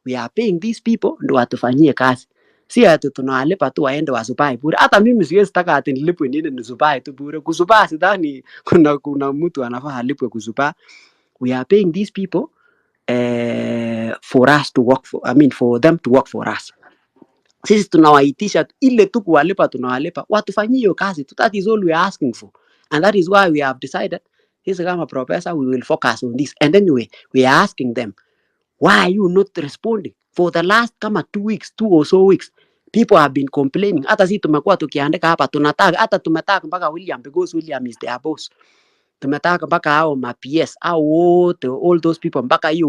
We are paying these people ndio watufanyie kazi. Si ati tunawalipa tu waende wasubai bure. Hata mimi siwezi taka ati nilipwe nini nisubai tu bure. Kusubai sidhani kuna mtu anafaa alipwe kusubai. We are paying these people for us to work for, I mean for them to work for us. Sisi tunawaitisha ile tu kuwalipa, tunawalipa watufanyie hiyo kazi. That is all we are asking for, and that is why we have decided sisi kama professor we will focus on this. And anyway, we are asking them, why are you not responding? For the last kama 2 weeks, 2 or so weeks, people have been complaining. Hata sisi tumekuwa tukiandika hapa, tunataka hata tumetaka mpaka William, because William is their boss. Tumetaka mpaka hao ma PS au wote, all those people, mpaka hiyo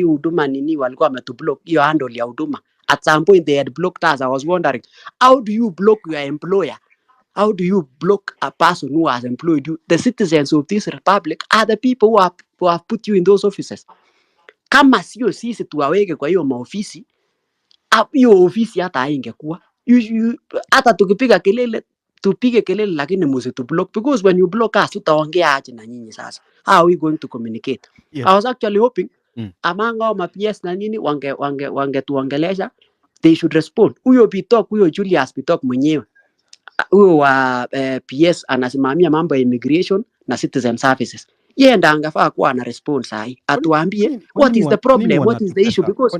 huduma nini walikuwa wametublock hiyo handle ya huduma. At some point they had blocked us. I was wondering, how do you block your employer? How do you block a person who has employed you? The citizens of this republic are the people who have put you in those offices. Kama sio sisi tuwaweke kwa hiyo maofisi, hiyo ofisi hata haingekuwa. Hata tukipiga kelele, tupige kelele, lakini msitublock, because when you block us tutaongea aje na nyinyi sasa? How are we going to communicate? Yeah. I was actually hoping among all my PS na nini wangetuongelesha, they should respond. Huyo Bitok, huyo Julius Bitok mwenyewe, huyo wa PS anasimamia mambo ya immigration na citizen services, yeye ndo angefaa kuwa ana respond sahi, atuambie what is the problem, what is the issue, because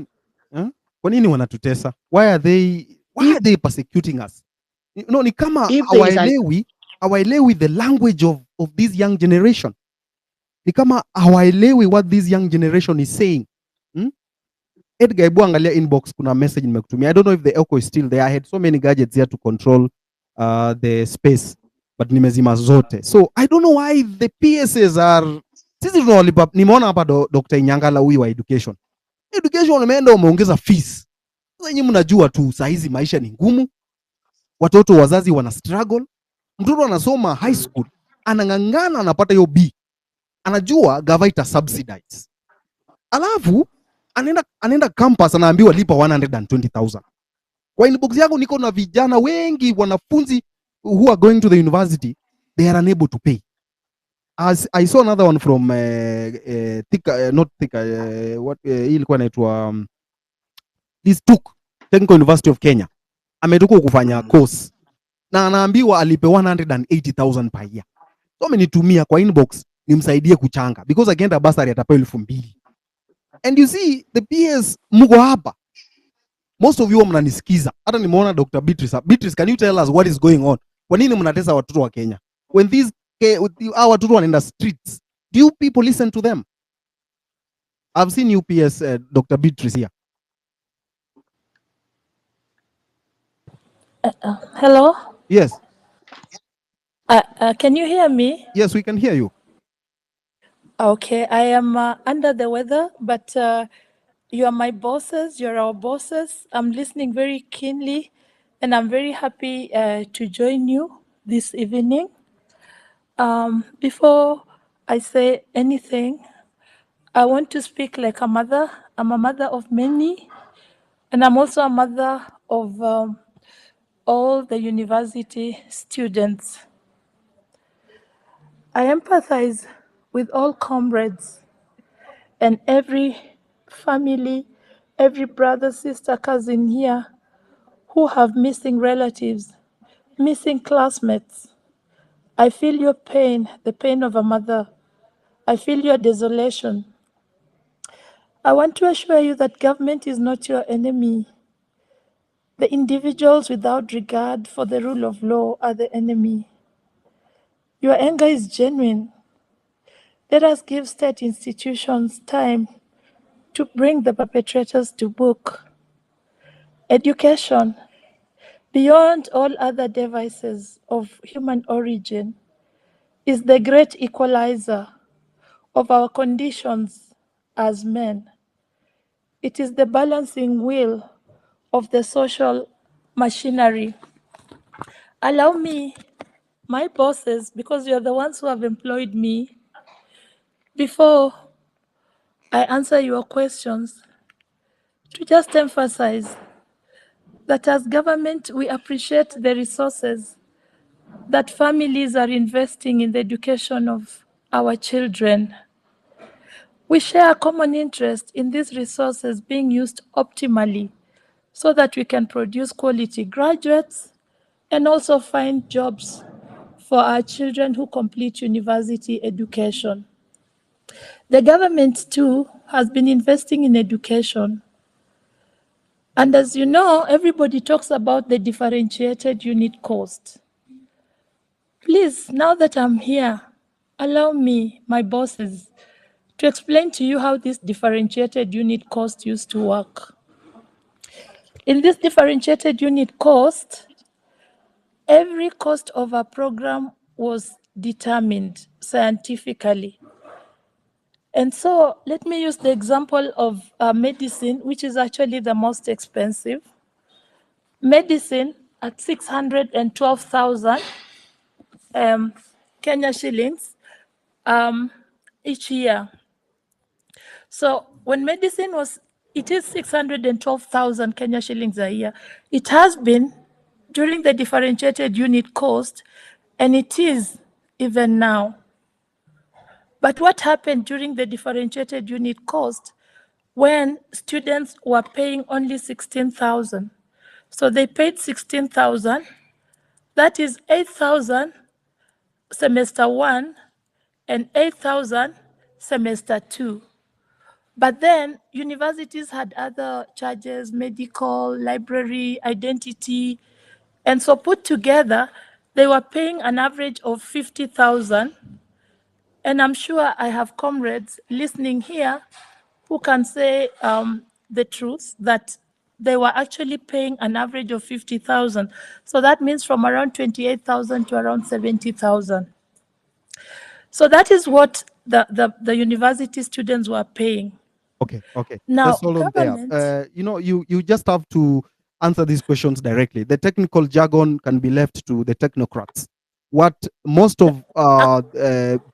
kwa nini wanatutesa? Why are they persecuting us? No, ni kama hawaelewi the language of this young generation. Ni kama hawaelewi what this young generation is saying. Edgar, hebu angalia inbox, kuna message nimekutumia. I don't know if the echo is still there. I had so many gadgets here to control the space, but nimezima zote. So I don't know why the PSs are, sisi tunawalipa. Nimeona hapa Dr. Inyangala huyu wa education umeenda umeongeza fees. Sasa nyinyi mnajua tu saa hizi maisha ni ngumu, watoto wazazi wana struggle. Mtoto anasoma high school, anang'ang'ana, anapata hiyo B, anajua gava ita subsidize, alafu anaenda campus anaambiwa lipa 120,000. Kwa inbox yangu niko na vijana wengi, wanafunzi who are going to the university, they are unable to pay. As I saw another one from ilikuwa inaitwa this Technical University of Kenya. Ametoka kufanya course na anaambiwa alipe 180,000 per year. So amenitumia kwa inbox nimsaidie kuchanga, because again basari atapewa 2,000. And you see the PS mko hapa, most of you mnanisikiza. Hata nimeona Dr. Beatrice, can you tell us what is going on? Kwa nini mnatesa watoto wa Kenya? When these our watoto wanaenda streets, do you people listen to them? I've seen you PS Dr. Beatrice here. Hello? Yes. Can you hear me? Yes, we can hear you. Okay, I am under the weather, but you are my bosses, you're our bosses. I'm listening very keenly, and I'm very happy to join you this evening. Before I say anything, I want to speak like a mother. I'm a mother of many, and I'm also a mother of all the university students. I empathize with all comrades and every family, every brother, sister, cousin here who have missing relatives, missing classmates. I feel your pain, the pain of a mother. I feel your desolation. I want to assure you that government is not your enemy. The individuals without regard for the rule of law are the enemy. Your anger is genuine. Let us give state institutions time to bring the perpetrators to book. Education, beyond all other devices of human origin, is the great equalizer of our conditions as men. It is the balancing wheel of the social machinery. Allow me, my bosses, because you're the ones who have employed me, before I answer your questions, to just emphasize that as government, we appreciate the resources that families are investing in the education of our children. We share a common interest in these resources being used optimally so that we can produce quality graduates and also find jobs for our children who complete university education. The government, too, has been investing in education. And as you know, everybody talks about the differentiated unit cost. Please, now that I'm here, allow me, my bosses, to explain to you how this differentiated unit cost used to work. In this differentiated unit cost, every cost of a program was determined scientifically. And so let me use the example of medicine, which is actually the most expensive. Medicine at 612,000 Kenya shillings each year. So when medicine was, it is 612,000 Kenya shillings a year. It has been during the differentiated unit cost, and it is even now. But what happened during the differentiated unit cost when students were paying only 16,000? So they paid 16,000, that is 8,000 semester 1 and 8,000 semester 2. But then universities had other charges, medical, library, identity, and so put together, they were paying an average of 50,000. And I'm sure I have comrades listening here who can say the truth that they were actually paying an average of 50,000. So that means from around 28,000 to around 70,000. So that is what the university students were paying. Okay. Now, Let's hold on there. government, You just have to answer these questions directly. The technical jargon can be left to the technocrats. What most of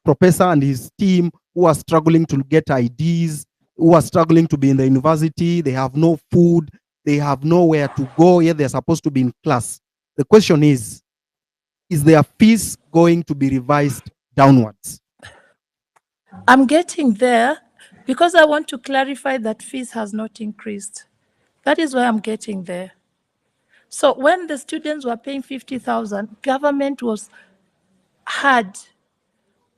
Professor and his team who are struggling to get IDs, who are struggling to be in the university, they have no food, they have nowhere to go, yet they're supposed to be in class. The question is their fees going to be revised downwards? I'm getting there because I want to clarify that fees has not increased. That is why I'm getting there. So when the students were paying 50,000, government was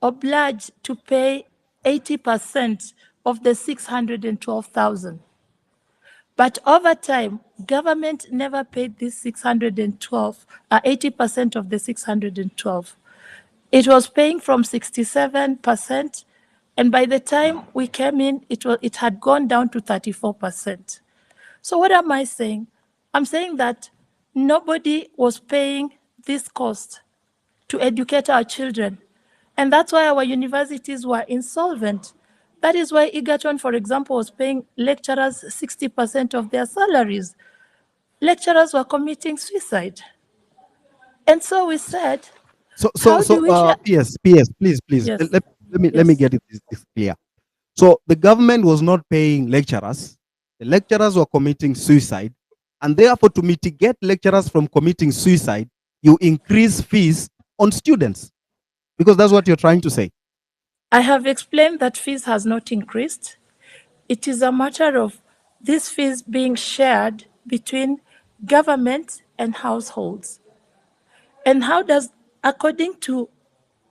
obliged to pay 80% of the 612,000. But over time, government never paid this 612, 80% of the 612. It was paying from 67%, and by the time we came in, it had gone down to 34%. So what am I saying? I'm saying that nobody was paying this cost to educate our children. And that's why our universities were insolvent. That is why Egerton, for example, was paying lecturers 60% of their salaries. Lecturers were committing suicide. And so we said, PS, please, Yes. let me get this clear. So the government was not paying lecturers. The lecturers were committing suicide. And therefore, to mitigate lecturers from committing suicide, you increase fees on students. Because that's what you're trying to say. I have explained that fees has not increased. It is a matter of these fees being shared between government and households. And how does, according to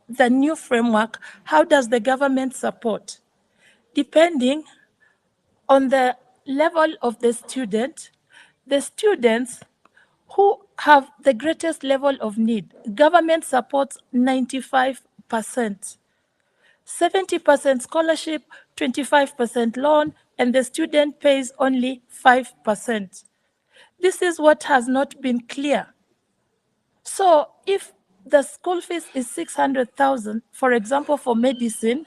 the new framework, how does the government support? Depending on the level of the students who have the greatest level of need, government supports 95%. 70% scholarship, 25% loan, and the student pays only 5%. This is what has not been clear. So if the school fees is 600,000, for example, for medicine,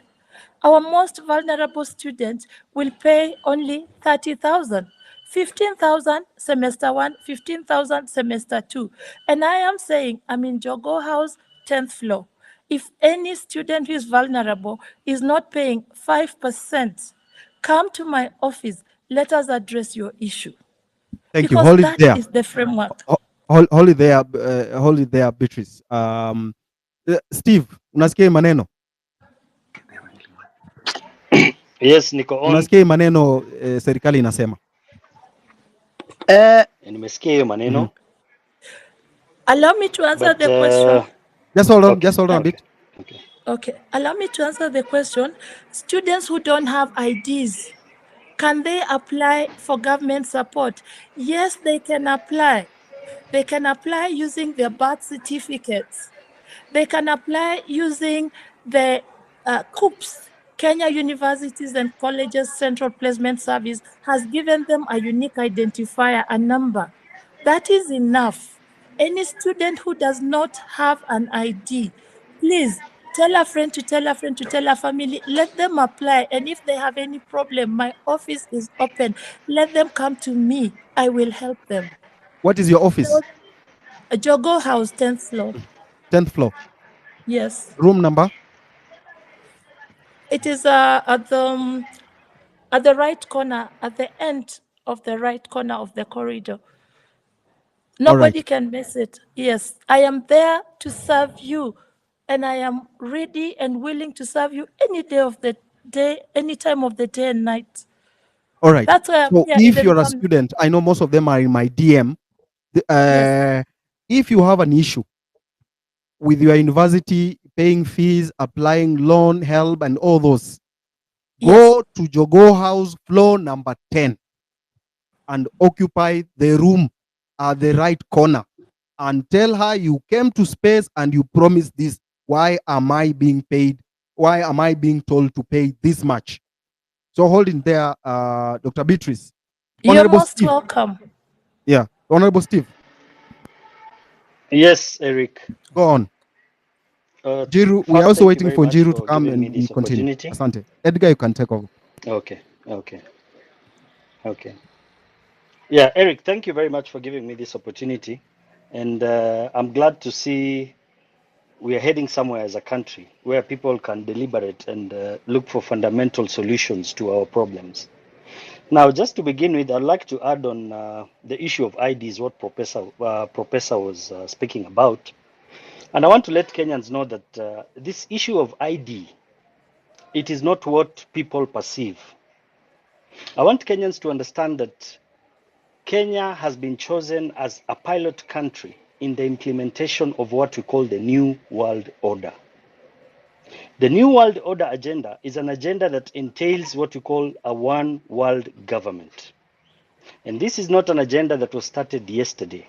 our most vulnerable students will pay only 30,000. 15,000 semester 1, 15,000 semester 2. And I am saying, I'm in Jogo House, 10th floor. If any student who is vulnerable is not paying 5%, come to my office. Let us address your issue. Thank you. because Hold it that there. is the framework. Hold it there. Hold it there, Beatrice. Steve, unasikia hii maneno? Yes, niko on. Unasikia hii maneno serikali inasema? Nimesikia hiyo maneno. Allow me to answer But, the question. Just hold on. okay, Just hold on a bit. Okay, allow me to answer the question. Students who don't have IDs, can they apply for government support? Yes, they can apply. They can apply using their birth certificates. They can apply using the CUPS, Kenya Universities and Colleges Central Placement Service has given them a unique identifier, a number. That is enough. Any student who does not have an ID, please tell a friend to tell a friend to tell a family, let them apply. And if they have any problem, my office is open. Let them come to me. I will help them. What is your office? Jogo House, 10th floor. 10th floor. Yes. Room number? It is at the right corner, at the end of the right corner of the corridor. Nobody can miss it. Yes, I am there to serve you, and I am ready and willing to serve you any day of the day, any time of the day and night. All right. That's why I'm So here. if Even you're if a I'm student, I know most of them are in my DM. Yes. If you have an issue with your university, paying fees, applying loan, help, and all those, go to Jogo House, floor number 10, and occupy the room at the right corner. And tell her you came to space and you promised this. Why am I being paid? Why am I being told to pay this much? So hold in there, Dr. Beatrice. You're Honorable most Steve. welcome. Yeah, Honorable Steve. Yes, Eric. Go on. Jiru, we are First, also thank you waiting very for much Jiru to for come giving me and we this continue. opportunity. Asante. Edgar, you can take over. Okay, okay, okay. Yeah, Eric, thank you very much for giving me this opportunity. And I'm glad to see we are heading somewhere as a country where people can deliberate and look for fundamental solutions to our problems. Now, just to begin with, I'd like to add on the issue of IDs, what Professor was speaking about. And I want to let Kenyans know that this issue of ID, it is not what people perceive. I want Kenyans to understand that Kenya has been chosen as a pilot country in the implementation of what we call the New World Order. The New World Order agenda is an agenda that entails what we call a one world government. And this is not an agenda that was started yesterday.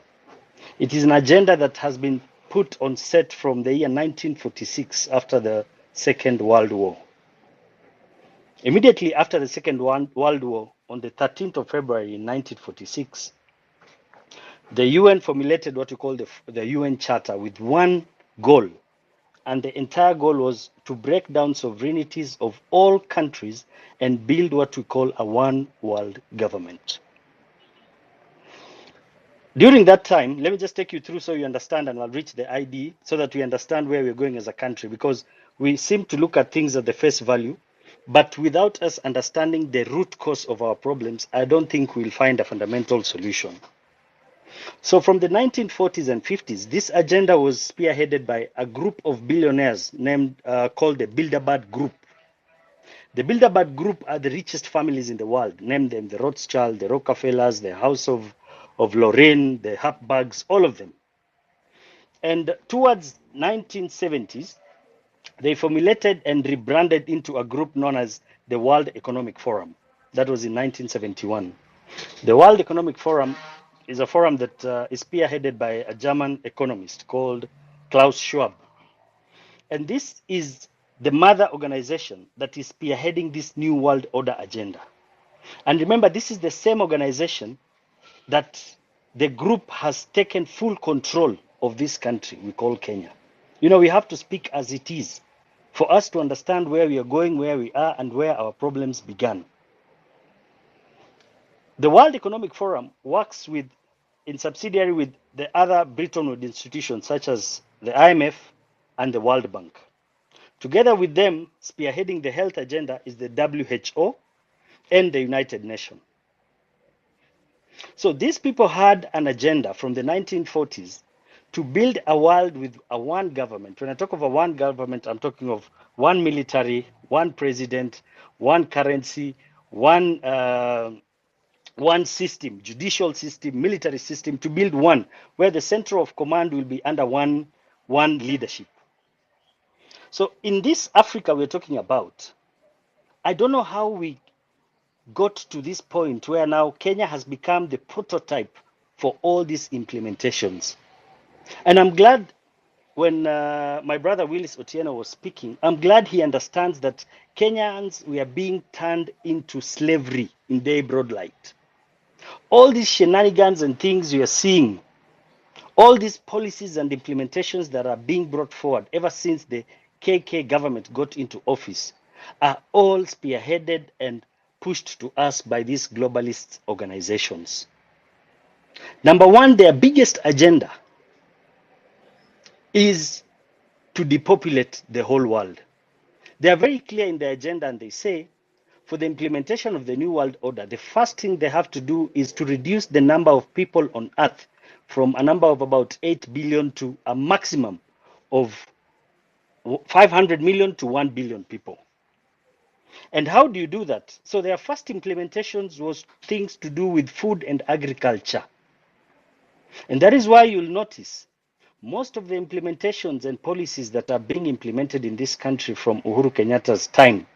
It is an agenda that has been put on set from the year 1946 after the Second World War. Immediately after the Second World War, on the 13th of February in 1946, the UN formulated what we call the UN Charter with one goal. And the entire goal was to break down sovereignties of all countries and build what we call a one world government. During that time, let me just take you through so you understand, and I'll reach the ID so that we understand where we're going as a country, because we seem to look at things at the face value, but without us understanding the root cause of our problems, I don't think we'll find a fundamental solution. So from the 1940s and 50s, this agenda was spearheaded by a group of billionaires named called the Bilderberg Group. The Bilderberg Group are the richest families in the world. Name them the Rothschild, the Rockefellers, the House of Lorraine, the Habsburgs, all of them. And towards 1970s, they formulated and rebranded into a group known as the World Economic Forum. That was in 1971. The World Economic Forum is a forum that is spearheaded by a German economist called Klaus Schwab. And this is the mother organization that is spearheading this New World Order agenda. And remember, this is the same organization that the group has taken full control of this country we call Kenya. You know, we have to speak as it is for us to understand where we are going, where we are, and where our problems began. The World Economic Forum works in subsidiary with the other Bretton Woods institutions such as the IMF and the World Bank. Together with them, spearheading the health agenda is the WHO and the United Nations. So these people had an agenda from the 1940s to build a world with a one government. When I talk of a one government, I'm talking of one military, one president, one currency, one system, judicial system, military system, to build one, where the center of command will be under one leadership. So in this Africa we're talking about, I don't know how we got to this point where now Kenya has become the prototype for all these implementations. And I'm glad when my brother Willis Otieno was speaking, I'm glad he understands that Kenyans, we are being turned into slavery in day broad light. All these shenanigans and things you are seeing, all these policies and implementations that are being brought forward ever since the KK government got into office are all spearheaded and pushed to us by these globalist organizations. Number one, their biggest agenda is to depopulate the whole world. They are very clear in their agenda, and they say for the implementation of the New World Order, the first thing they have to do is to reduce the number of people on Earth from a number of about 8 billion to a maximum of 500 million to 1 billion people. And how do you do that? So their first implementations was things to do with food and agriculture. And that is why you'll notice most of the implementations and policies that are being implemented in this country from Uhuru Kenyatta's time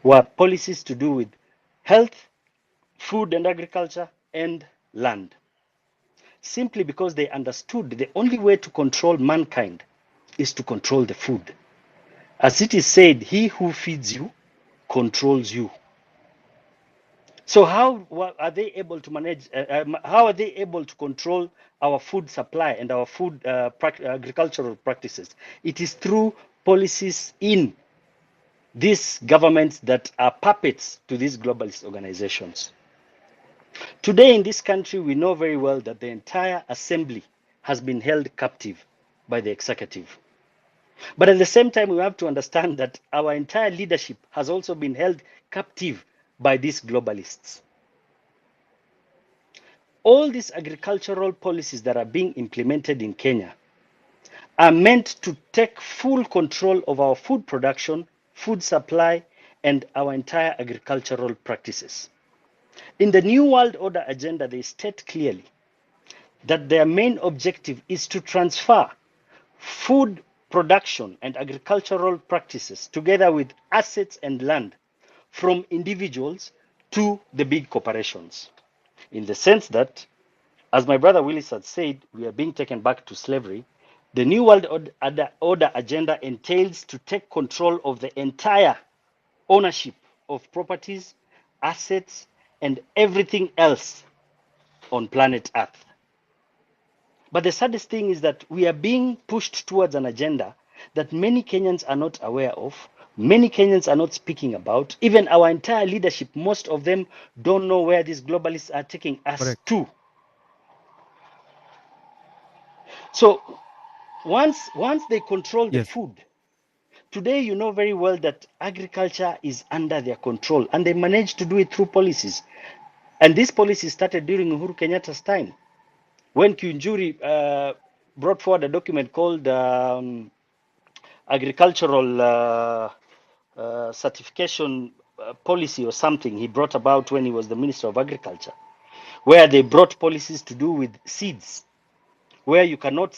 were policies to do with health, food and agriculture, and land. Simply because they understood the only way to control mankind is to control the food. As it is said, he who feeds you controls you. So how are they able to manage, how are they able to control our food supply and our food agricultural practices? It is through policies in these governments that are puppets to these globalist organizations. Today in this country, we know very well that the entire assembly has been held captive by the executive. But at the same time, we have to understand that our entire leadership has also been held captive by these globalists. All these agricultural policies that are being implemented in Kenya are meant to take full control of our food production, food supply, and our entire agricultural practices. In the New World Order agenda, they state clearly that their main objective is to transfer food production and agricultural practices together with assets and land from individuals to the big corporations. In the sense that, as my brother Willis had said, we are being taken back to slavery. The New World Order agenda entails to take control of the entire ownership of properties, assets, and everything else on planet Earth. But the saddest thing is that we are being pushed towards an agenda that many Kenyans are not aware of, many Kenyans are not speaking about. Even our entire leadership, most of them don't know where these globalists are taking us to. So once they control the food, today you know very well that agriculture is under their control, and they managed to do it through policies. And this policy started during Uhuru Kenyatta's time, when Kunjuri brought forward a document called agricultural certification policy or something he brought about when he was the Minister of Agriculture, where they brought policies to do with seeds, where you cannot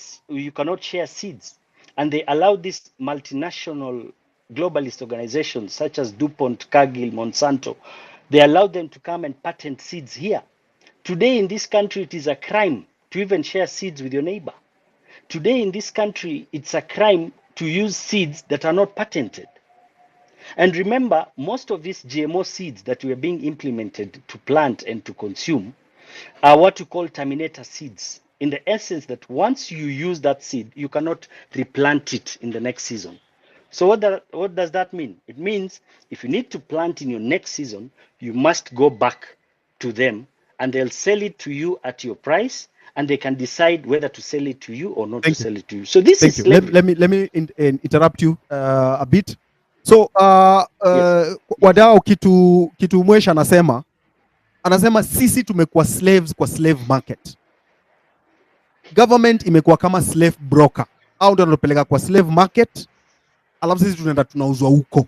share seeds, and they allowed these multinational globalist organizations such as DuPont, Cargill, Monsanto, they allowed them to come and patent seeds here. Today in this country, it is a crime to even share seeds with your neighbor. Today in this country, it's a crime to use seeds that are not patented. And remember, most of these GMO seeds that were being implemented to plant and to consume are what you call terminator seeds. In the essence that once you use that seed, you cannot replant it in the next season. So what does that mean? It means if you need to plant in your next season, you must go back to them and they'll sell it to you at your price, and they can decide whether to sell it to you or not to sell it to you. So this is slavery. Let me interrupt you a bit. So wadau kitu Mwesh anasema Anasema sisi tumekuwa slaves kwa slave market. Government imekuwa kama slave broker. Au ndio wanapeleka kwa slave market, alafu sisi tunaenda tunauzwa huko.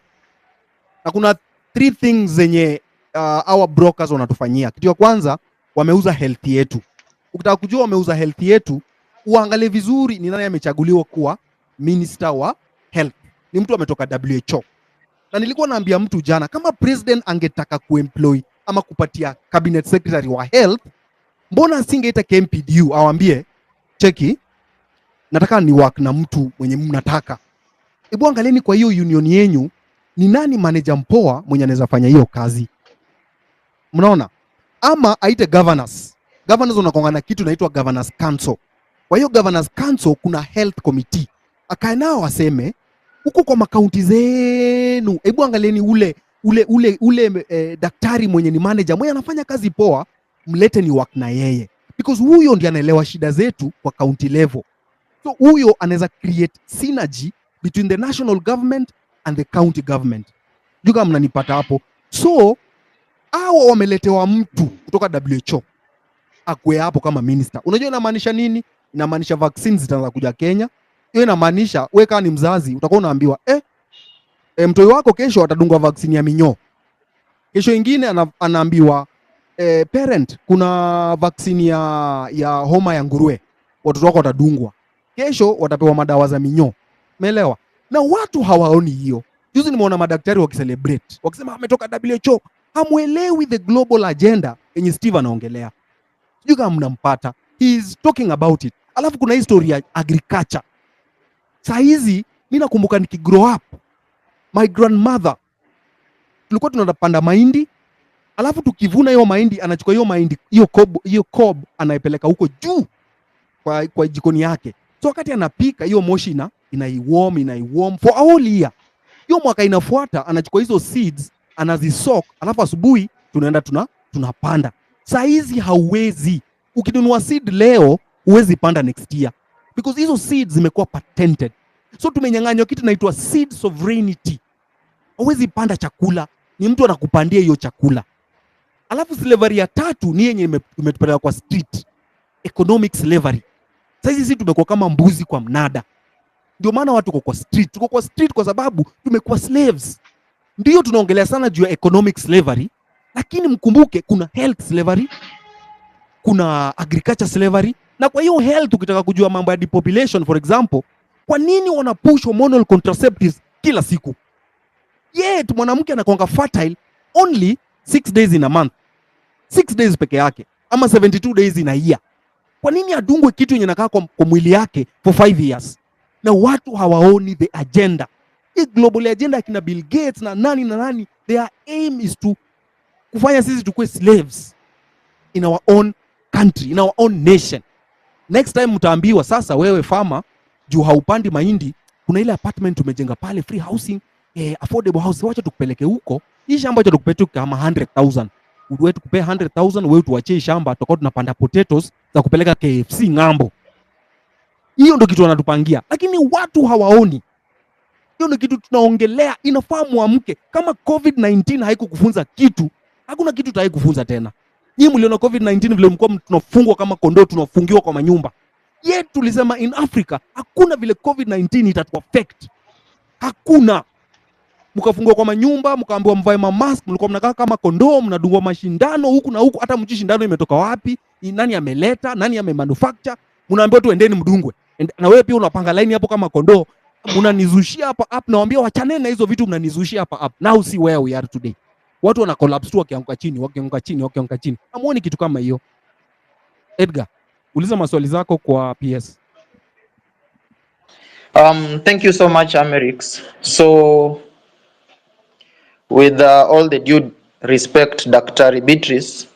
Na kuna 3 things zenye our brokers wanatufanyia. Kitu ya kwanza, wameuza health yetu. Ukitaka kujua wameuza health yetu, uangalie vizuri ni nani amechaguliwa kuwa minister wa health. Ni mtu ametoka WHO. Na nilikuwa naambia mtu jana, kama president angetaka kuemploy ama kupatia cabinet secretary wa health, mbona asingeita KMPDU awambie, cheki, nataka ni work na mtu mwenye mnataka. Hebu angalieni kwa hiyo union yenyu, ni nani manager mpoa mwenye anaweza fanya hiyo kazi. Mnaona? Ama aite governors. Governors wanakongana kitu inaitwa governors council. Kwa hiyo governors council kuna health committee. Akae nao waseme, huko kwa makaunti zenu, hebu angalieni ule daktari mwenye ni manager mwenye anafanya kazi poa, mlete ni work na yeye. Because huyo ndiye anaelewa shida zetu kwa county level. So huyo anaweza create synergy between the national government and the county government. Juga mnanipata hapo. So hao wameletewa mtu kutoka WHO akwe hapo kama minister. Unajua inamaanisha nini? Inamaanisha vaccines zitaanza kuja Kenya. Hiyo inamaanisha wewe kama ni mzazi utakuwa unaambiwa mtoi wako kesho atadungwa vaccine ya minyoo. Kesho ingine anaambiwa parent kuna vaccine ya homa ya nguruwe. Watoto wako watadungwa. Kesho watapewa madawa za minyoo. Umeelewa? Na watu hawaoni hiyo. Juzi nimeona madaktari wakicelebrate. Wakisema ametoka WHO. Hamuelewi the global agenda yenye Steve anaongelea. Sijui kama mnampata. He is talking about it. Alafu kuna history ya agriculture. Saa hizi mimi nakumbuka nikigrow up, my grandmother tulikuwa tunapanda mahindi, alafu tukivuna hiyo mahindi anachukua hiyo mahindi hiyo cob anaipeleka huko juu kwa jikoni yake. So wakati anapika hiyo moshi inaiwarm for a whole year. Hiyo mwaka inafuata anachukua hizo seeds anazisoak, alafu asubuhi tunaenda tunapanda. Saa hizi hauwezi. Ukinunua seed leo huwezi panda next year because hizo seeds zimekuwa patented. So tumenyang'anywa kitu inaitwa seed sovereignty. Huwezi panda chakula, ni mtu anakupandia hiyo chakula. Alafu slavery ya 3 ni yenye imetupeleka kwa street. Economic slavery. Sasa hizi tumekuwa kama mbuzi kwa mnada. Ndio maana watu kwa street. Tuko kwa street kwa sababu tumekuwa slaves. Ndio tunaongelea sana juu ya economic slavery, lakini mkumbuke kuna health slavery, kuna agriculture slavery. Na kwa hiyo health ukitaka kujua mambo ya depopulation for example, kwa nini wana push hormonal contraceptives kila siku? Yet mwanamke anakuanga fertile only 6 days in a month. 6 days peke yake ama 72 days in a year. Kwa nini adungwe kitu yenye nakaa kwa mwili yake for 5 years? Na watu hawaoni the agenda. Hii global agenda ya kina Bill Gates na nani, their aim is to kufanya sisi tukue slaves in our own country, in our own nation. Next time mtaambiwa sasa wewe farmer juu haupandi mahindi, kuna ile apartment tumejenga pale free housing, affordable house, wacha tukupeleke huko. Hii shamba tukupeleke kama 100,000. Wewe tukupe 100,000, wewe tuachie shamba tutakuwa tunapanda potatoes za kupeleka KFC ng'ambo. Hiyo ndio kitu wanatupangia, lakini watu hawaoni. Hiyo ndio kitu tunaongelea, inafaa muamke. Kama COVID-19 haikukufunza kitu, hakuna kitu tayari kufunza tena. Nyinyi mliona COVID-19 vile mlikuwa tunafungwa kama kondoo, tunafungiwa kwa manyumba. Yet tulisema in Africa hakuna vile COVID-19 itatu affect. Hakuna. Mkafungwa kwa manyumba, mkaambiwa mvae mask, mlikuwa mnakaa kama kondoo, mnadungwa mashindano huku na huku, hata mjui shindano imetoka wapi, nani ameleta, nani amemanufacture, mnaambiwa tu endeni mdungwe. Na wewe pia unapanga line hapo kama kondoo, mnanizushia hapa up, nawaambia wachane na hizo vitu mnanizushia hapa up. Now see where we are today. Watu wana collapse tu wakianguka chini. Hamuoni kitu kama hiyo? Edgar, uliza maswali zako kwa PS. Thank you so much, Amerix. So, with all the due respect, Dr. Beatrice,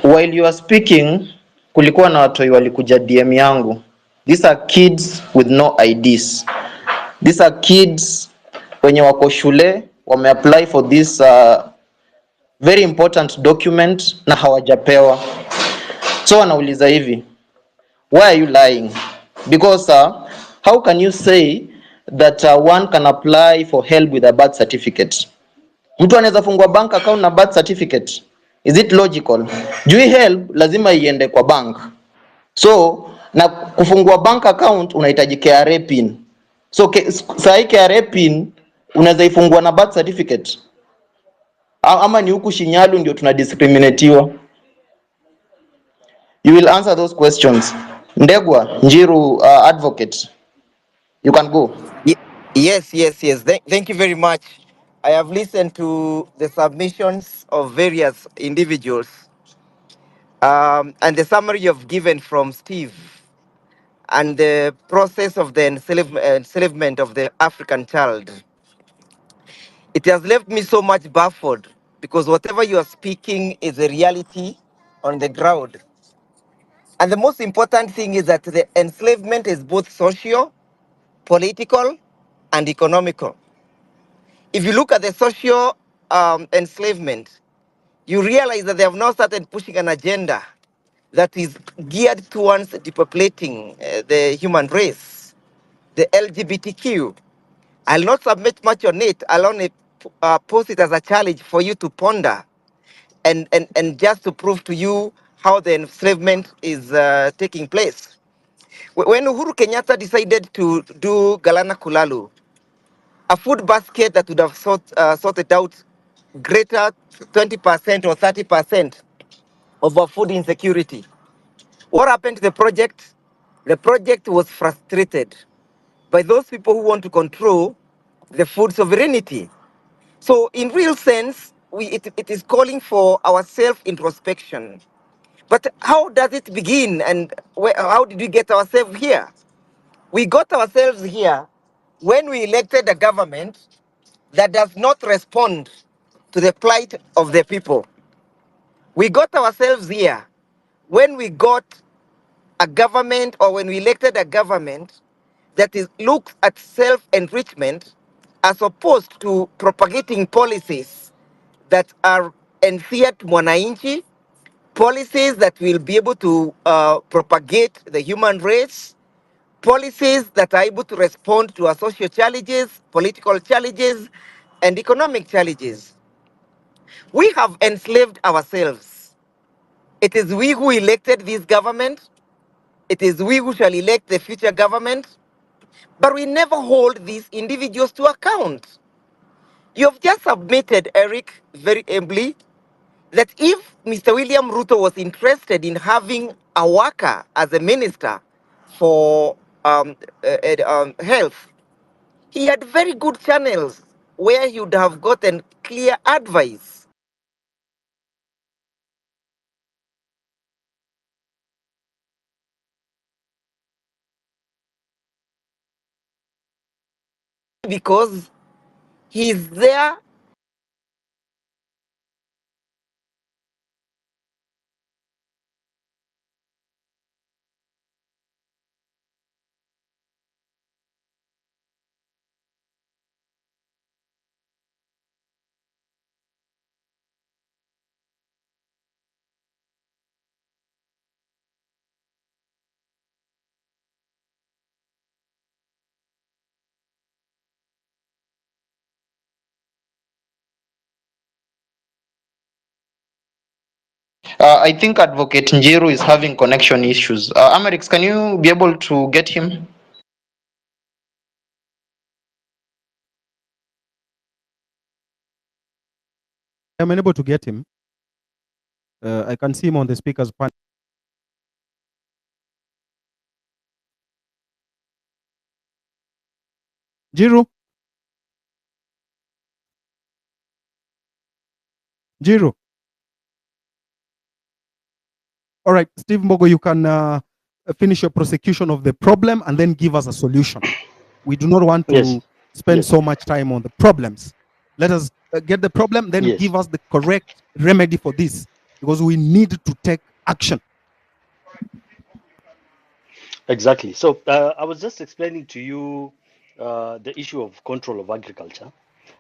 while you are speaking, kulikuwa na watoi walikuja DM yangu. These are kids with no IDs. These are kids wenye wako shule, wameapply for this very important document na hawajapewa. So wanauliza hivi, why are you lying? Because how can you say that one can apply for help with a birth certificate? Mtu anaweza fungua bank account na birth certificate. Is it logical? Juu hii help lazima iende kwa bank. So na kufungua bank account unahitaji KRA pin. So sahi KRA pin unaweza ifungua na birth certificate. Ama ni huku Shinyalu ndio tunadiscriminatiwa. You will answer those questions. Ndegwa Njiru, advocate. You can go. Yes. Thank you very much. I have listened to the submissions of various individuals and the summary you've given from Steve and the process of the enslavement of the African child. It has left me so much baffled because whatever you are speaking is a reality on the ground. And the most important thing is that the enslavement is both social, political, and economical. If you look at the social enslavement, you realize that they have now started pushing an agenda that is geared towards depopulating the human race, the LGBTQ. I'll not submit much on it. I'll only post it as a challenge for you to ponder and just to prove to you how the enslavement is taking place. When Uhuru Kenyatta decided to do Galana Kulalu, a food basket that would have sorted out greater 20% or 30% of our food insecurity. What happened to the project? The project was frustrated by those people who want to control the food sovereignty. So in real sense, it is calling for our self-introspection. But how does it begin and how did we get ourselves here? We got ourselves here when we elected a government that does not respond to the plight of the people. We got ourselves here when we got a government or when we elected a government that looks at self-enrichment as opposed to propagating policies that are enfiat mwananchi, policies that will be able to propagate the human race, policies that are able to respond to our social challenges, political challenges, and economic challenges. We have enslaved ourselves. It is we who elected this government. It is we who shall elect the future government. But we never hold these individuals to account. You have just submitted, Eric, very ably, that if Mr. William Ruto was interested in having a worker as a minister for health, he had very good channels where he would have gotten clear advice. Because he's there I think Advocate Njiru is having connection issues. Amerix, can you be able to get him? I'm unable to get him. I can see him on the speaker's panel. Jiru? Jiru? All right, Steve Mbogo, you can finish your prosecution of the problem and then give us a solution. We do not want to spend so much time on the problems. Let us get the problem, then give us the correct remedy for this, because we need to take action. Exactly. So I was just explaining to you the issue of control of agriculture,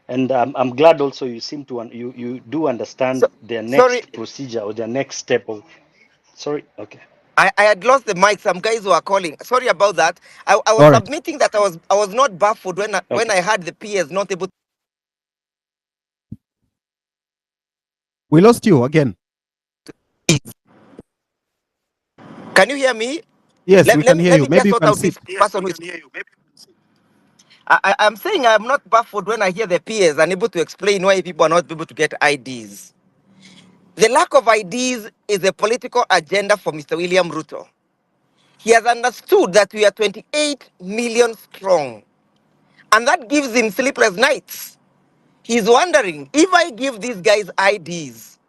and I'm glad also you seem to you do understand their next procedure or their next step of. Sorry. Okay. I had lost the mic. Some guys were calling. Sorry about that. I was All right. submitting that I was not baffled when I had the PS not able. We lost you again. Can you hear me? Yes, we can hear Let you. me Maybe just you sort can out sit. this person who is. I'm saying I'm not baffled when I hear the peers unable to explain why people are not able to get IDs. The lack of IDs is a political agenda for Mr. William Ruto. He has understood that we are 28 million strong, and that gives him sleepless nights. He's wondering, if I give these guys IDs,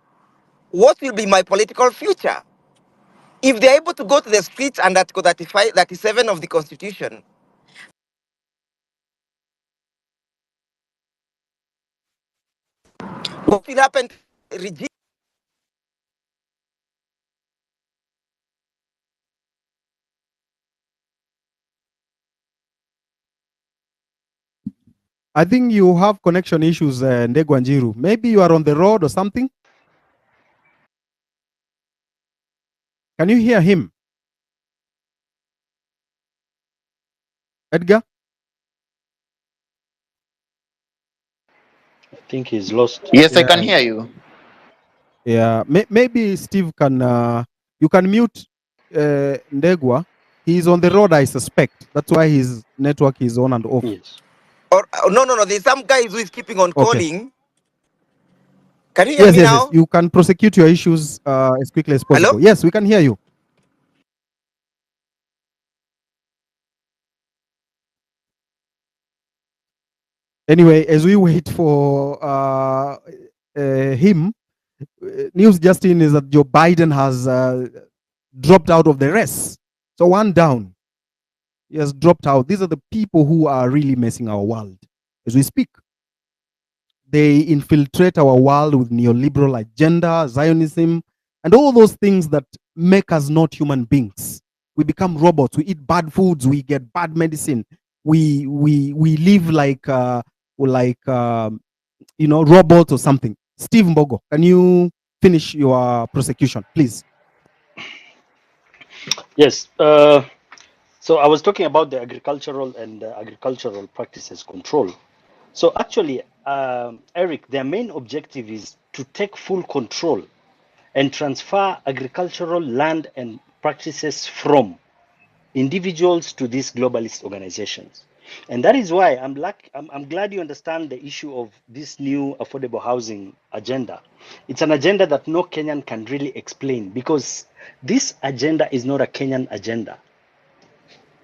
what will be my political future? If they're able to go to the streets under Article 35, 37 of the Constitution, what will happen to the regime? I think you have connection issues, Ndegwanjiru. Maybe you are on the road or something. Can you hear him, Edgar? I think he's lost. Yes, I can Yeah, hear you. yeah. Maybe Steve can. You can mute Ndegwa. He's on the road, I suspect. That's why his network is on and off. Yes. Or no. There's some guy who is keeping on Okay. calling. Can you hear Yes, me yes, yes. now? You can prosecute your issues as quickly as Hello? possible. Yes, we can hear you. Anyway, as we wait for him, news just in is that Joe Biden has dropped out of the race. So one down. He has dropped out. These are the people who are really messing our world as we speak. They infiltrate our world with neoliberal agenda, Zionism, and all those things that make us not human beings. We become robots. We eat bad foods. We get bad medicine. We live like robots or something. Steve Mbogo, can you finish your prosecution, please? Yes. So I was talking about the agricultural and agricultural practices control. So actually, Eric, their main objective is to take full control and transfer agricultural land and practices from individuals to these globalist organizations. And that is why I'm glad you understand the issue of this new affordable housing agenda. It's an agenda that no Kenyan can really explain because this agenda is not a Kenyan agenda.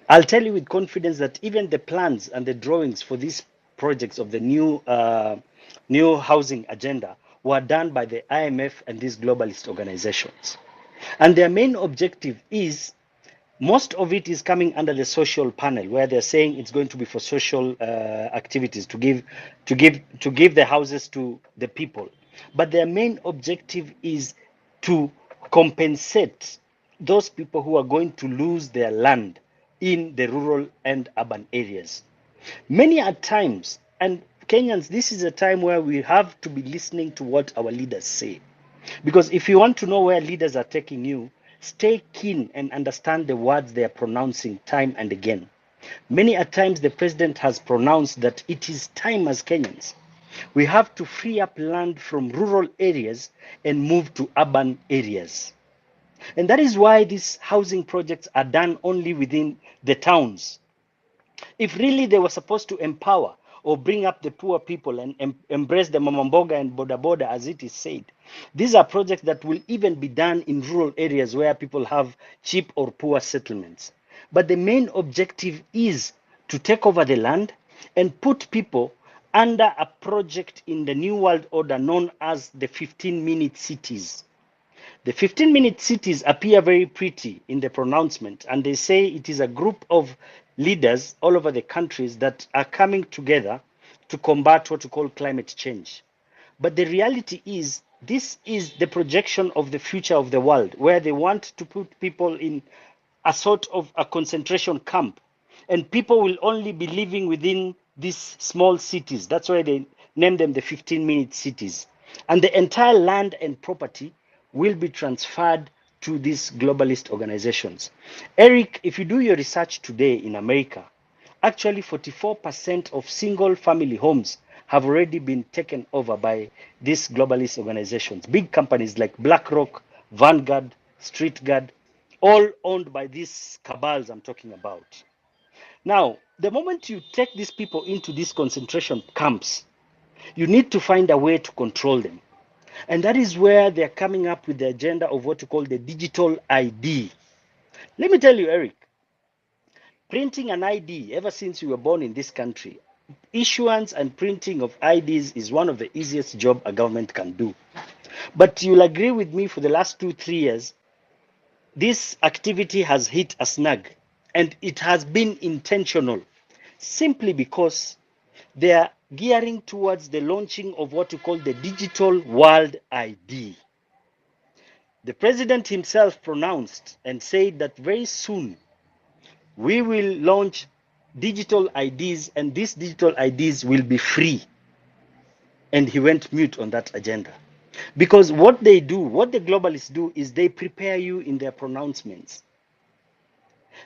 I'll tell you with confidence that even the plans and the drawings for these projects of the new housing agenda were done by the IMF and these globalist organizations. And their main objective is most of it is coming under the social panel, where they're saying it's going to be for social activities to give the houses to the people. But their main objective is to compensate those people who are going to lose their land in the rural and urban areas. Many at times, and Kenyans, this is a time where we have to be listening to what our leaders say. Because if you want to know where leaders are taking you, stay keen and understand the words they are pronouncing time and again. Many a times the president has pronounced that it is time as Kenyans. We have to free up land from rural areas and move to urban areas. And that is why these housing projects are done only within the towns. If really they were supposed to empower or bring up the poor people and embrace the mamamboga and boda boda as it is said, these are projects that will even be done in rural areas where people have cheap or poor settlements. But the main objective is to take over the land and put people under a project in the New World Order known as the 15-minute cities. The 15-minute cities appear very pretty in the pronouncement, and they say it is a group of leaders all over the countries that are coming together to combat what we call climate change. But the reality is, this is the projection of the future of the world, where they want to put people in a sort of a concentration camp, and people will only be living within these small cities. That's why they name them the 15-minute cities. And the entire land and property will be transferred to these globalist organizations. Eric, if you do your research today in America, actually 44% of single family homes have already been taken over by these globalist organizations. Big companies like BlackRock, Vanguard, StreetGuard, all owned by these cabals I'm talking about. Now, the moment you take these people into these concentration camps, you need to find a way to control them. And that is where they're coming up with the agenda of what you call the digital ID. Let me tell you, Eric, printing an ID ever since you were born in this country, issuance and printing of IDs is one of the easiest job a government can do. But you'll agree with me, for the last 2-3 years, this activity has hit a snag, and it has been intentional, simply because they are gearing towards the launching of what we call the digital world ID. The president himself pronounced and said that very soon we will launch digital IDs, and these digital IDs will be free. And he went mute on that agenda. Because what they do, what the globalists do, is they prepare you in their pronouncements.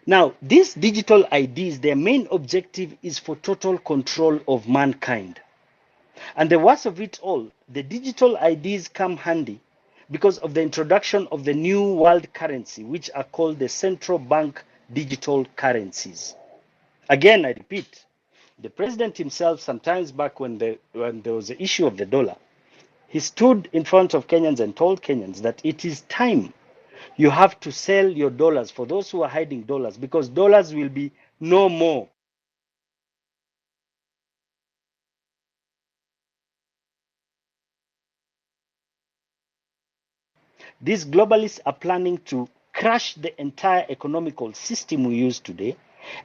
Now, these digital IDs, their main objective is for total control of mankind. And the worst of it all, the digital IDs come handy because of the introduction of the new world currency, which are called the central bank digital currencies. Again, I repeat, the president himself, sometimes back when there was the issue of the dollar, he stood in front of Kenyans and told Kenyans that it is time you have to sell your dollars for those who are hiding dollars, because dollars will be no more. These globalists are planning to crash the entire economical system we use today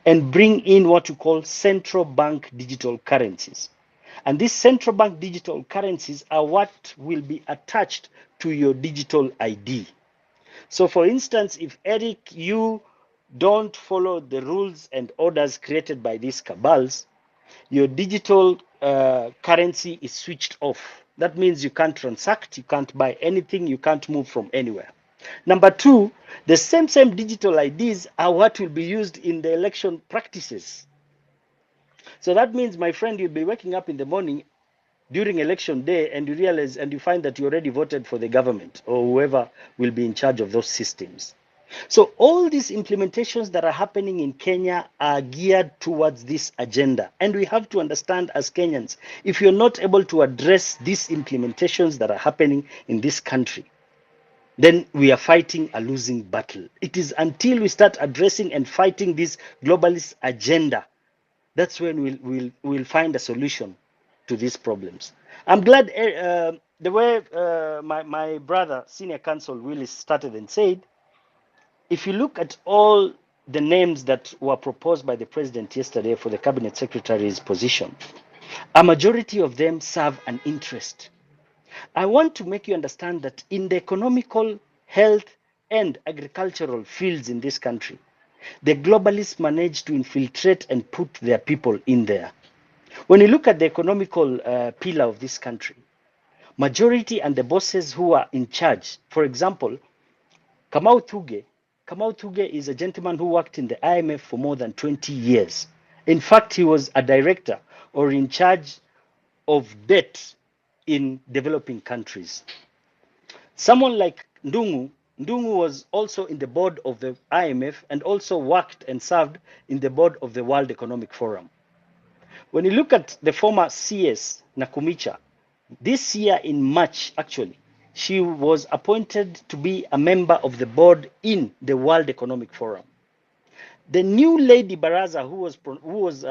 and bring in what you call central bank digital currencies. And these central bank digital currencies are what will be attached to your digital ID. So for instance, if Eric, you don't follow the rules and orders created by these cabals, your digital currency is switched off. That means you can't transact, you can't buy anything, you can't move from anywhere. Number two, the same digital IDs are what will be used in the election practices. So that means, my friend, you'll be waking up in the morning during election day and you realize and you find that you already voted for the government or whoever will be in charge of those systems. So all these implementations that are happening in Kenya are geared towards this agenda. And we have to understand as Kenyans, if you're not able to address these implementations that are happening in this country, then we are fighting a losing battle. It is until we start addressing and fighting this globalist agenda, that's when we'll find a solution to these problems. I'm glad the way my brother, Senior Counsel Willis, started and said, if you look at all the names that were proposed by the president yesterday for the cabinet secretary's position, a majority of them serve an interest. I want to make you understand that in the economical, health, and agricultural fields in this country, the globalists managed to infiltrate and put their people in there. When you look at the economical pillar of this country, majority and the bosses who are in charge, for example, Kamau Thuge is a gentleman who worked in the IMF for more than 20 years. In fact, he was a director or in charge of debt in developing countries. Someone like Ndungu was also in the board of the IMF and also worked and served in the board of the World Economic Forum. When you look at the former CS, Nakumicha, this year in March, actually, she was appointed to be a member of the board in the World Economic Forum. The new lady Baraza, who was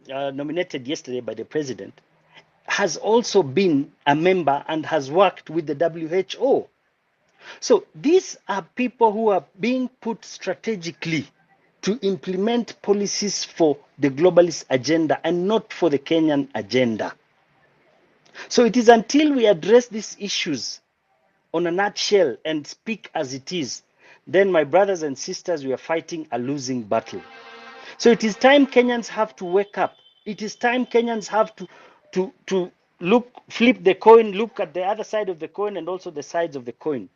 nominated yesterday by the president, has also been a member and has worked with the WHO. So these are people who are being put strategically to implement policies for the globalist agenda and not for the Kenyan agenda. So it is until we address these issues on a nutshell and speak as it is, then, my brothers and sisters, we are fighting a losing battle. So it is time Kenyans have to wake up. It is time Kenyans have to look, flip the coin, look at the other side of the coin and also the sides of the coin.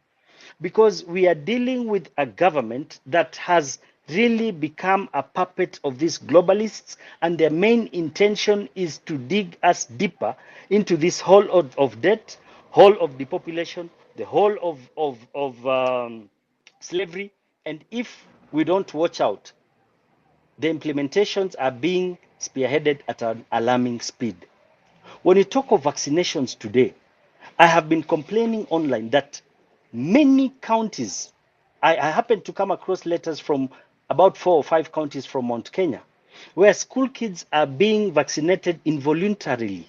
Because we are dealing with a government that has really become a puppet of these globalists, and their main intention is to dig us deeper into this hole of debt, hole of depopulation, the whole of slavery, And if we don't watch out, the implementations are being spearheaded at an alarming speed. When you talk of vaccinations today, I have been complaining online that many counties, I happened to come across letters from about 4 or 5 counties from Mount Kenya, where school kids are being vaccinated involuntarily.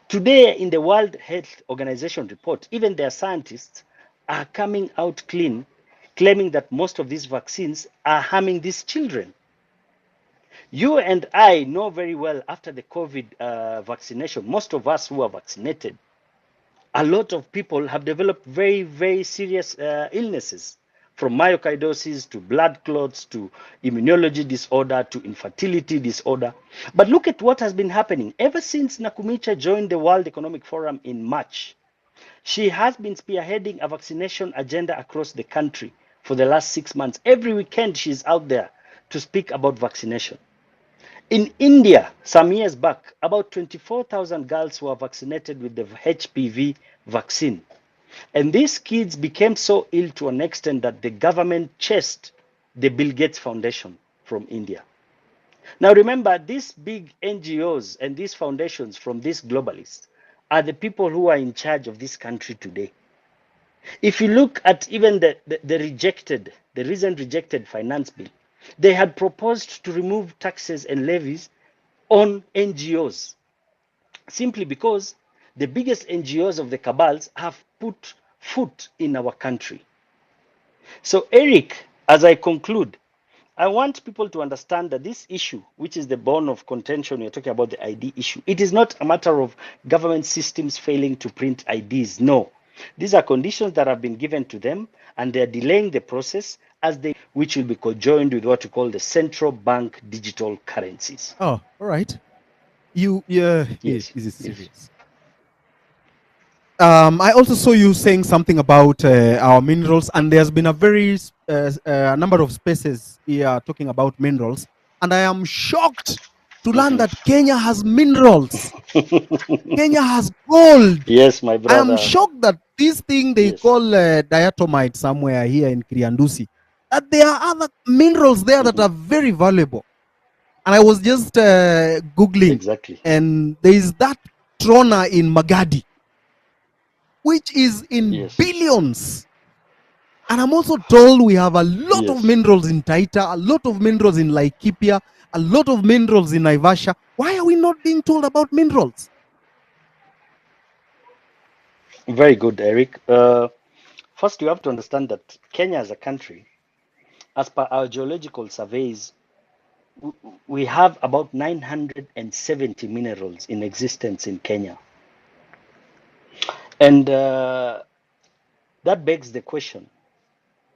Today, in the World Health Organization report, even their scientists are coming out clean, claiming that most of these vaccines are harming these children. You and I know very well after the COVID vaccination, most of us who are vaccinated, a lot of people have developed very, very serious illnesses, from myocarditis to blood clots to immunology disorder to infertility disorder. But look at what has been happening ever since Nakumicha joined the World Economic Forum in March. She has been spearheading a vaccination agenda across the country for the last 6 months. Every weekend she's out there to speak about vaccination. In India, some years back, about 24,000 girls were vaccinated with the HPV vaccine. And these kids became so ill to an extent that the government chased the Bill Gates Foundation from India. Now remember, these big NGOs and these foundations from these globalists are the people who are in charge of this country today. If you look at even the recent rejected finance bill, they had proposed to remove taxes and levies on NGOs, simply because the biggest NGOs of the cabals have put foot in our country. So, Eric, as I conclude, I want people to understand that this issue, which is the bone of contention, you're talking about the ID issue, it is not a matter of government systems failing to print IDs. No. These are conditions that have been given to them, and they're delaying the process which will be conjoined with what we call the central bank digital currencies. Oh, all right. Yeah, Yes. this is serious. I also saw you saying something about our minerals, and there's been a very number of spaces here talking about minerals, and I am shocked to learn that Kenya has minerals. Kenya has gold. Yes, my I brother. am shocked that this thing they Yes. call diatomite somewhere here in Kriandusi, that there are other minerals there that are very valuable. And I was just Googling. Exactly. And there is that trona in Magadi, which is in billions. And I'm also told we have a lot of minerals in Taita, a lot of minerals in Laikipia, a lot of minerals in Naivasha. Why are we not being told about minerals? Very good, Eric. First, you have to understand that Kenya as a country, as per our geological surveys, we have about 970 minerals in existence in Kenya. And that begs the question,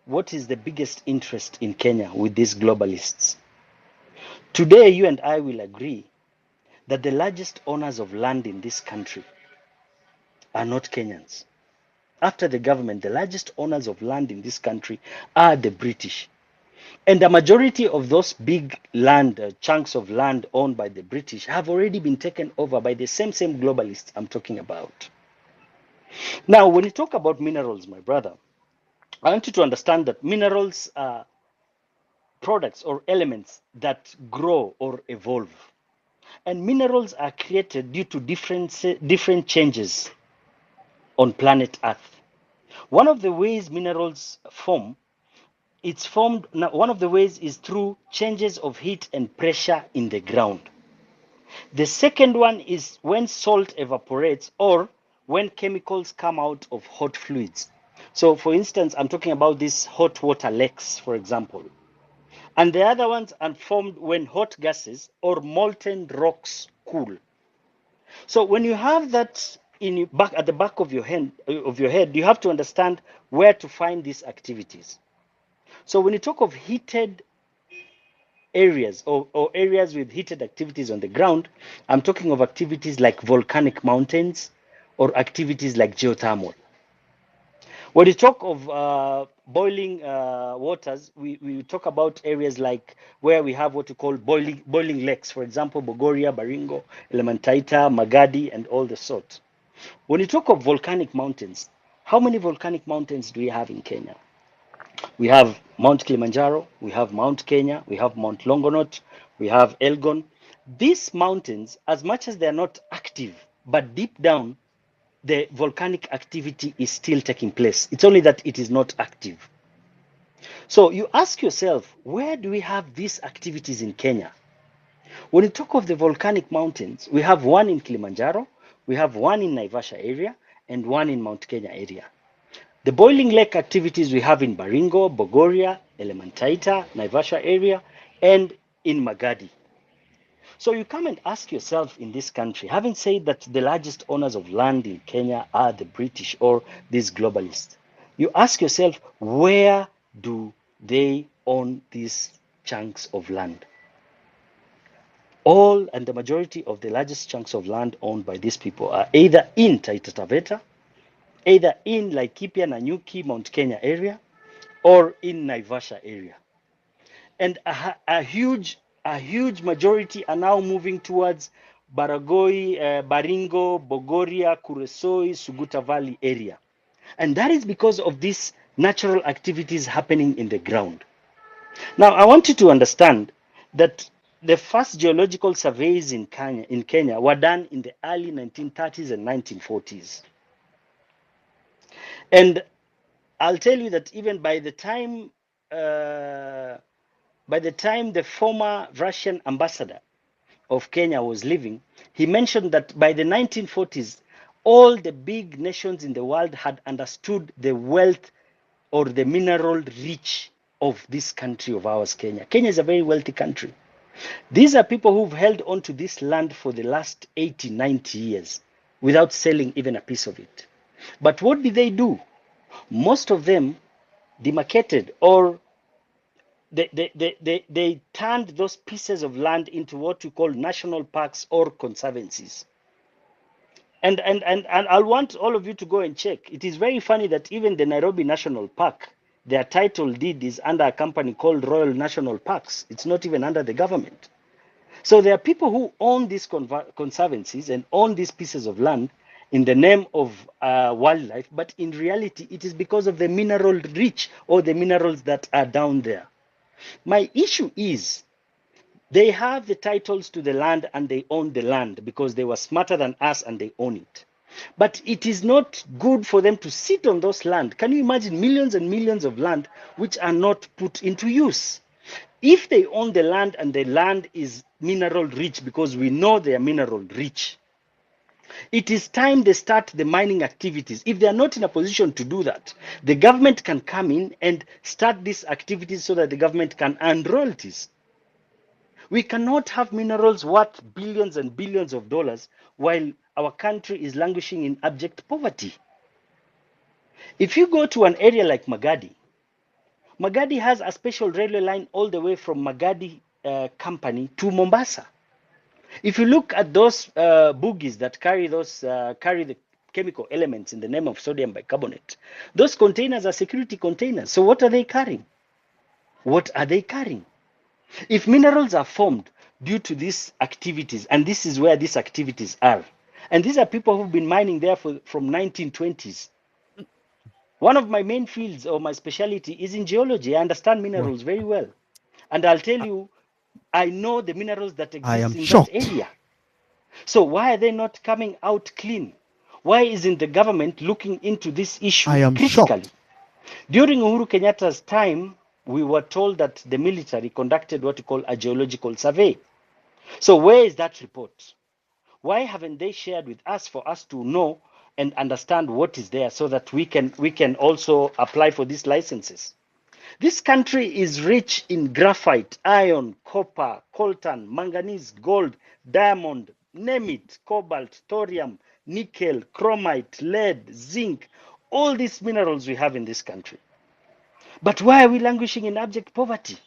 what is the biggest interest in Kenya with these globalists? Today, you and I will agree that the largest owners of land in this country are not Kenyans. After the government, the largest owners of land in this country are the British. And the majority of those big land, chunks of land owned by the British have already been taken over by the same globalists I'm talking about. Now, when you talk about minerals, my brother, I want you to understand that minerals are products or elements that grow or evolve. And minerals are created due to different changes on planet Earth. One of the ways minerals form, one of the ways is through changes of heat and pressure in the ground. The second one is when salt evaporates or when chemicals come out of hot fluids. So for instance, I'm talking about these hot water lakes, for example. And the other ones are formed when hot gases or molten rocks cool. So when you have that at the back of your head, you have to understand where to find these activities. So when you talk of heated areas or areas with heated activities on the ground, I'm talking of activities like volcanic mountains or activities like geothermal. When you talk of boiling waters, we talk about areas like where we have what we call boiling lakes, for example, Bogoria, Baringo, Elementaita, Magadi, and all the sort. When you talk of volcanic mountains, how many volcanic mountains do we have in Kenya? We have Mount Kilimanjaro, we have Mount Kenya, we have Mount Longonot, we have Elgon. These mountains, as much as they are not active, but deep down, the volcanic activity is still taking place. It's only that it is not active. So you ask yourself, where do we have these activities in Kenya? When you talk of the volcanic mountains, we have one in Kilimanjaro, we have one in Naivasha area, and one in Mount Kenya area. The boiling lake activities we have in Baringo, Bogoria, Elementaita, Naivasha area, and in Magadi. So you come and ask yourself in this country, having said that the largest owners of land in Kenya are the British or these globalists, you ask yourself, where do they own these chunks of land? All and the majority of the largest chunks of land owned by these people are either in Taita Taveta, either in Laikipia, Nanyuki, Mount Kenya area, or in Naivasha area. And a huge majority are now moving towards Baragoi, Baringo, Bogoria, Kuresoi, Suguta Valley area. And that is because of these natural activities happening in the ground. Now, I want you to understand that the first geological surveys in Kenya were done in the early 1930s and 1940s. And I'll tell you that even by the time the former Russian ambassador of Kenya was living, he mentioned that by the 1940s, all the big nations in the world had understood the wealth or the mineral rich of this country of ours, Kenya. Kenya is a very wealthy country. These are people who've held on to this land for the last 80, 90 years without selling even a piece of it. But what did they do? Most of them demarcated, or they turned those pieces of land into what we call national parks or conservancies. And I want all of you to go and check. It is very funny that even the Nairobi National Park, their title deed is under a company called Royal National Parks. It's not even under the government. So there are people who own these conservancies and own these pieces of land in the name of wildlife, but in reality, it is because of the mineral rich or the minerals that are down there. My issue is they have the titles to the land and they own the land because they were smarter than us and they own it. But it is not good for them to sit on those land. Can you imagine millions and millions of land which are not put into use? If they own the land and the land is mineral rich, because we know they are mineral rich, it is time they start the mining activities. If they are not in a position to do that, the government can come in and start these activities so that the government can earn royalties. We cannot have minerals worth billions and billions of dollars while our country is languishing in abject poverty. If you go to an area like Magadi, Magadi has a special railway line all the way from Magadi company to Mombasa. If you look at those bogies that carry the chemical elements in the name of sodium bicarbonate, those containers are security containers. So what are they carrying? What are they carrying? If minerals are formed due to these activities, and this is where these activities are, and these are people who've been mining there from 1920s. One of my main fields or my specialty is in geology. I understand minerals very well. And I'll tell you, I know the minerals that I exist am in that shocked. area. So why are they not coming out clean? Why isn't the government looking into this issue I am critically? shocked. During Uhuru Kenyatta's time, we were told that the military conducted what we call a geological survey. So where is that report? Why haven't they shared with us for us to know and understand what is there so that we can also apply for these licenses? This country is rich in graphite, iron, copper, coltan, manganese, gold, diamond, name it, cobalt, thorium, nickel, chromite, lead, zinc, all these minerals we have in this country. But why are we languishing in abject poverty?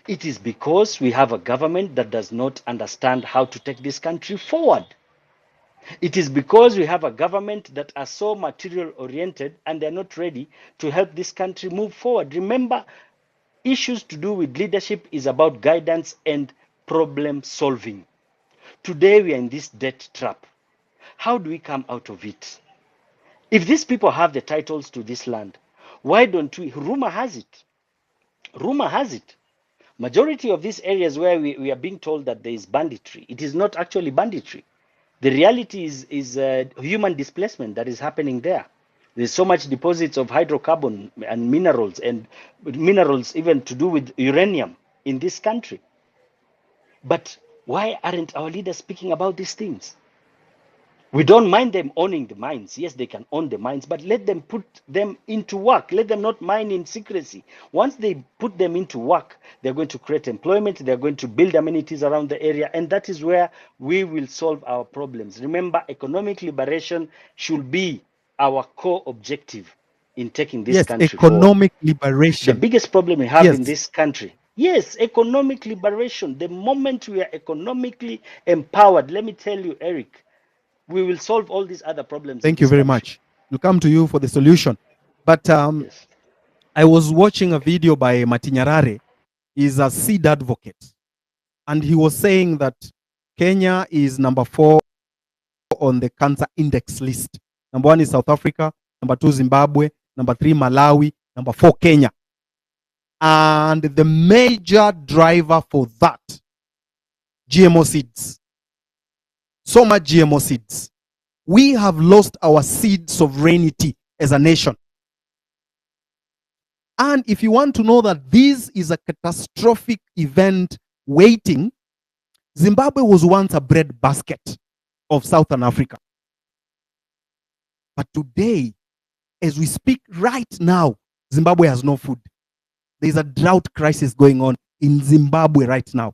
It is because we have a government that does not understand how to take this country forward. It is because we have a government that are so material oriented and they're not ready to help this country move forward. Remember, issues to do with leadership is about guidance and problem solving. Today we are in this debt trap. How do we come out of it? If these people have the titles to this land, Why don't we? Rumor has it. Majority of these areas where we are being told that there is banditry, it is not actually banditry. The reality is human displacement that is happening there. There's so much deposits of hydrocarbon and minerals even to do with uranium in this country. But why aren't our leaders speaking about these things? We don't mind them owning the mines. Yes, they can own the mines, but let them put them into work. Let them not mine in secrecy. Once they put them into work, they're going to create employment. They're going to build amenities around the area. And that is where we will solve our problems. Remember, economic liberation should be our core objective in taking this Yes, country forward. economic The liberation. biggest problem we have in Yes. this country, yes, economic liberation. The moment we are economically empowered, let me tell you, Eric, we will solve all these other problems in Thank you this very country. much. We'll come to you for the solution. But Yes. I was watching a video by Matinyarare. He's a seed advocate. And he was saying that Kenya is number 4 on the cancer index list. Number 1 is South Africa. Number 2, Zimbabwe. Number 3, Malawi. Number 4, Kenya. And the major driver for that, GMO seeds. So much GMO seeds. We have lost our seed sovereignty as a nation. And if you want to know that this is a catastrophic event waiting, Zimbabwe was once a breadbasket of Southern Africa. But today, as we speak right now, Zimbabwe has no food. There's a drought crisis going on in Zimbabwe right now.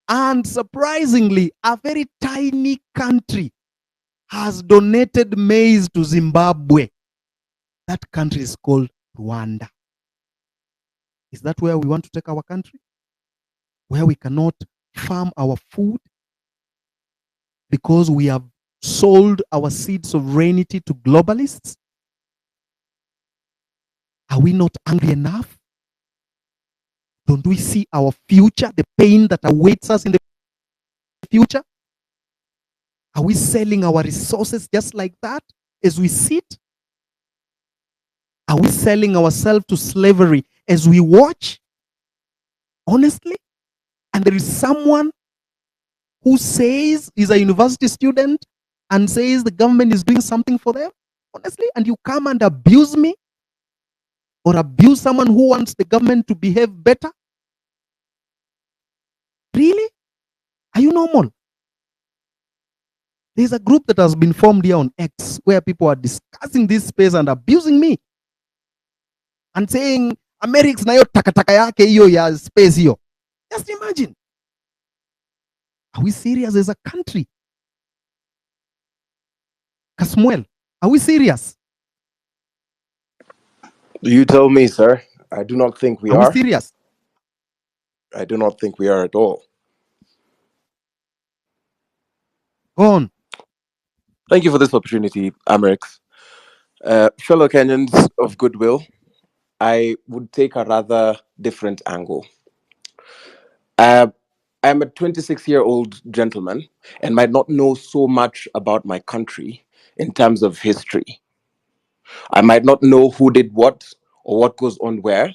And surprisingly, a very tiny country has donated maize to Zimbabwe. That country is called Rwanda. Is that where we want to take our country? Where we cannot farm our food because we have sold our seed sovereignty to globalists? Are we not angry enough? Don't we see our future, the pain that awaits us in the future? Are we selling our resources just like that as we sit? Are we selling ourselves to slavery as we watch? Honestly? And there is someone who says he's a university student and says the government is doing something for them? Honestly? And you come and abuse me? Or abuse someone who wants the government to behave better? Really? Are you normal? There's a group that has been formed here on X where people are discussing this space and abusing me and saying Amerix na yo takataka yake hiyo ya space hiyo. Just imagine. Are we serious as a country? Kasmuel, are we serious? You tell me, sir. I do not think we Are are. we serious? I do not think we are at all. Go on. Thank you for this opportunity, Amerix. Fellow Kenyans of goodwill, I would take a rather different angle. I'm a 26-year-old gentleman and might not know so much about my country in terms of history. I might not know who did what or what goes on where,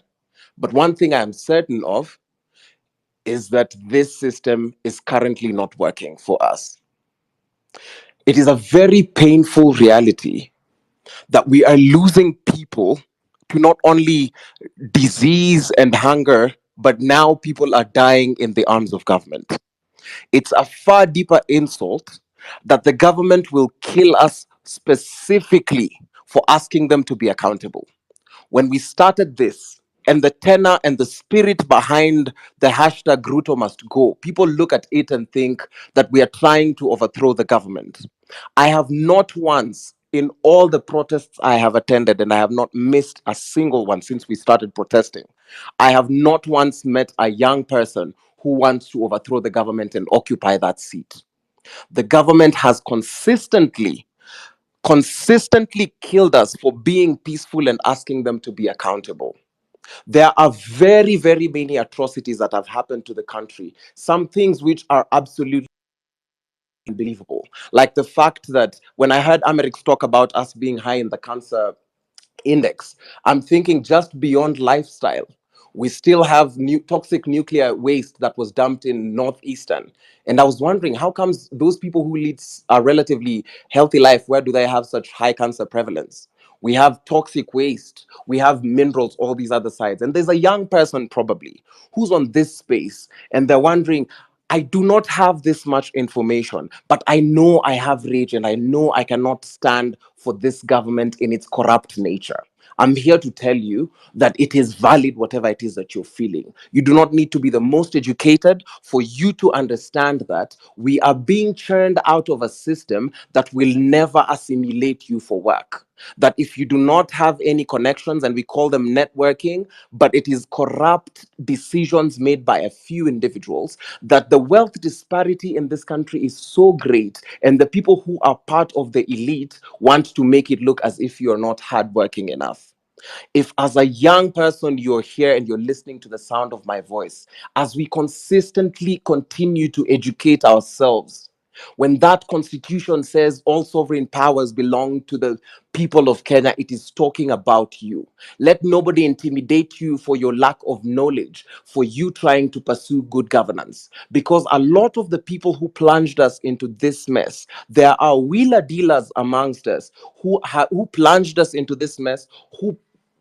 but one thing I'm certain of is that this system is currently not working for us. It is a very painful reality that we are losing people to not only disease and hunger, but now people are dying in the arms of government. It's a far deeper insult that the government will kill us specifically for asking them to be accountable. When we started this, and the tenor and the spirit behind the hashtag Ruto must go, people look at it and think that we are trying to overthrow the government. I have not once in all the protests I have attended, and I have not missed a single one since we started protesting, I have not once met a young person who wants to overthrow the government and occupy that seat. The government has consistently killed us for being peaceful and asking them to be accountable. There are very, very many atrocities that have happened to the country. Some things which are absolutely unbelievable. Like the fact that when I heard Amerix talk about us being high in the cancer index. I'm thinking just beyond lifestyle. We still have toxic nuclear waste that was dumped in northeastern. And I was wondering, how comes those people who lead a relatively healthy life, where do they have such high cancer prevalence? We have toxic waste, we have minerals, all these other sides. And there's a young person probably who's on this space and they're wondering, I do not have this much information, but I know I have rage and I know I cannot stand for this government in its corrupt nature. I'm here to tell you that it is valid, whatever it is that you're feeling. You do not need to be the most educated for you to understand that we are being churned out of a system that will never assimilate you for work. That if you do not have any connections, and we call them networking, but it is corrupt decisions made by a few individuals, that the wealth disparity in this country is so great, and the people who are part of the elite want to make it look as if you're not hardworking enough. If as a young person you're here and you're listening to the sound of my voice, as we consistently continue to educate ourselves, when that constitution says all sovereign powers belong to the people of Kenya, it is talking about you. Let nobody intimidate you for your lack of knowledge, for you trying to pursue good governance. Because a lot of the people who plunged us into this mess, there are wheeler dealers amongst us who plunged us into this mess, who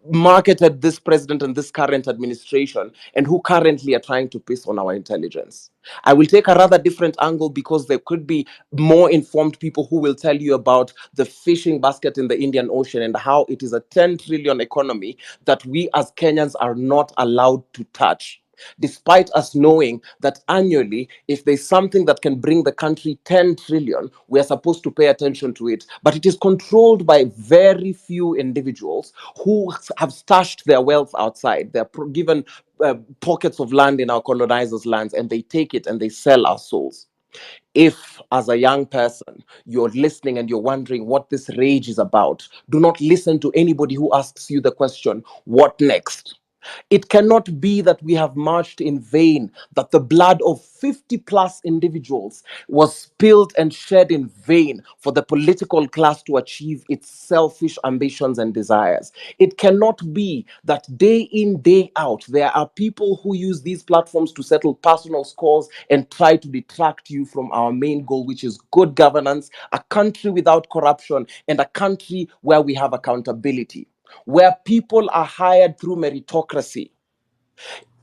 marketed this president and this current administration, and who currently are trying to piss on our intelligence. I will take a rather different angle because there could be more informed people who will tell you about the fishing basket in the Indian Ocean and how it is a 10 trillion economy that we as Kenyans are not allowed to touch. Despite us knowing that annually, if there's something that can bring the country 10 trillion, we are supposed to pay attention to it. But it is controlled by very few individuals who have stashed their wealth outside. They're given pockets of land in our colonizers' lands, and they take it and they sell our souls. If, as a young person, you're listening and you're wondering what this rage is about, do not listen to anybody who asks you the question, what next? It cannot be that we have marched in vain, that the blood of 50 plus individuals was spilled and shed in vain for the political class to achieve its selfish ambitions and desires. It cannot be that day in, day out, there are people who use these platforms to settle personal scores and try to detract you from our main goal, which is good governance, a country without corruption, and a country where we have accountability, where people are hired through meritocracy.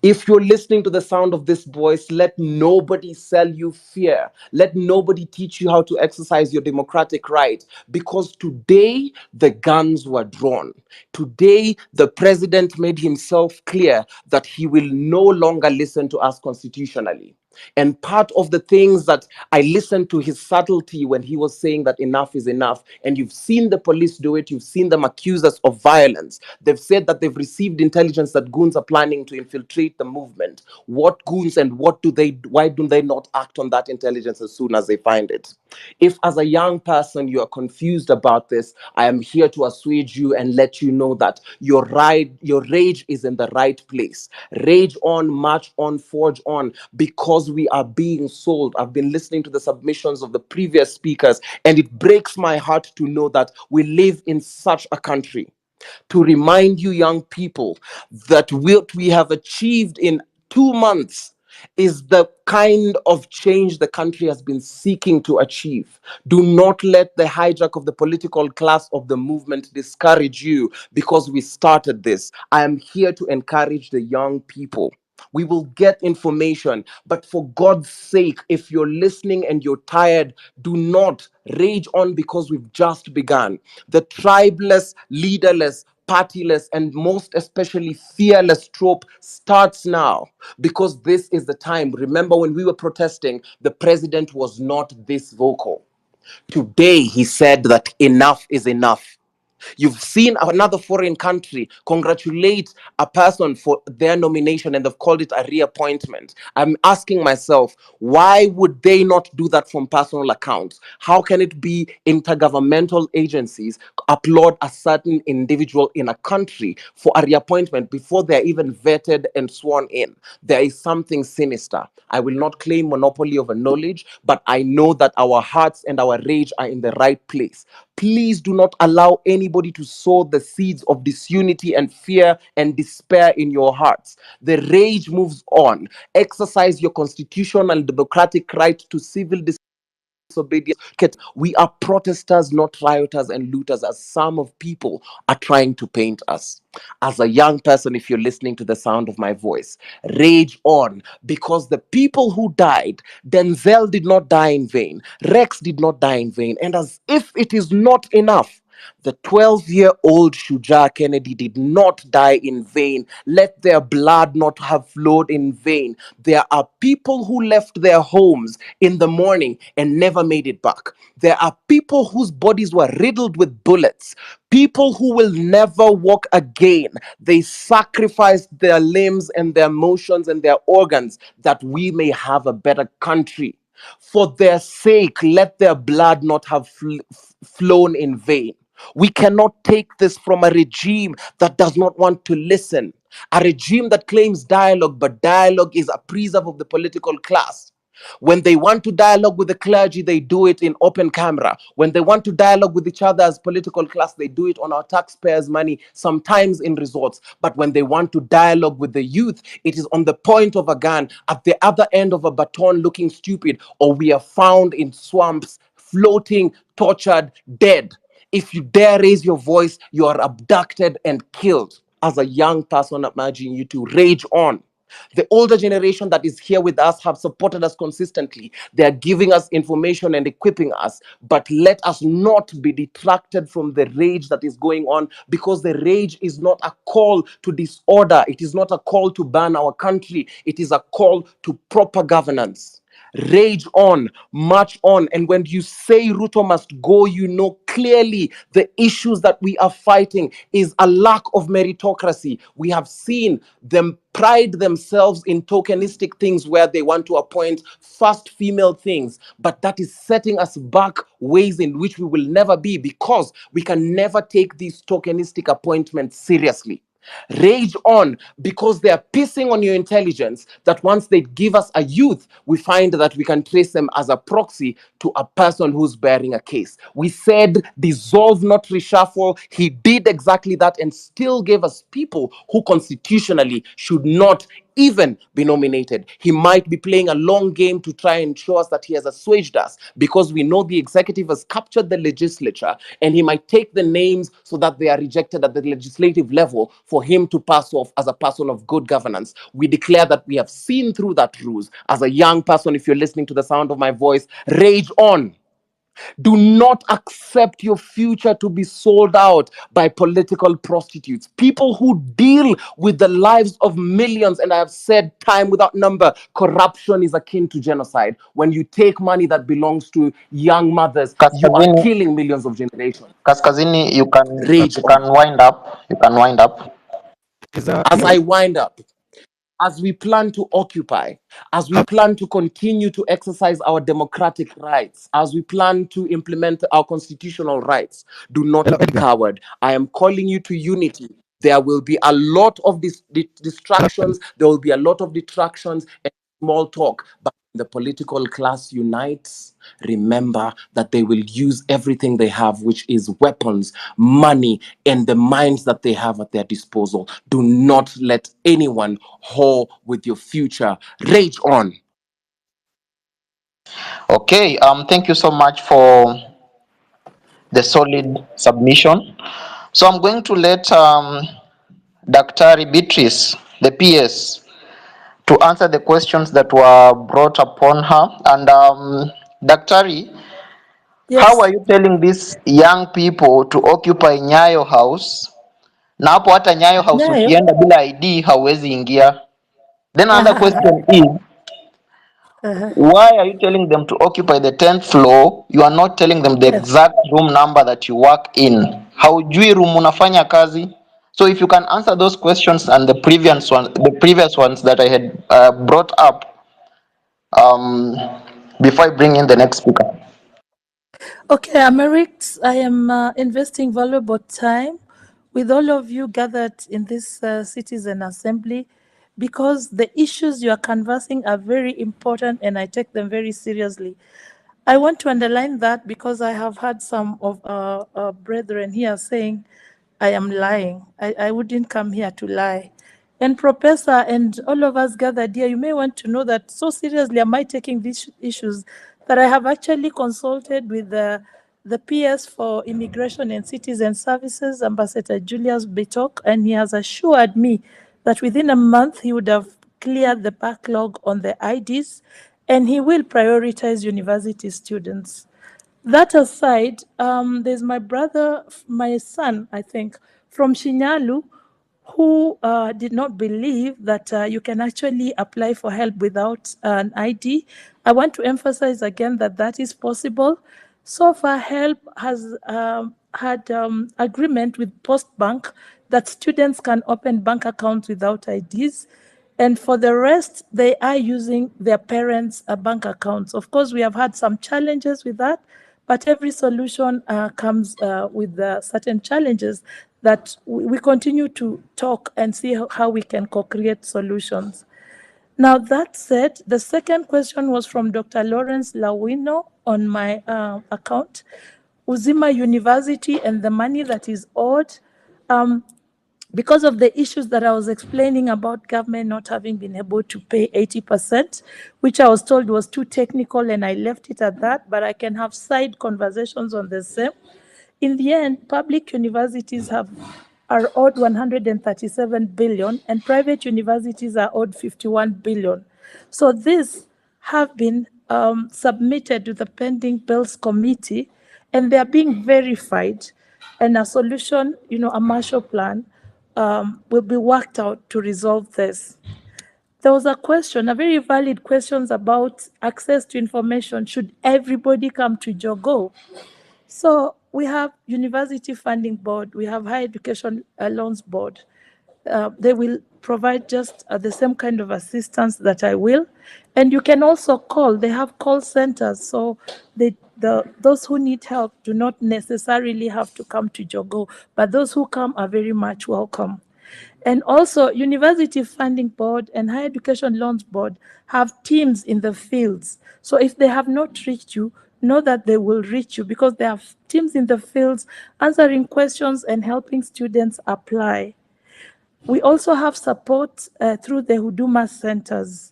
If you're listening to the sound of this voice, let nobody sell you fear. Let nobody teach you how to exercise your democratic right. Because today, the guns were drawn. Today, the president made himself clear that he will no longer listen to us constitutionally. And part of the things that I listened to his subtlety when he was saying that enough is enough, and you've seen the police do it, you've seen them accuse us of violence. They've said that they've received intelligence that goons are planning to infiltrate the movement. What goons and why do they not act on that intelligence as soon as they find it? If as a young person you are confused about this, I am here to assuage you and let you know that your rage is in the right place. Rage on, march on, forge on, because we are being sold. I've been listening to the submissions of the previous speakers, and it breaks my heart to know that we live in such a country. To remind you, young people, that what we have achieved in 2 months is the kind of change the country has been seeking to achieve. Do not let the hijack of the political class of the movement discourage you, because we started this. I am here to encourage the young people. We will get information, but for God's sake, if you're listening and you're tired, do not rage on, because we've just begun. The tribeless, leaderless, partyless, and most especially fearless trope starts now, because this is the time. Remember, when we were protesting, the president was not this vocal. Today, he said that enough is enough. You've seen another foreign country congratulate a person for their nomination, and they've called it a reappointment. I'm asking myself, why would they not do that from personal accounts? How can it be intergovernmental agencies applaud a certain individual in a country for a reappointment before they're even vetted and sworn in? There is something sinister. I will not claim monopoly over knowledge, but I know that our hearts and our rage are in the right place. Please do not allow anybody to sow the seeds of disunity and fear and despair in your hearts. The rage moves on. Exercise your constitutional and democratic right to civil disobedience. We are protesters, not rioters and looters, as some of people are trying to paint us. As a young person, if you're listening to the sound of my voice, rage on, because the people who died, Denzel did not die in vain, Rex did not die in vain, and as if it is not enough, the 12-year-old Shuja Kennedy did not die in vain. Let their blood not have flowed in vain. There are people who left their homes in the morning and never made it back. There are people whose bodies were riddled with bullets. People who will never walk again. They sacrificed their limbs and their emotions and their organs that we may have a better country. For their sake, let their blood not have flown in vain. We cannot take this from a regime that does not want to listen, a regime that claims dialogue, but dialogue is a preserve of the political class. When they want to dialogue with the clergy, they do it in open camera. When they want to dialogue with each other as political class, they do it on our taxpayers' money, sometimes in resorts. But when they want to dialogue with the youth, it is on the point of a gun, at the other end of a baton, looking stupid, or we are found in swamps, floating, tortured, dead. If you dare raise your voice, you are abducted and killed. As a young person, I'm urging you to rage on. The older generation that is here with us have supported us consistently. They are giving us information and equipping us. But let us not be detracted from the rage that is going on, because the rage is not a call to disorder. It is not a call to ban our country. It is a call to proper governance. Rage on, march on. And when you say Ruto must go, you know clearly the issues that we are fighting is a lack of meritocracy. We have seen them pride themselves in tokenistic things where they want to appoint first female things, but that is setting us back ways in which we will never be, because we can never take these tokenistic appointments seriously. Rage on, because they are pissing on your intelligence that once they give us a youth, we find that we can trace them as a proxy to a person who's bearing a case. We said dissolve, not reshuffle. He did exactly that and still gave us people who constitutionally should not even be nominated. He might be playing a long game to try and show us that he has assuaged us, because we know the executive has captured the legislature, and he might take the names so that they are rejected at the legislative level for him to pass off as a person of good governance. We declare that we have seen through that ruse. As a young person, if you're listening to the sound of my voice, rage on. Do not accept your future to be sold out by political prostitutes, people who deal with the lives of millions. And I have said time without number, corruption is akin to genocide. When you take money that belongs to young mothers, you are Kaskazini, killing millions of generations. Kaskazini, Rage you on. can wind up. You can wind up. As I wind up, as we plan to occupy, as we plan to continue to exercise our democratic rights, as we plan to implement our constitutional rights, do not be coward. I am calling you to unity. There will be a lot of distractions, there will be a lot of detractions and small talk, but the political class unites. Remember that they will use everything they have, which is weapons, money, and the minds that they have at their disposal. Do not let anyone whore with your future. Rage on. Okay. Thank you so much for the solid submission. So I'm going to let Dr. Beatrice, the PS, to answer the questions that were brought upon her. And Daktari, how are Yes. you telling these young people to occupy Nyayo House? Na hapo hata Nyayo House Nyayo. ukienda bila ID hauwezi ingia. Then another question is, why are you telling them to occupy the 10th floor? You are not telling them the Yes. exact room number that you work in. Haujui room unafanya kazi? So if you can answer those questions and the previous ones that I had brought up, before I bring in the next speaker. Okay, Amerix, I am investing valuable time with all of you gathered in this citizen assembly, because the issues you are canvassing are very important and I take them very seriously. I want to underline that because I have had some of our brethren here saying I am lying. I wouldn't come here to lie. And Professor and all of us gathered here, you may want to know that so seriously am I taking these issues that I have actually consulted with the PS for Immigration and Citizen Services, Ambassador Julius Bitok, and he has assured me that within a month he would have cleared the backlog on the IDs, and he will prioritize university students. That aside, there's my brother, my son, I think, from Shinyalu, who did not believe that you can actually apply for help without an ID. I want to emphasize again that that is possible. So far, HELP has had agreement with Postbank that students can open bank accounts without IDs. And for the rest, they are using their parents' bank accounts. Of course, we have had some challenges with that, but every solution comes with certain challenges that we continue to talk and see how we can co-create solutions. Now, that said, the second question was from Dr. Lawrence Lawino on my account, Uzima University and the money that is owed. Because of the issues that I was explaining about government not having been able to pay 80%, which I was told was too technical, and I left it at that, but I can have side conversations on the same. In the end, public universities are owed 137 billion and private universities are owed 51 billion. So these have been submitted to the pending bills committee, and they are being verified, and a solution, a Marshall Plan, will be worked out to resolve this. There was a question, a very valid question about access to information. Should everybody come to Jogo? So we have University Funding Board, we have Higher Education Loans Board. They will provide just the same kind of assistance that I will. And you can also call, they have call centers. So those who need help do not necessarily have to come to Jogo, but those who come are very much welcome. And also, University Funding Board and Higher Education Loans Board have teams in the fields. So if they have not reached you, know that they will reach you because they have teams in the fields answering questions and helping students apply. We also have support through the Huduma centers.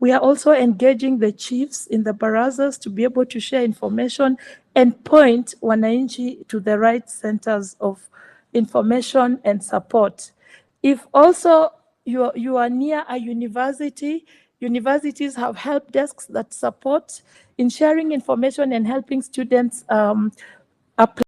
We are also engaging the chiefs in the barazas to be able to share information and point wananchi to the right centers of information and support. If also you are near a university, universities have help desks that support in sharing information and helping students apply.